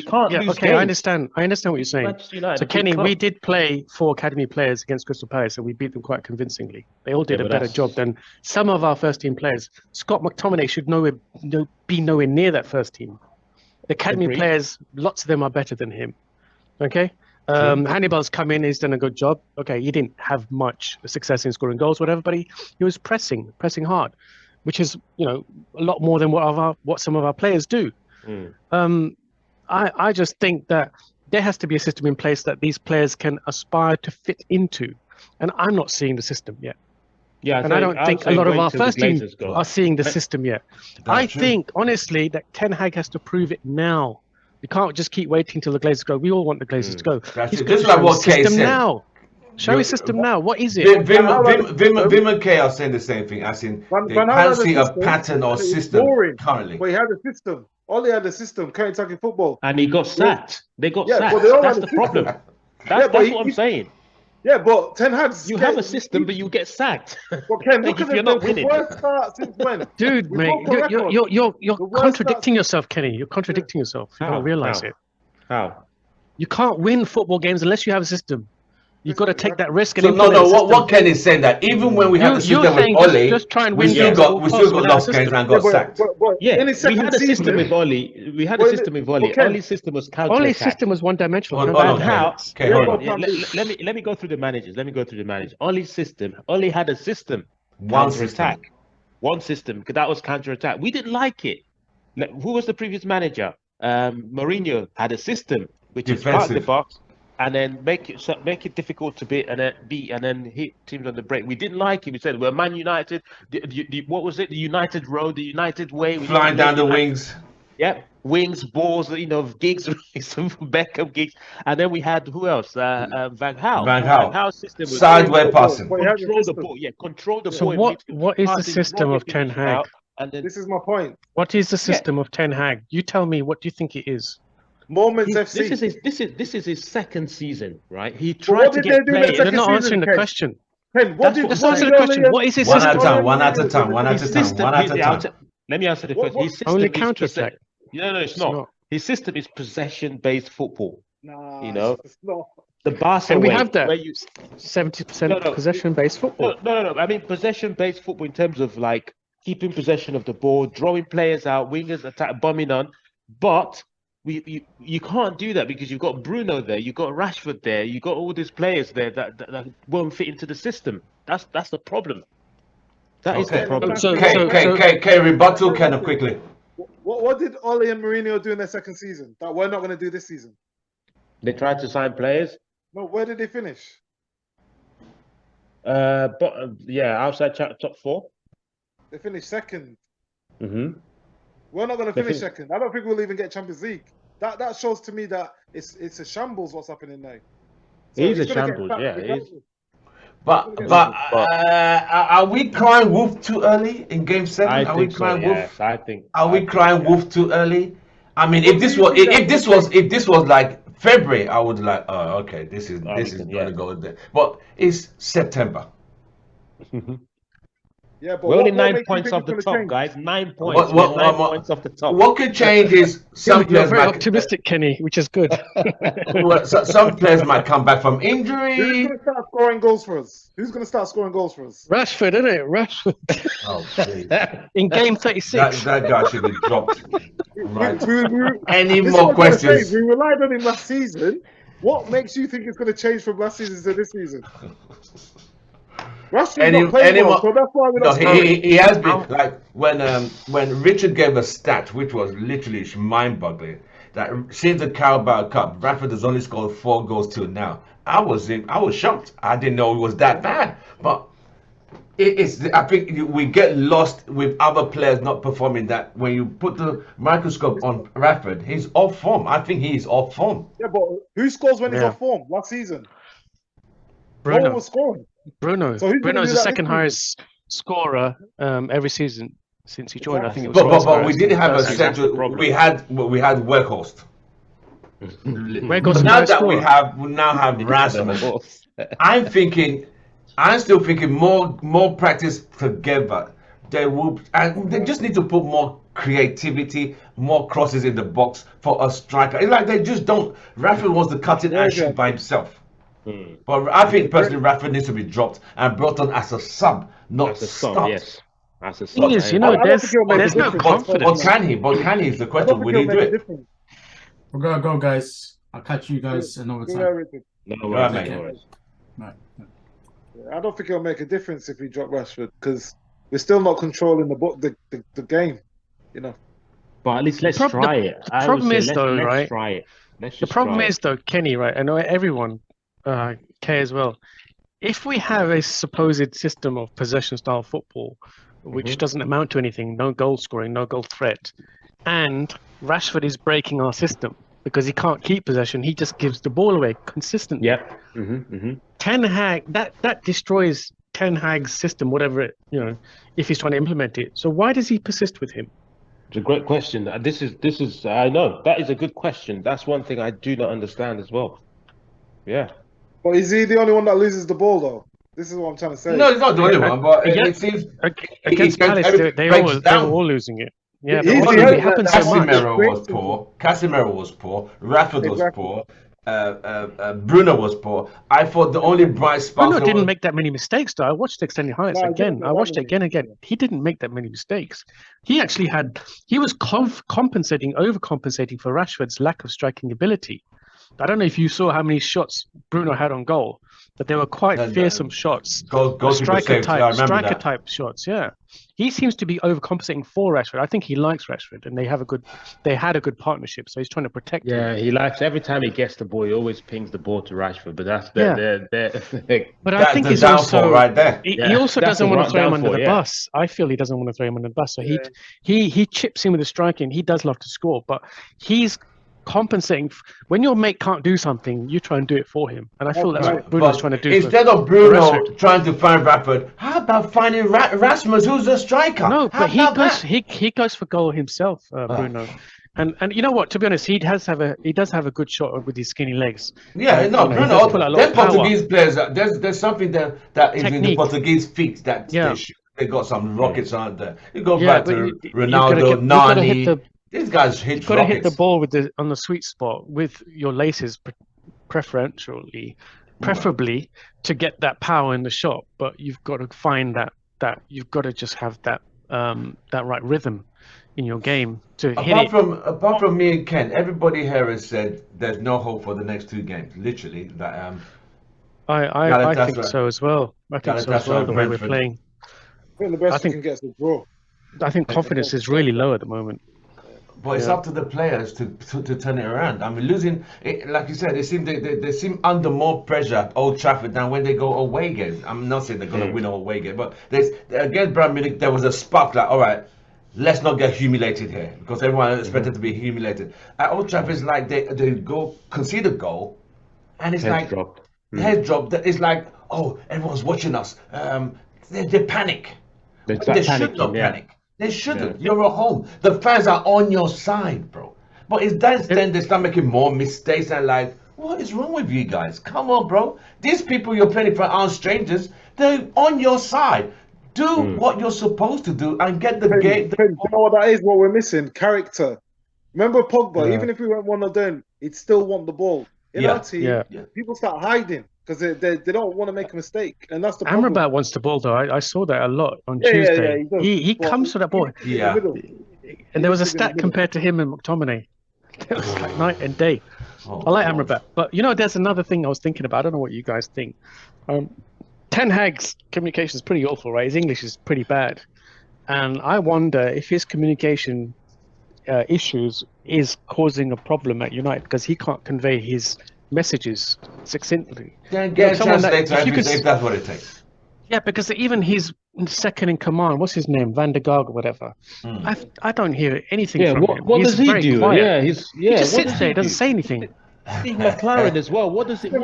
can't lose games. I understand what you're saying. So Kenny, we did play 4 academy players against Crystal Palace, and we beat them quite convincingly. They all did a better job than some of our first team players. Scott McTominay should be nowhere near that first team. The academy players, lots of them are better than him. Okay. Hannibal's come in, he's done a good job. Okay, he didn't have much success in scoring goals, whatever, but he was pressing hard, which is a lot more than what some of our players do. I just think that there has to be a system in place that these players can aspire to fit into, and I'm not seeing the system yet. Yeah, and I don't think a lot of our first team are seeing the system yet. I think honestly that Ten Hag has to prove it now. You can't just keep waiting till the Glazers go. We all want the Glazers to go. That's just like what Kay said. Now. Show his system now. What is it? Vim and Kay are saying the same thing. As in, they can't see a pattern or system currently. But he had a system. Ollie had a system, Kentucky football. And he got sacked. They got sacked. That's the problem. That's what I'm saying. Yeah, but Ten Hag's... You have a system, but you get sacked. Well, Ken, look at the worst start since when? Dude, mate, you're contradicting yourself, Kenny. You're contradicting yourself. You don't realize it. How? You can't win football games unless you have a system. You've got to take that risk. And what Ken is saying that even when we had the system with Ollie, just try and win. We still got lost games and got sacked. Yeah, we had a system with Ollie. We had a system with Ollie. Ollie's system was counter-attack. Ollie's system was one-dimensional. Let me go through the managers. Ollie's system. Ollie had a system. Counter-attack. One system. That was counter-attack. We didn't like it. Who was the previous manager? Mourinho had a system which is part of the box. And then make it difficult to beat, and then hit teams on the break. We didn't like it. We said we're Man United. What was it? The United Road, the United Way. Flying down the wings. Yep, wings, balls. Giggs, Beckham, Giggs, and then we had who else? Van Gaal. Van Gaal system was sideways passing. Control the ball. Yeah, control the ball. So what is the system of Ten Hag? This is my point. What is the system of Ten Hag? You tell me. What do you think it is? Moments FC. This is his second season, right? He tried to get players. They're not answering the question. Let's answer the question. What is his system? One at a time. Let me answer the question. His system only counter-attack. No, it's not. His system is possession-based football. No, it's not. The Barca and we way, have that 70% possession-based football. No. I mean possession-based football in terms of like keeping possession of the ball, drawing players out, wingers attack, bombing on, but you can't do that because you've got Bruno there, you've got Rashford there, you've got all these players there that won't fit into the system. That's the problem. That is the problem. Okay, rebuttal Cannel quickly. What did Ollie and Mourinho do in their second season that we're not going to do this season? They tried to sign players. No, where did they finish? Outside top 4. They finished second. Mm-hmm. We're not going to finish second. I don't think we'll even get Champions League. That shows to me that it's a shambles what's happening now. So it is a shambles, yeah. It is. But are we crying wolf too early in Game 7? Are we crying wolf? I think. Are we crying wolf too early? I mean, if this was like February, I would like, oh, okay, this is going to go there. But it's September. Yeah, but we're only 9 points off the top, guys. 9 points. 9 points off the top. What could change is some players very optimistic, Kenny, which is good. Some players might come back from injury. Who's going to start scoring goals for us? Rashford, isn't it? Rashford. Oh, please. In game 36. That guy should be dropped. Right. Any more questions? We relied on him last season. What makes you think it's going to change from last season to this season? Rashford's not playing well, anyone? so that's why we're No, not scoring. he has been like when Richard gave a stat, which was literally mind-boggling. That since the Carabao Cup, Rashford has only scored 4 goals till now. I was shocked. I didn't know it was that bad, but it's. I think we get lost with other players not performing. That when you put the microscope on Rashford, he's off form. I think he's off form. Yeah, but who scores when he's Yeah. off form? Last season, no one Bruno. was scoring. Bruno. So who's gonna Bruno is do the that second this season? highest scorer every season since he joined. I think it was. But first we highest didn't in have a first season. central. We had Weghorst. Weghorst Now highest that we scorer. now have Rasmus, I'm still thinking more practice together. They just need to put more creativity, more crosses in the box for a striker. It's like they just don't. Rashford wants to cut it and shoot by himself. But I think personally, Rashford needs to be dropped and brought on as a sub, not As a stopped. sub, yes. As a sub. Thing is, you I know, don't think he'll make a there's no difference. confidence. But can he is the I question. don't think Will he'll he do make a it? difference. We're gonna go, guys. I'll catch you guys another Yeah, time. Richard. No Right, worries, mate. no worries. Right. Yeah, I don't think it'll make a difference if we drop Rashford because we're still not controlling the game. You know. But at least let's prob- try it. I would problem say is, let's, though, let's right? try it. Let's The just problem try is, it. though, Kenny, right? I know everyone cares well. If we have a supposed system of possession-style football, which doesn't amount to anything, no goal scoring, no goal threat, and Rashford is breaking our system because he can't keep possession, he just gives the ball away consistently. Yep. Ten Hag, that destroys Ten Hag's system, whatever it, if he's trying to implement it. So why does he persist with him? It's a great question. This is I know that is a good question. That's one thing I do not understand as well. Yeah. But is he the only one that loses the ball though? This is what I'm trying to say. No, he's not the only one, but it seems Against Palace, they were all losing it. Yeah, He's but the it only- happens so much. Casemiro was poor. Rashford was Exactly. poor. Bruno was poor. I thought the only bright spark. Bruno didn't make that many mistakes, though. I watched the extended highlights No, he again. didn't make I that watched it many. again and again. He didn't make that many mistakes. He actually he was overcompensating for Rashford's lack of striking ability. I don't know if you saw how many shots Bruno had on goal, but they were quite fearsome shots. Striker type shots, yeah. He seems to be overcompensating for Rashford. I think he likes Rashford, and they had a good partnership. So he's trying to protect him. Yeah, he likes every time he gets the ball, he always pings the ball to Rashford. But that's But I think he's also right there. He also doesn't want to throw him under the yeah. bus. I feel he doesn't want to throw him under the bus. So he chips in with the striking. He does love to score, but he's compensating. When your mate can't do something, you try and do it for him. And I feel that's what Bruno's trying to do. Instead of Bruno trying to find Rashford, how about finding Rasmus, who's a striker? No, but he goes for goal himself, Bruno. And you know what? To be honest, he does have a good shot with his skinny legs. Yeah, no, he Bruno. does pull a lot There's of power. Portuguese players. There's something that is in the Technique. Portuguese feet that Yeah. they got some rockets on there. You go Yeah, back but to you've Ronaldo, gotta hit Nani. These guys hit You've got to hit the rockets. ball on the sweet spot with your laces, preferably to get that power in the shot. But you've got to find that you've got to just have that right rhythm in your game to hit it. Apart from me and Ken, everybody here has said there's no hope for the next 2 games. Literally, that I think so as well. I think so as well. The way we're playing, I think the best we can get is a draw. I think confidence is really low at the moment. But it's up to the players to turn it around. I mean, losing, like you said, they seem under more pressure at Old Trafford than when they go away games. I'm not saying they're going to win an away game, but against Bayern Munich, there was a spark like, all right, let's not get humiliated here, because everyone expected to be humiliated. At Old Trafford, it's like they concede a goal, and it's Heads dropped. head drop. It's like, oh, everyone's watching us. They panic. They They should not yeah. panic. They shouldn't. You're at home. The fans are on your side, bro. But it's then they start making more mistakes and like, what is wrong with you guys? Come on, bro. These people you're playing for aren't strangers. They're on your side. Do what you're supposed to do and get the game. You know what that is? What we're missing? Character. Remember Pogba? Even if we went 1-0 down, he'd still want the ball. In our team, people start hiding because they don't want to make a mistake, and that's the problem. Amrabat wants the ball though. I saw that a lot on Tuesday. Yeah, he comes for that ball. Yeah. And there was a stat compared to him and McTominay. It was like night and day. I like Amrabat, but there's another thing I was thinking about. I don't know what you guys think. Ten Ten Hag's communication is pretty awful, right? His English is pretty bad, and I wonder if his communication issues is causing a problem at United because he can't convey his messages succinctly. Then get a translator if that's what it takes. Yeah, because even his second in command, what's his name, Van der Gaag or whatever, I don't hear anything from him. What does he do? Quiet. He just sits there, doesn't say anything. Steve McLaren as well. What does it? Steve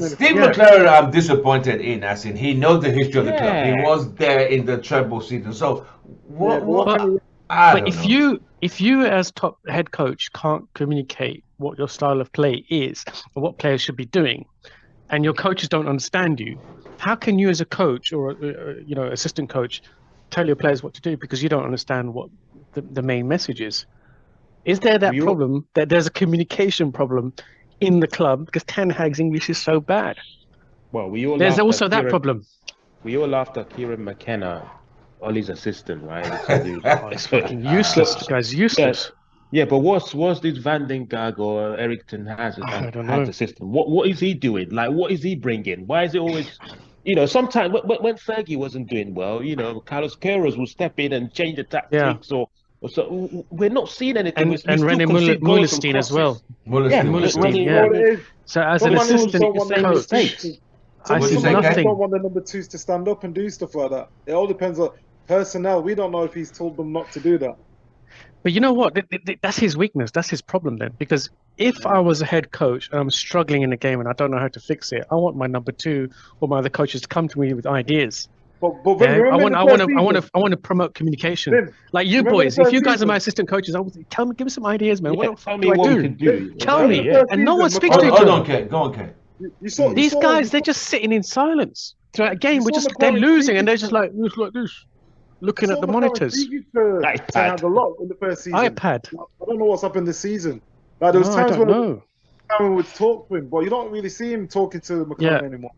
Steve McLaren, I'm disappointed in, as in he knows the history of the club. He was there in the treble season. So but if you as top head coach can't communicate what your style of play is or what players should be doing, and your coaches don't understand you, how can you as a coach or assistant coach tell your players what to do because you don't understand what the main message is? Is there that problem that there's a communication problem in the club because Ten Hag's English is so bad? Well, there's also that problem. We all laughed at Kieran McKenna, Ollie's assistant, right? It's fucking useless. The guy's useless. Yeah, but what's this Van den Gaag or Erik ten Hag's assistant? What is he doing? Like, what is he bringing? Why is it always... sometimes when Fergie wasn't doing well, Carlos Queiroz will step in and change the tactics so we're not seeing anything. And René Mullerstein as well. Mullerstein. So as an assistant coach, I see nothing. Don't want the number twos to stand up and do stuff like that. It all depends on personnel. We don't know if he's told them not to do that. But you know what? That's his weakness. That's his problem then. Because if I was a head coach and I'm struggling in a game and I don't know how to fix it, I want my number two or my other coaches to come to me with ideas. But I want to promote communication. Like you boys, if you guys are my assistant coaches, give me some ideas, man. What tell me what we can do. Tell me, and no one speaks to each other. Go on, Kate. These guys, they're just sitting in silence throughout a game. They're losing, and they're just like this, looking at the monitors. iPad. A lot in the first season. iPad. I don't know what's happened this season. Like there was times when Cameron would talk to him, but you don't really see him talking to McLaren anymore.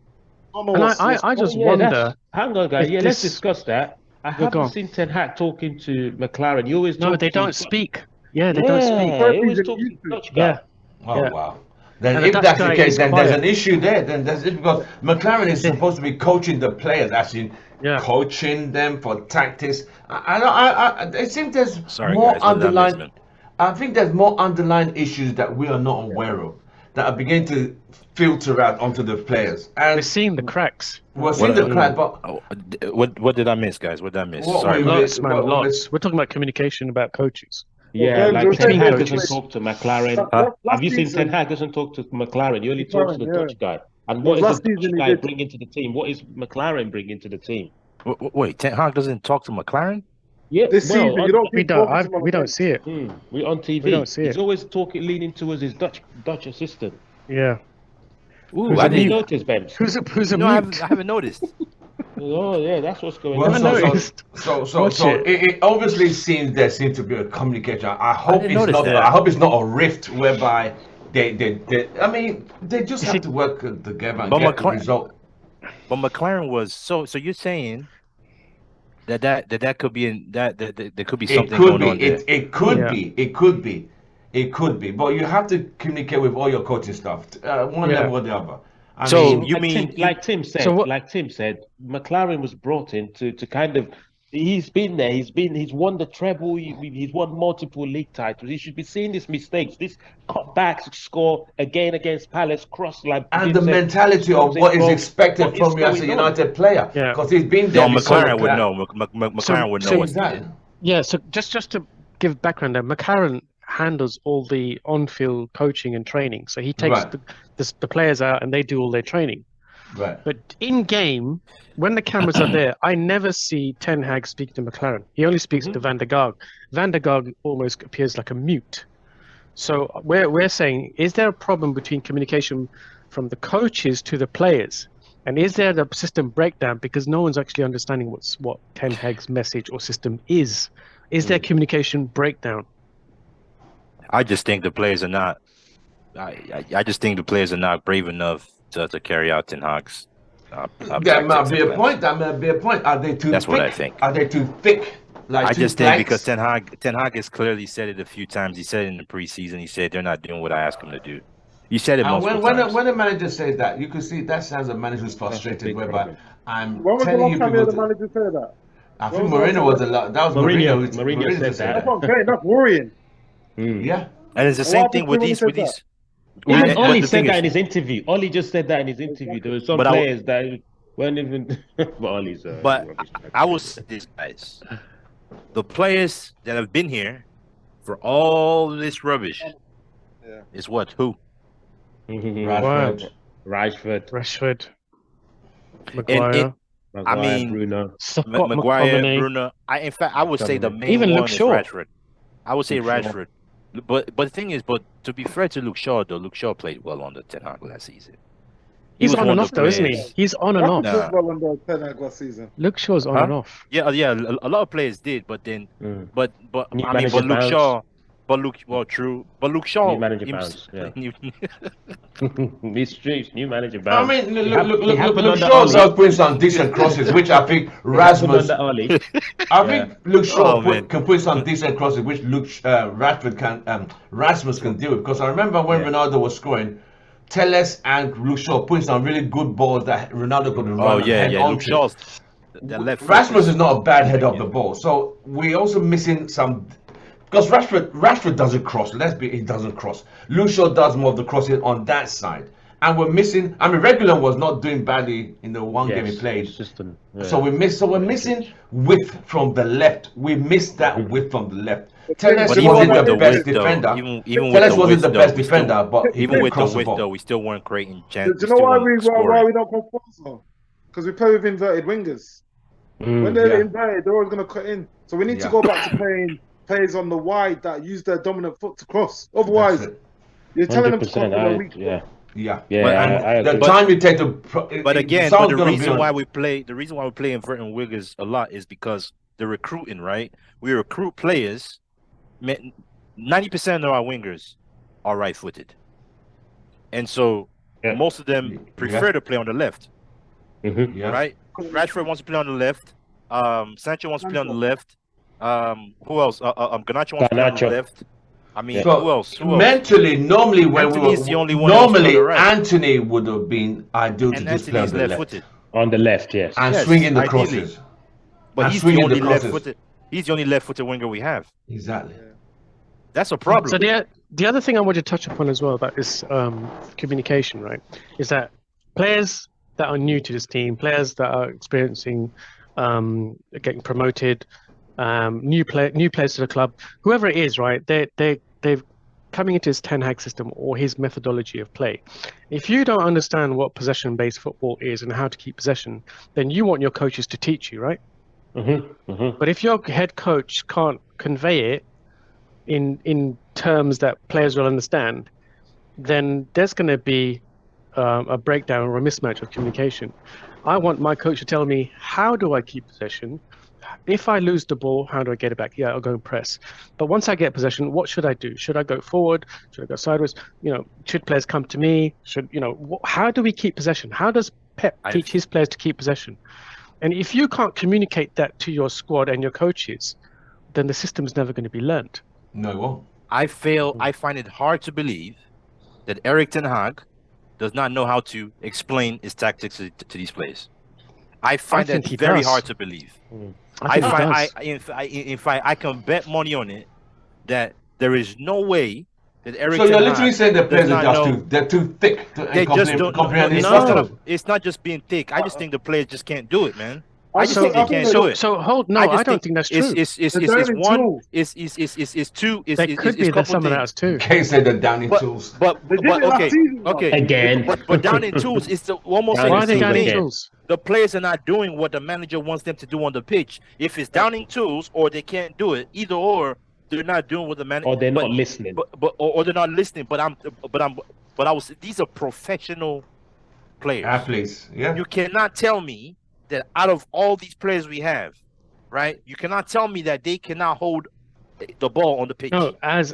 I just wonder. Hang on, guys. Let's discuss that. I haven't seen Ten Hag talking to McLaren. You always they don't speak. Yeah, they don't speak. He always talks to the Dutch guy. Wow. Then if that's the case, then there's an issue there. Then that's it, because McLaren is supposed to be coaching the players, as in coaching them for tactics. I think there's more underlying. I think there's more underlying issues that we are not aware of that are beginning to filter out onto the players. And we're seeing the cracks. We're seeing the cracks, but what did I miss, guys? What did I miss? Sorry, lots. We're talking about communication about coaches. Yeah, like Ten Hag doesn't talk to McLaren. Have you seen Ten Hag doesn't talk to McLaren? He only talks to the Dutch guy. And what is the Dutch guy bringing to the team? What is McLaren bringing to the team? Wait, Ten Hag doesn't talk to McLaren? Yeah, this season we don't see it. We're on TV. We don't see it. He's always leaning towards his Dutch assistant. Yeah. Ooh, I didn't notice, Ben. Who's a I haven't noticed. Oh yeah, that's what's going on. So it obviously seems there seems to be a communication. I hope it's not a rift whereby they I mean they just have to work together and get the result. But McLaren was so you're saying that could be in that there could be something going on there. It could be, but you have to communicate with all your coaching staff, one level or the other. Like Tim said, McLaren was brought in to kind of. He's been there. He's won the treble. He's won multiple league titles. He should be seeing these mistakes, this cutbacks, score again against Palace, cross line, and the mentality of what is expected from you as a United player. Because he's been there. No, McLaren would know. McLaren would know what's that. Yeah. So just to give background, there, McLaren handles all the on-field coaching and training. So he takes the players out and they do all their training. Right. But in game, when the cameras are there, I never see Ten Hag speak to McLaren. He only speaks to Van der Gaag. Van der Gaag almost appears like a mute. So we're saying, is there a problem between communication from the coaches to the players? And is there the system breakdown because no one's actually understanding what Ten Hag's message or system is? Is there communication breakdown? I just think the players are not. I just think the players are not brave enough to carry out Ten Hag's. That might be a point. Are they too? That's thick? what I think. Are they too thick? I just think because Ten Hag has clearly said it a few times. He said it in the preseason. He said they're not doing what I asked them to do. You said it And multiple when times. when a manager says that, you can see that sounds a manager who's That's a frustrated. big Whereby problem. I'm When was the telling last you time you people. heard the manager say that? I When think was the last Mourinho time was that? the that was Mourinho Mourinho said said That's that. what I'm saying. That's worrying. Mm. Yeah. And it's the And same what thing happened to with you when he these said that? Even but Oli the said thing that is, in his interview. Oli just said that in his interview. There were some but players that weren't even. But Oli's a but rubbish I man. will say this, guys. The players that have been here for all this rubbish Yeah. is what? Who? Rashford. Rashford, Rashford, And Maguire, I Maguire, mean, Bruno. Scott Maguire, McTominay, Bruno. In fact, I would say the McTominay. main even Luke one is Shaw. Rashford. I would say Luke Shaw. Rashford. But the thing is, but to be fair to Luke Shaw, though, Luke Shaw played well under Ten Hag last season. He He's was on one and of off the though, isn't he? players. He's on and Rashford off. Nah. played well under Ten Hag last season. Luke Shaw's on and off. Yeah, a lot of players did, but then, Mm. but New I mean, manager but Luke bounce. Shaw, well, true, but Luke Shaw, New manager bounce. Yeah. It's true. It's new manager I bounce. mean, It happened look, under Shaw's Oli. out putting some decent crosses, which I think It happened Rasmus. under Oli. I think Luke Shaw Oh, man. can put some decent crosses, which Rashford can Rasmus can deal with. Because I remember when Yeah. Ronaldo was scoring, Telles and Luke Shaw putting some really good balls that Ronaldo could run Oh and yeah, head yeah. Luke onto. Shaw's the left foot Rasmus is not a bad head of wicked. the ball, so we also missing some. Because Rashford doesn't cross. He doesn't cross. Luke Shaw does more of the crossing on that side, and we're missing. I mean, Regular was not doing badly in the one game he Yes. played. It's just So we're missing width from the left. We missed that width from the left. But Telles But you know even what wasn't with that the the is, best width, though, defender. even with Telles the wasn't width, the though, best defender, but he even could with the cross the width, though, ball. we still weren't creating Do chances. you We know still why weren't why scoring. we don't go forward though? Because we play with inverted wingers. When they're Yeah. inverted, they're always going to cut in. So we need to Yeah. go back to playing players on the wide that use their dominant foot to cross. That's Otherwise, it. you're telling them to cross 100%. with their weak foot. Yeah. Yeah. Yeah. And I the agree. time you take to, But again, someone's gonna be on. the reason why we play inverting wingers a lot is because the recruiting, right? We recruit players. 90% of our wingers are right-footed, and so Yeah. most of them prefer to play on the left, Mm-hmm. Yeah. right? Rashford wants to play on the left. Sancho wants to play on the left. Who else? Garnacho wants to play on the Garnacho. left. I mean, So who else? mentally, normally when Anthony is the only one normally on the right. Anthony would have been ideal to And just play Anthony on is the left left-footed, On the left, yes. and Yes, swinging the ideally. crosses. but And he's the swinging only the crosses. left-footed. He's the only left-footed winger we have. Exactly. That's a problem. So the other thing I want to touch upon as well about this communication, right, is that players that are new to this team, players that are experiencing getting promoted, new players to the club, whoever it is, right, they've coming into his Ten Hag system or his methodology of play. If you don't understand what possession-based football is and how to keep possession, then you want your coaches to teach you, right? Mm-hmm. Mm-hmm. But if your head coach can't convey it in terms that players will understand, then there's going to be a breakdown or a mismatch of communication. I want my coach to tell me, how do I keep possession? If I lose the ball, how do I get it back? Yeah, I'll go and press. But once I get possession, what should I do? Should I go forward? Should I go sideways? Should players come to me? How do we keep possession? How does Pep teach his players to keep possession? And if you can't communicate that to your squad and your coaches, then the system's never going to be learned. No, it won't. I find it hard to believe that Erik Ten Hag does not know how to explain his tactics to these players. I find that very hard to believe. In fact, I can bet money on it that there is no way that Erik So you're Ten literally Hag saying the players does are not just know. they're too thick to They just don't. comprehend his No. It's not just being thick. I just think the players just can't do it, man. I I just so- think I they think can't they- do it. So hold, no, I don't think that's true. It's They're down in one. tools. It's two. It's There could be couple some of that things. too. Kane said the downing tools. But They did it last okay, season, though. okay. Again. But down in tools, it's almost Down like Why in are they the down same in thing. tools? The players are not doing what the manager wants them to do on the pitch. If it's downing tools or they can't do it, either or, they're not doing what the manager. Or they're not listening. Or they're not listening. But I was. These are professional players. Athletes, yeah. You cannot tell me that out of all these players we have, right? You cannot tell me that they cannot hold the ball on the pitch. No, as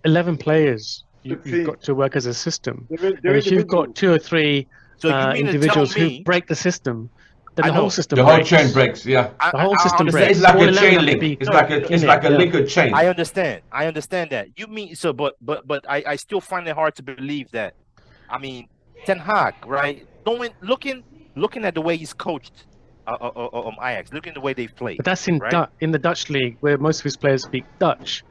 11 players, you've 15. got to work as a system. They're And if you've got individuals. 2 or 3 So you mean to tell individuals who me break the system, then I the whole know. system The whole breaks. chain breaks, yeah. The whole system understand. breaks. It's like All a 11 chain have to link. be It's like a in it, link of chain. I understand that. You mean so, but I still find it hard to believe that I mean, Ten Hag, right? Looking at the way he's coached Ajax, looking at the way they've played. But that's in right? in the Dutch league, where most of his players speak Dutch.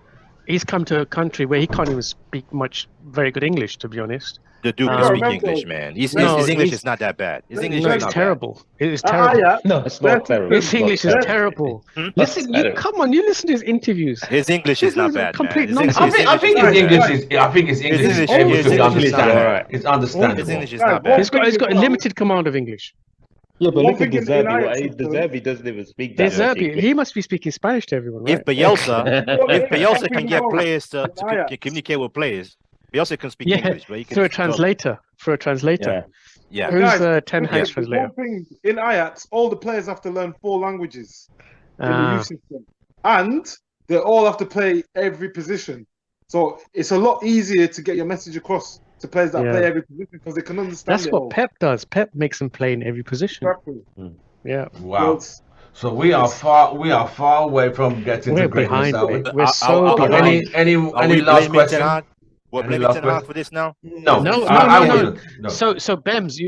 He's come to a country where he can't even speak much very good English, to be honest. The dude You can gotta speak remember, English, man. His No, English he's- is not that bad. His English No, is it's not terrible. It is Ah, terrible. yeah. No, it's not terrible. His English is terrible. bad. Listen, you terrible. come on, you listen to his interviews. His English is This not is a bad, man. complete His nonsense. English, I think his Right, English right. is. I think his English is English- able his to be English is understandable. alright. It's His understandable. English is Right, not well, bad. He's got a limited command of English. Yeah, but One look at thing in Deserbi. Ajax What system- Deserbi doesn't even speak that much Deserbi, English. he must be speaking Spanish to everyone, right? If Bielsa, Well, if yeah, Bielsa something can get wrong players to with Ajax. communicate with players, Bielsa can speak Yeah, English, but he can through a translator. Through a translator. Yeah. Who's Guys, Ten Hag's the translator? one thing in Ajax, all the players have to learn 4 languages in the Ah, youth system, and they all have to play every position. So it's a lot easier to get your message across to players that Yeah. play every position because they can understand that's it what all. Pep does. Pep makes them play in every position. Exactly. Yeah, Wow. Well, it's- So we are far away from getting we're to greatness, behind. are we? We're so Are we- behind. Any Are we last blaming question? Ten Hag? We're Any blaming last Ten Hag question? for this now? No, No, I no. wouldn't. No. So Bems,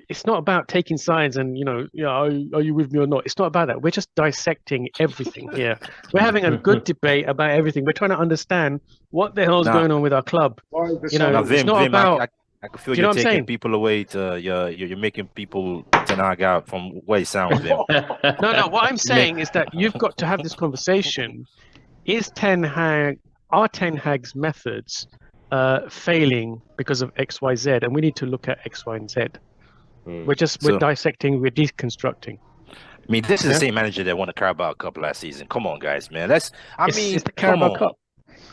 it's not about taking sides and are you with me or not? It's not about that. We're just dissecting everything here. We're having a good debate about everything. We're trying to understand what the hell's Nah. going on with our club. why is the You know, Now, chance- it's Vim, not Vim, about. I can feel Do you know you're what I'm taking saying? people away to you're making people Ten Hag out from what it sounds, Vim. No. What I'm saying is that you've got to have this conversation. Is are Ten Hag's methods failing because of X, Y, Z, and we need to look at X, Y, and Z. We're So- dissecting, we're deconstructing. I mean, this is Yeah. the same manager that won the Carabao Cup last season. Come on, guys, man. It's the come Carabao on. Cup.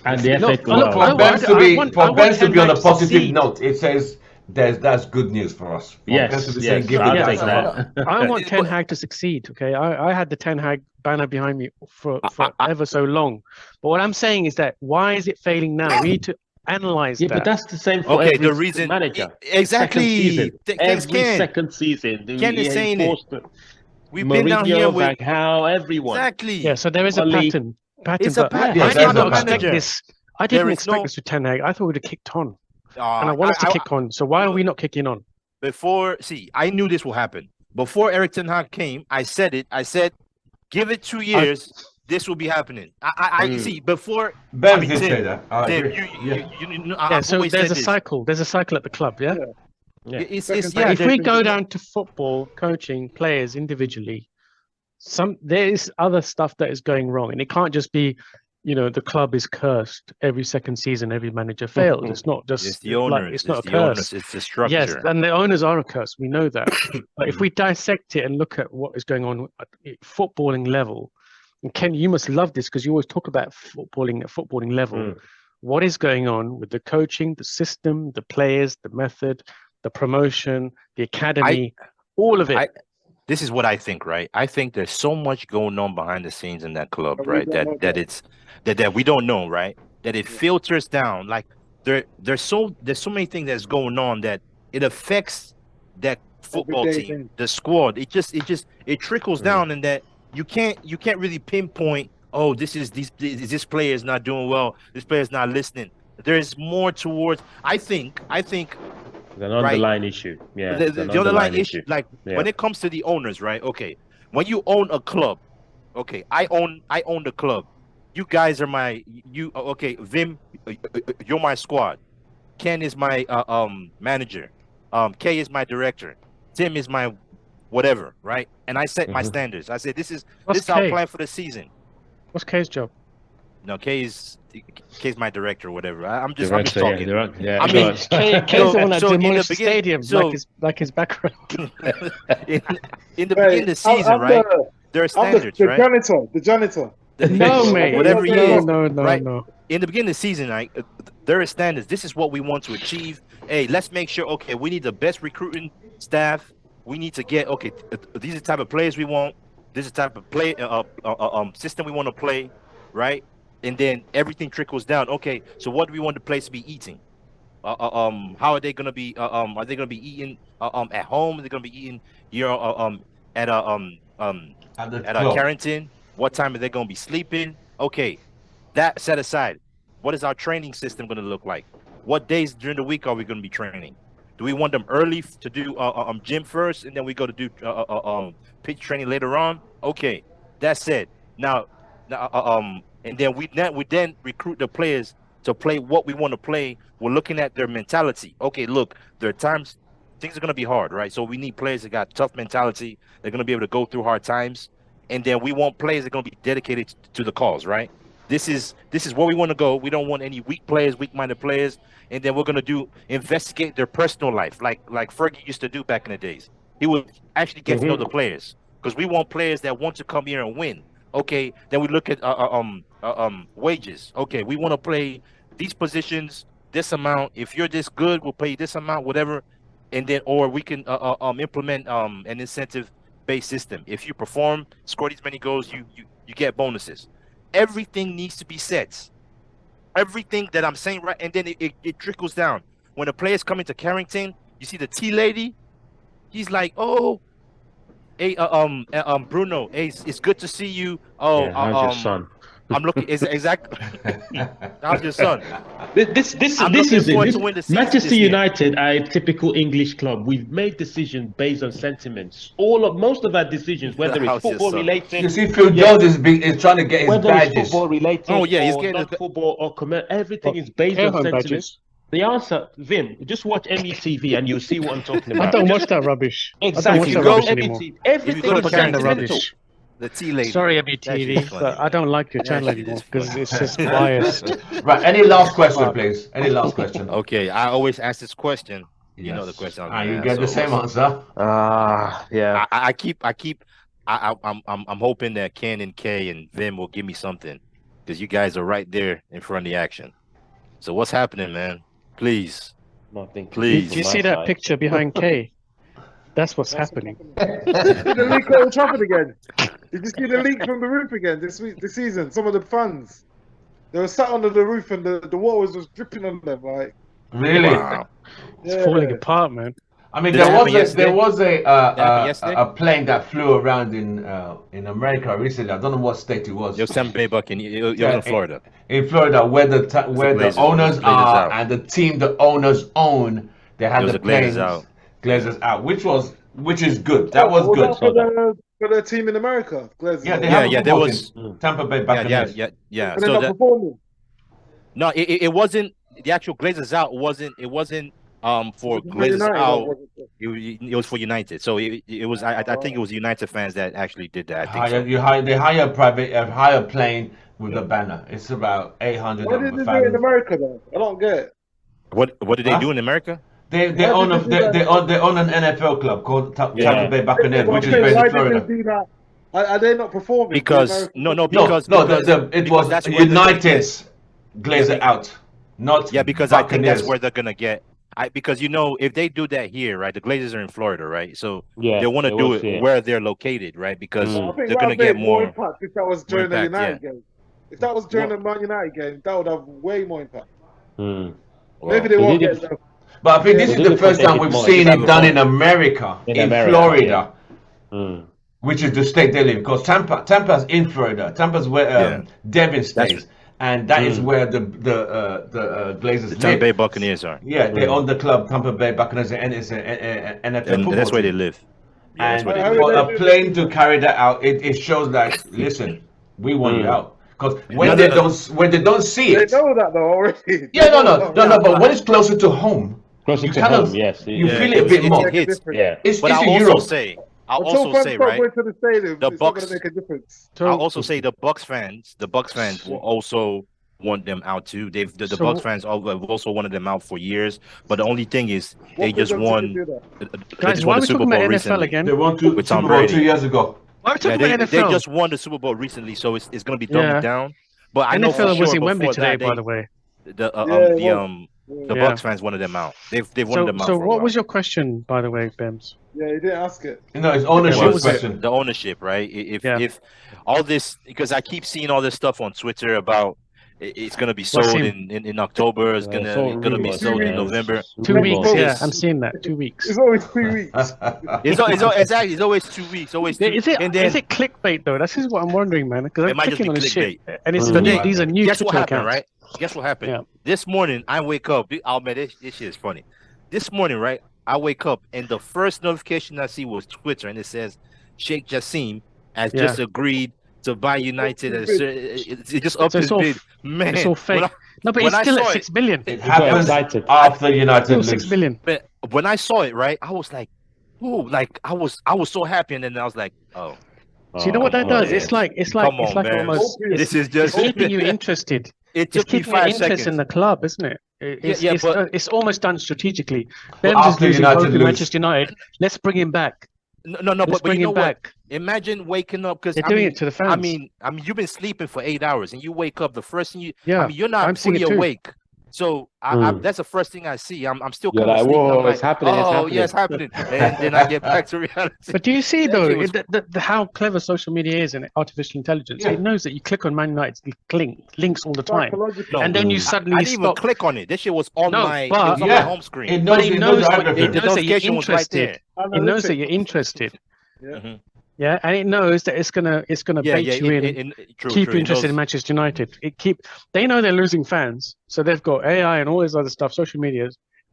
And the No, FA look, Cup. For I Benz want- to be I want to be on a Ten Hag to positive succeed. note, it says that's good news for us. For Yes, Benz to be yes, saying, give I'll it take that. that. I want Ten Hag to succeed. Okay, I had the Ten Hag banner behind me for ever so long. But what I'm saying is that why is it failing now? We need to analyze Yeah, that. but that's the same for Okay, every the reason manager. exactly. Second season. Thanks, Every Ken. second season. Ken is saying it. We've been down Mourinho, here with Van Gaal, everyone. exactly. Yeah, so there is a Oli. pattern. It's a but pattern. Yeah, I there's did a not expect pattern. this. I There didn't is expect no- this with Ten Hag. I thought we'd have kicked on, and I Uh, want us to I- kick on. So why are we not kicking on? I knew this will happen. Before Eric Ten Hag came, I said it. I said, give it 2 years, this will be happening. I see before. Benz I mean, did Tim, say that. I Tim, agree. Yeah. you Yeah, I've so always there's said a this. cycle. There's a cycle at the club. Yeah. Yeah. It's Second But yeah. if we there's- go down to football, coaching, players individually, there is other stuff that is going wrong, and it can't just be, the club is cursed every second season. Every manager fails. It's not just It's the owners. it's not a the curse. owners. It's the structure. Yes, and the owners are a curse. We know that. But if we dissect it and look at what is going on at footballing level, and Ken, you must love this because you always talk about footballing at footballing level. What is going on with the coaching, the system, the players, the method, the promotion, the academy, all of it? This is what I think, right? I think there's so much going on behind the scenes in that club, But we right? don't know That we don't know, right? That it filters down. Like there's so many things that's going on that it affects that football Everyday team, thing. the squad. It trickles down, and that you can't really pinpoint. Oh, this player is not doing well. This player is not listening. There's more towards. I think It's an underlying issue. Yeah. it's an the underlying issue, like Yeah. when it comes to the owners, right? Okay, when you own a club, okay, I own the club. You guys are okay. Vim, you're my squad. Ken is my manager. Kay is my director. Tim is my whatever, right? And I set my standards. I said this is our Kay? plan for the season. What's Kay's job? No, Kay's my director or whatever. I'm just Director, talking. yeah, I go mean, on. Kay's the one that so in the demolished the begin- stadium, so- like his background. in the beginning of the season, right? There are standards, the right? The janitor. No, mate. Whatever he is, no, right? no. In the beginning of the season, right, there are standards. This is what we want to achieve. Hey, let's make sure. Okay, we need the best recruiting staff. We need to get these are the type of players we want. This is the type of play system we want to play, right? And then everything trickles down. Okay, so what do we want the players to be eating? How are they gonna be? Are they gonna be eating at home? Are they gonna be eating at club. Carrington? What time are they gonna be sleeping? Okay, that set aside. What is our training system gonna look like? What days during the week are we gonna be training? Do we want them early to do gym first, and then we go to do pitch training later on? Okay, that's it. Now, and then we then recruit the players to play what we want to play. We're looking at their mentality. Okay, look, there are times things are gonna be hard, right? So we need players that got tough mentality. They're gonna be able to go through hard times, and then we want players that are gonna be dedicated to the cause, right? This is where we want to go. We don't want any weak players, weak-minded players, and then we're gonna investigate their personal life, like Fergie used to do back in the days. He would actually get to know the players because we want players that want to come here and win. Okay, then we look at wages. Okay, we want to play these positions this amount. If you're this good, we'll pay you this amount, whatever, and then or we can implement an incentive-based system. If you perform, score these many goals, you get bonuses. Everything needs to be set. Everything that I'm saying, right, and then it trickles down. When the players come into Carrington, you see the tea lady. He's like, oh, hey, Bruno, hey, it's good to see you. Oh, how's your son? I'm looking. Exactly. How's your son? This I'm is looking forward it. to win the season Manchester this year. United are a typical English club. We've made decisions based on sentiments. Most of our decisions, whether it's How's your football son? related, You see, Phil Jones is trying to get his whether badges. it's football related, Oh, yeah, he's or getting not his- football or everything is based Care on home sentiments. badges. The answer, Vim, just watch METV and you'll see what I'm talking I about. don't watch that rubbish. Exactly. I don't watch If that you go- rubbish METV, anymore. everything go to is Propaganda Carrington, sentimental. rubbish. The tea lady. Sorry, That shit METV, is funny, but I man. don't like your That channel shit is anymore because funny. it's just biased. Right. Any last question, please? Any last question? Okay, I always ask this question. You know the question. I'm You gonna get ask, the so same what's- answer. Yeah. I'm hoping that Ken and Kay and Vim will give me something because you guys are right there in front of the action. So what's happening, man? Please. Nothing. Please. Do you see that picture behind Kay? That's what's happening. Did you see the leak at Old Trafford again? Did you see the leak from the roof again this season? Some of the fans, they were sat under the roof and the water was just dripping on them. Like, Really? Wow. It's falling apart, man. I mean, Did there that happen was yesterday? Happened yesterday? a plane that flew around in America recently. I don't know what state it was. Yo, Tampa Bay Buccaneers. You're in Florida. In Florida, where the Glazers, owners Glazers are out. and the team the owners own, they had It was the the Glazers planes out. Glazers out, which is good. That was good. that for the team in America. Glazers. Yeah, they Yeah, have a yeah, there football was- team. Tampa Bay Yeah, Buccaneers. yeah. And So they're not that performing. no, it wasn't the actual Glazers out. It wasn't for Glazers United, out. or was it? It was for United. So it was. I think it was United fans that actually did that. I think so. They hire a plane with a banner. It's about 800 Why did they do it in America though? I don't get it. What did they Huh? do in America? They Why own did they do that? they own an NFL club called Tampa Yeah. Bay Buccaneers, But which is I'm saying, based why in Florida. did they do that? Are they not performing? Because The American no, football? because No, it because was that's where they're gonna United's Glazer Yeah, out, not Yeah, because I think Buccaneers. that's where they're gonna get. Because if they do that here, right? The Glazers are in Florida, right? So Yeah, they want to they do will it see it. where they're located, right? Because I think they're that gonna would get make more more. impact if that was during the impact, United game. If that was during the Man United game, that would have way more impact. Mm. Maybe they They won't did get it- them. But I think this They is did the it for first time David we've Moyes. seen Have it a done point. in America, In in America, Florida, Mm. which is the state they live. Because Tampa's in Florida. Tampa's where Yeah. Devin stays, and that is where the Glazers The Tampa live. Bay Buccaneers are, Yeah, they own the club, Tampa Bay Buccaneers, and it's an NFL and football that's where they team. live. Yeah, that's And where they How live. did for they a do plane this? to carry that out, it shows like, listen, we want you out. Because when No, they no, no. don't see They it, know that though already. yeah, no. But when it's closer to home, Closer you to kind of home, yes. you Yeah, feel it a bit it more. hits. Yeah. It's But in I'll Europe. also say, Until fans start right? going to the stadium, The it's not going Bucks- to make a difference. I'll also say the Bucks fans will also want them out too. The So- Bucks fans have also wanted them out for years. But the only thing is they What just business won. did you do that? They Guys, just why won are the we Super talking Bowl about NFL recently. again? They won With Tom Super Bowl Brady. 2 years ago. Why are we Yeah, talking they about NFL? just won the Super Bowl recently, so it's going to be dumbed Yeah. down. But I know for NFL was sure in Wembley before today, that, by the way. the Yeah. Bucks fans wanted them out. They've wanted them out So for a what while. was your question, by the way, Bems? Yeah, you didn't ask it. You know, it's ownership What was it? question. The ownership, right? If Yeah. if all this, because I keep seeing all this stuff on Twitter about it's going to be sold him? in October. It's It's gonna all be rumors, sold in yeah. November. 2 Rumors. weeks, yeah, Yes. I'm seeing that. 2 weeks. It's always 3 weeks. It's always 2 weeks. Always two, Is it and then clickbait though? This is what I'm wondering, man. Because It I'm might just clicking be on the shit, and it's Mm. new, these are new guess what Twitter happened, accounts. right? Guess what happened? Yeah. This morning I wake up. Oh man, this shit is funny. this morning, right? I wake up and the first notification I see was Twitter, and it says Sheikh Jassim has just agreed to buy United. It just upped his bid. Man, It's all fake. No, but when it's I still at saw 6 billion. It happens excited. after United Still lose. 6 billion. But when I saw it, right, I was like, "Ooh!" Like I was so happy, and then I was like, "Oh." So you know what that does? man. It's like Come on, man. almost This is just it's keeping you interested. It It's took me keeping your 5 interest seconds. in the club, isn't it? It's almost done strategically. Them But just after losing United both to lose. Manchester United. Let's bring him back. No, Let's but bring you know him what? back. Imagine waking up because They're doing it to the fans. I mean, you've been sleeping for 8 hours, and you wake up. The first thing I Yeah, mean, you're not I'm seeing fully it too. awake. So that's the first thing I see. I'm still You're kind of like, sleeping. I'm whoa, like, it's happening, it's oh, yeah, it's happening. And then I get back to reality. But do you see That though shit was- how clever social media is and artificial intelligence? Yeah. It knows that you click on Man United's links all the time, Psychological. and then you I suddenly didn't even stop. click on it. This shit was on No, my, but- it was on Yeah. my home screen. It But knows, it it knows knows what- everything. it knows that you're notification was right interested. there. It knows that Analytics. you're interested. Yeah. Mhm. Yeah, and it knows that it's gonna bait you in. Keep you interested in Manchester United. They know they're losing fans, so they've got AI and all this other stuff, social media,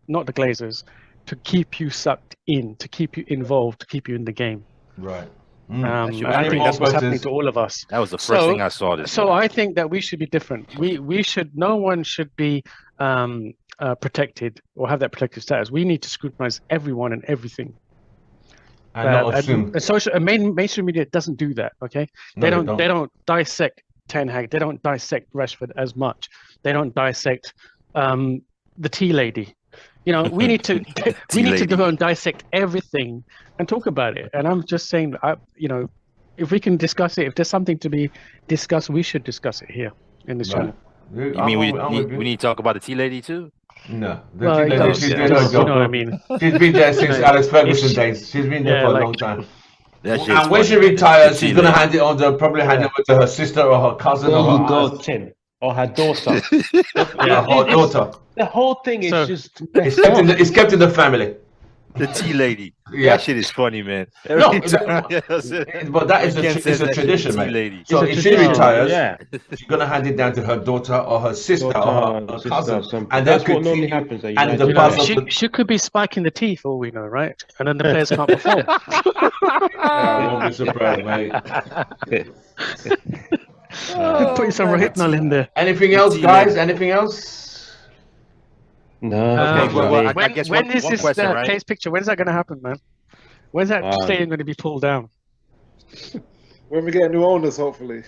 not the Glazers, to keep you sucked in, to keep you involved, to keep you in the game. Right. That shit was I think crazy. that's what's happening Versus- to all of us. That was the first thing I saw this So morning. I think that we should be different. No one should be protected or have that protective status. We need to scrutinize everyone and everything. And not assume. Mainstream media doesn't do that. Okay, they don't dissect Ten Hag. They don't dissect Rashford as much. They don't dissect the tea lady. You know, we need to go and dissect everything and talk about it. And I'm just saying, if we can discuss it, if there's something to be discussed, we should discuss it here in this channel. You mean we need to talk about the tea lady too? No, Well, tea lady, she's doing her you know job. what I mean. She's been there since Alex Ferguson If- days. She's been there Yeah, for a like- long time. That shit's And when she funny, man. retires, The she's tea gonna lady. hand it on to probably hand it over to her sister or her cousin There or you her go, aunt. Tim. Or her daughter. Yeah, her daughter. The whole thing is So- just It's kept in the family. The tea lady. Yeah. That shit is funny, man. No, Every time- Yes. But that is Ken it's says a that shit, tradition, tea mate. lady. So It's a if she tradition. retires, yeah. she's gonna hand it down to her daughter or her sister or her Sister, cousin, or something. and That's they what normally continue. happens. At And United. the buzz of She, the she could be spiking the tea for all we know, right? And then the players can't perform. I won't be surprised, mate. Putting some Rohypnol in there. Anything else, tea guys? lady. Anything else? No. Okay, well, probably. I guess when one is this question, right? case picture? When's that going to happen, man? When's that stadium going to be pulled down? When we get new owners, hopefully.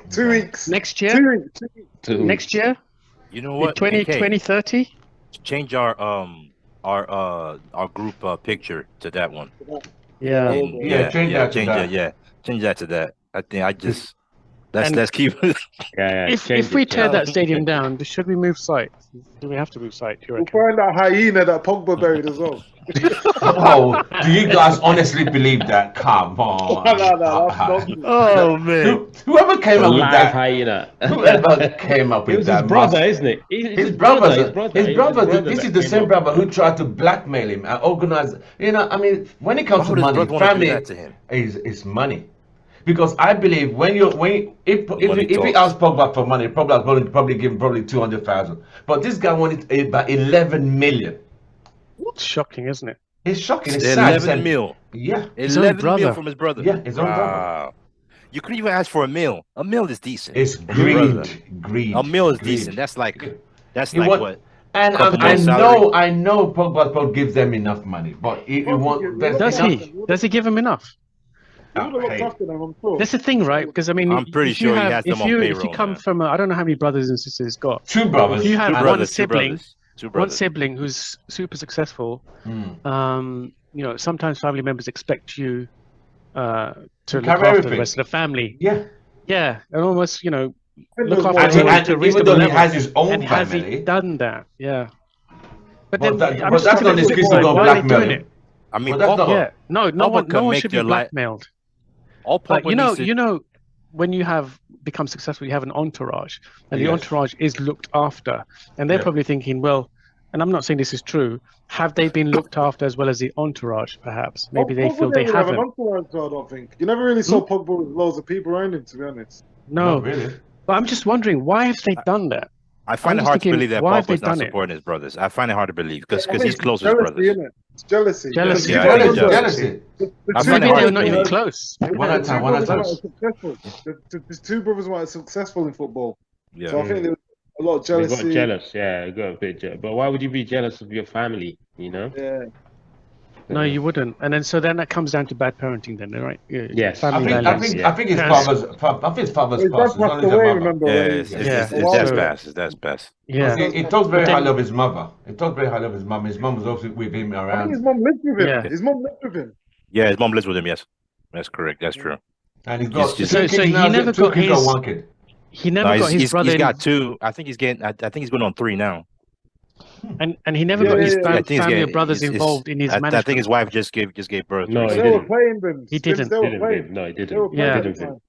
2 weeks. Next year? 2 weeks. 2 weeks. Next year? You know In what? 2030? Change our group picture to that one. Yeah. And Yeah, change that to change that. Yeah, change that to that. I think I just And- let's keep. Yeah, If change we it, tear yeah. that stadium down, should we move site? Do we have to move site? Do you We'll reckon? find that hyena that Pogba buried as well. Oh, do you guys honestly believe that? Come on. No, that's not. Oh man, Whoever came up with Live that, hyena. whoever came up It with was that, his brother, must- isn't it? his brother, His brother. this that is the came same up. brother who tried to blackmail him and organize. You know, I mean, when it comes why to would his money, brother want to do family that to him? is money. Because I believe if Money he talks. asked Pogba for money, probably give him 200,000. But this guy wanted about 11 million. It's shocking, isn't it? It's shocking. It's sad. 11 mil. Yeah, His own 11 mil brother. from his brother. Yeah, his own brother. Wow. You couldn't even ask for a mil. A mil is decent. it's From your brother. greed. A mil is greed. decent. That's like He want- what? And Couple I months salary. I know Pogba gives them enough money, but he want there's Does enough- he? Does he give him enough? He would have looked Hey. after them, I'm sure. That's the thing, right? Because I mean, I'm pretty if you sure he have- has them if on you payroll, come man. from, I don't know how many brothers and sisters he's got. Two brothers. If you have Two one brothers. sibling, Two one brothers. sibling who's super successful, Hmm. you know, sometimes family members expect you to look carry after everything. the rest of the family. Yeah, Yeah, and almost, you know, And look there's after more and, everyone he, and to a even reasonable though he level. has his own And has he family, done that? Yeah. But then that- I'm but just that's looking not at an excuse football, to go why are they blackmail doing him. it? I mean, But that's Pogba, not- Yeah, no Pogba one can make should be your life- blackmailed. all But Pogba needs to- when you have become successful, you have an entourage, and the Yes. entourage is looked after, and they're Yeah. probably thinking, well, and I'm not saying this is true, have they been looked after as well as the entourage? Perhaps maybe they Pogba feel they didn't have an haven't. entourage, so I don't think. You never really saw Pogba with loads of people around him, to be honest. No, not really. but I'm just wondering, why have they done that? I find it just hard to thinking, believe that why have they Pogba's not done it? supporting his brothers. I find it hard to believe because I think he's it's close to his jealousy, brothers. innit? It's jealousy. Jealousy. Because you Yeah, gotta I think remember, jealousy. the I two find it Maybe hard they're to not even believe. close. Maybe One they're at a two time, one at a brothers time. weren't successful. The two brothers weren't successful in football. Yeah. So I think there was a lot of They got jealousy. jealous. Yeah, they got a bit jealous. But why would you be jealous of your family? You know? Yeah. No, you wouldn't. And then that comes down to bad parenting, then, right? Yes. Family I values. think his Yes. father's his father's His dad passed. It's passed only the away, mother. remember? Yeah, when it's he- Yeah. it's a while that's ago. best. It's that's best. Yeah. He talks very But highly then- of his mother. He talks very highly of his mum. His mum was also with him I think his around, mum lived with him. Yeah. His mum lived with him. Yeah, his mom lives with him. Yes, that's correct. That's true. and he's got He's- two So- kids so he now. never Two got kids his- got one kid. He never No, got his he's brother. got two. I think he's getting. I think he's going on 3 now. And he never Yeah, got his yeah, yeah. I think he's family getting- or brothers it's- involved in his I management. think his wife just gave birth. No, They he were didn't. playing them. He didn't. They were Didn't playing. bid. No, he They were didn't. Yeah. playing. Didn't bid.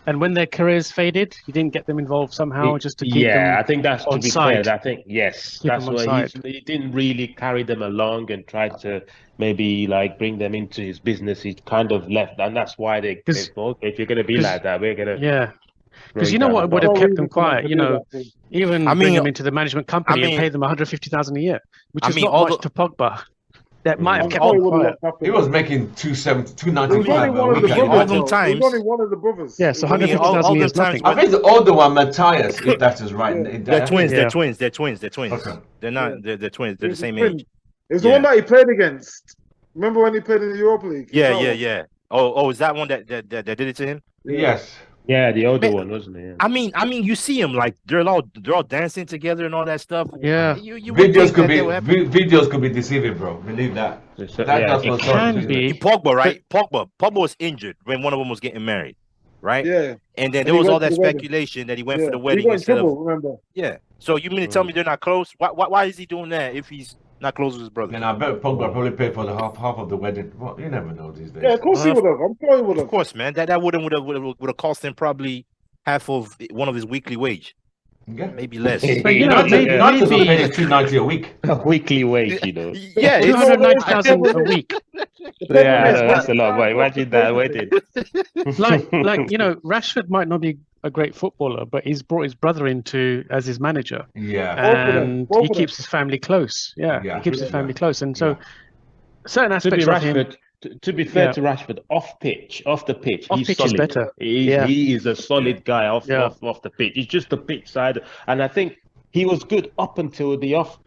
And when their careers faded, he didn't get them involved somehow, just to keep Yeah, I them. think that's to on be side. fair. I think yes, Keep that's them on why side. he didn't really carry them along and try to maybe like bring them into his business. He kind of left, and that's why they 'Cause- thought, if you're gonna be 'cause- like that, we're gonna. Yeah, because break you know down what the would bar. have No kept reason them for them quiet. to You do know, that thing. even I bring mean- them into the management company I and mean- pay them 150,000 a year, which I is mean, not all much the- to Pogba. That might have I'm kept sure he them would have quiet. looked after He them. was making 270, It was 295 only a one of the week. I mean, brothers. all them though. It times- was only one of the brothers. Yeah, so It was only 150,000 all a year the is nothing. times I think the older one, Matthias, if that is right. Yeah. They're twins. Yeah. They're twins. They're twins. They're twins. Okay. They're not. They're twins. They're the It was same twin. age. It was the Yeah. one that he played against. Remember when he played in the Europa League? Yeah, That yeah, one. yeah. Oh, is that one that did it to him? Yes. Yeah, the older Man, one, wasn't it? Yeah. I mean, you see him like they're all dancing together and all that stuff. Yeah. You would Videos think could that be they would happen. videos could be deceiving, bro. Believe that. So, That yeah, does It not can sound be. Pogba, right? Pogba was injured when one of them was getting married, right? Yeah. And then And there he was went all to that the wedding. speculation that he went Yeah. for the He wedding got in instead trouble, of remember? yeah. So you mean to tell me they're not close? Why is he doing that if he's not close with his brother? And I bet Pogba probably paid for the half of the wedding. Well, you never know these days. Yeah, of course he would have. I'm sure he would Of have. course, man. That would have cost him probably half of one of his weekly wage, Yeah. maybe less. But you know, maybe United will pay 290 a week. A weekly wage, you know. Yeah, it's 290,000 a week. Yeah, that's a lot. But imagine that wedding. Like you know, Rashford might not be a great footballer, but he's brought his brother into as his manager, Yeah. Both of them, and both he of keeps his family close. Yeah, Yeah, he keeps his yeah. family close, and so Yeah. certain To be aspects of him. Rashford, to be fair Yeah. to Rashford, off the pitch, Off he's pitch is solid. better. He is a solid guy off Yeah. off the pitch. He's just the pitch side, and I think he was good up until the off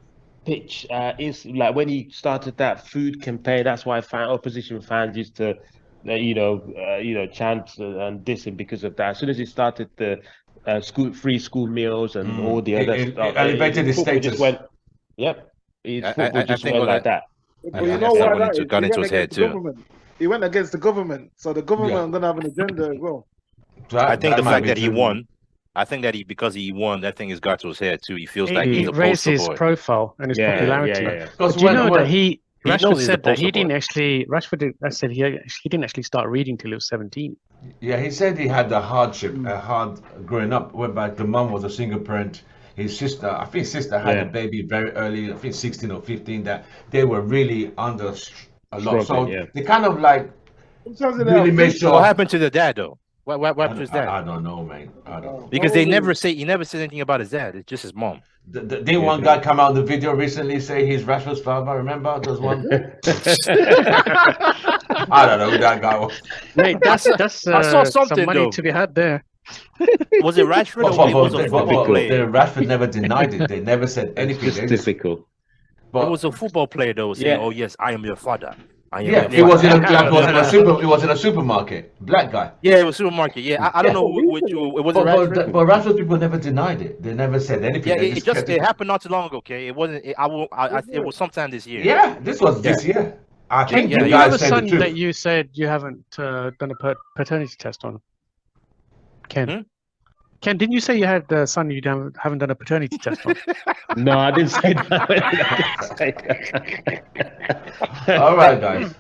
pitch. Is like when he started that food campaign. That's why opposition fans used to, chant and diss him because of that. As soon as he started the free school meals and all the other It stuff, elevated his football status. just went. Yep, his football I just think went all like that- that. But you I know guess that why went that into- is? got He into went his head against the too. government. He went against the government, so the government Yeah. are going to have an agenda as well. So I think the might fact be that he true. won, I think that because he won, that thing has got to his head too. He feels like he's It a raised poster his boy. profile and his Yeah, popularity. yeah, yeah. Because But do you know when- that He knows Rashford he's a said that he poster didn't boy. actually. I said he didn't actually start reading till he was 17. Yeah, he said he had a hardship, a hard growing up, whereby the mum was a single parent. His sister, I think sister had a Yeah. baby very early, I think 16 or 15, that they were really under a lot. So Struggling, yeah. they kind of like Sometimes they really have made things- sure. What happened to the dad though? What happened to his dad? I don't know, man. I don't know. Because No, he never said anything about his dad. It's just his mom. Didn't one guy come out in the video recently say he's Rashford's father? Remember? There's one. I don't know who that guy was. Mate, that's I saw some something, money though. to be had there. Was it Rashford or it was a football player? Rashford never denied it. They never said anything. It's They just just- difficult. but It was a football player though saying, Yeah. "Oh yes, I am your father. I am yeah, your it was in father." it was in a supermarket. Black guy. Yeah, it was supermarket. Yeah, I don't know which it was. It Rashford? But Rashford people never denied it. They never said anything. Yeah, They it kept it happened not too long ago. Okay, it wasn't. It was sometime this year. Yeah, this was this year. I think Yeah, you you yeah. have guys a said son the truth. that you said you haven't done a paternity test on. Ken. Hmm? Ken, didn't you say you had a son you haven't done a paternity test on? No, I didn't say that. I didn't say that. All right, guys.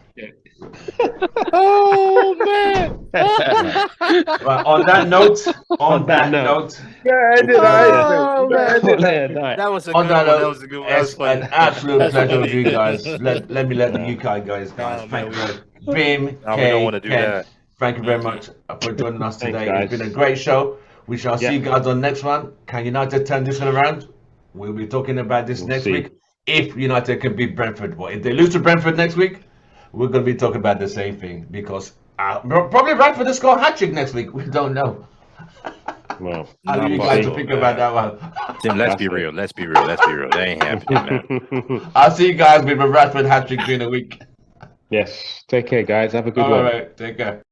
Oh man! Right, on that note, Yeah, I did. Oh, I did. That was a on good that one. That note, was a good one. That was it's funny. an absolute That's pleasure funny. with you guys. Let me let the UK guys. Oh, man, Thank you. Bim, No, we don't want to do Ken, that. thank you very much for joining us Thanks, today. guys. It's been a great show. We shall Yeah. see you guys on next one. Can United turn this one around? We'll be talking about this We'll next see. week. If United can beat Brentford, but if they lose to Brentford next week, we're going to be talking about the same thing because probably Brentford will score a hat trick next week. We don't know. Well, I we'll leave you guys see. to think about that one. Tim, let's That's be it. real. Let's be real. Let's be real. That ain't happening, man. I'll see you guys with a Rashford hat trick during the week. Yes. Take care, guys. Have a good All one. right, take care.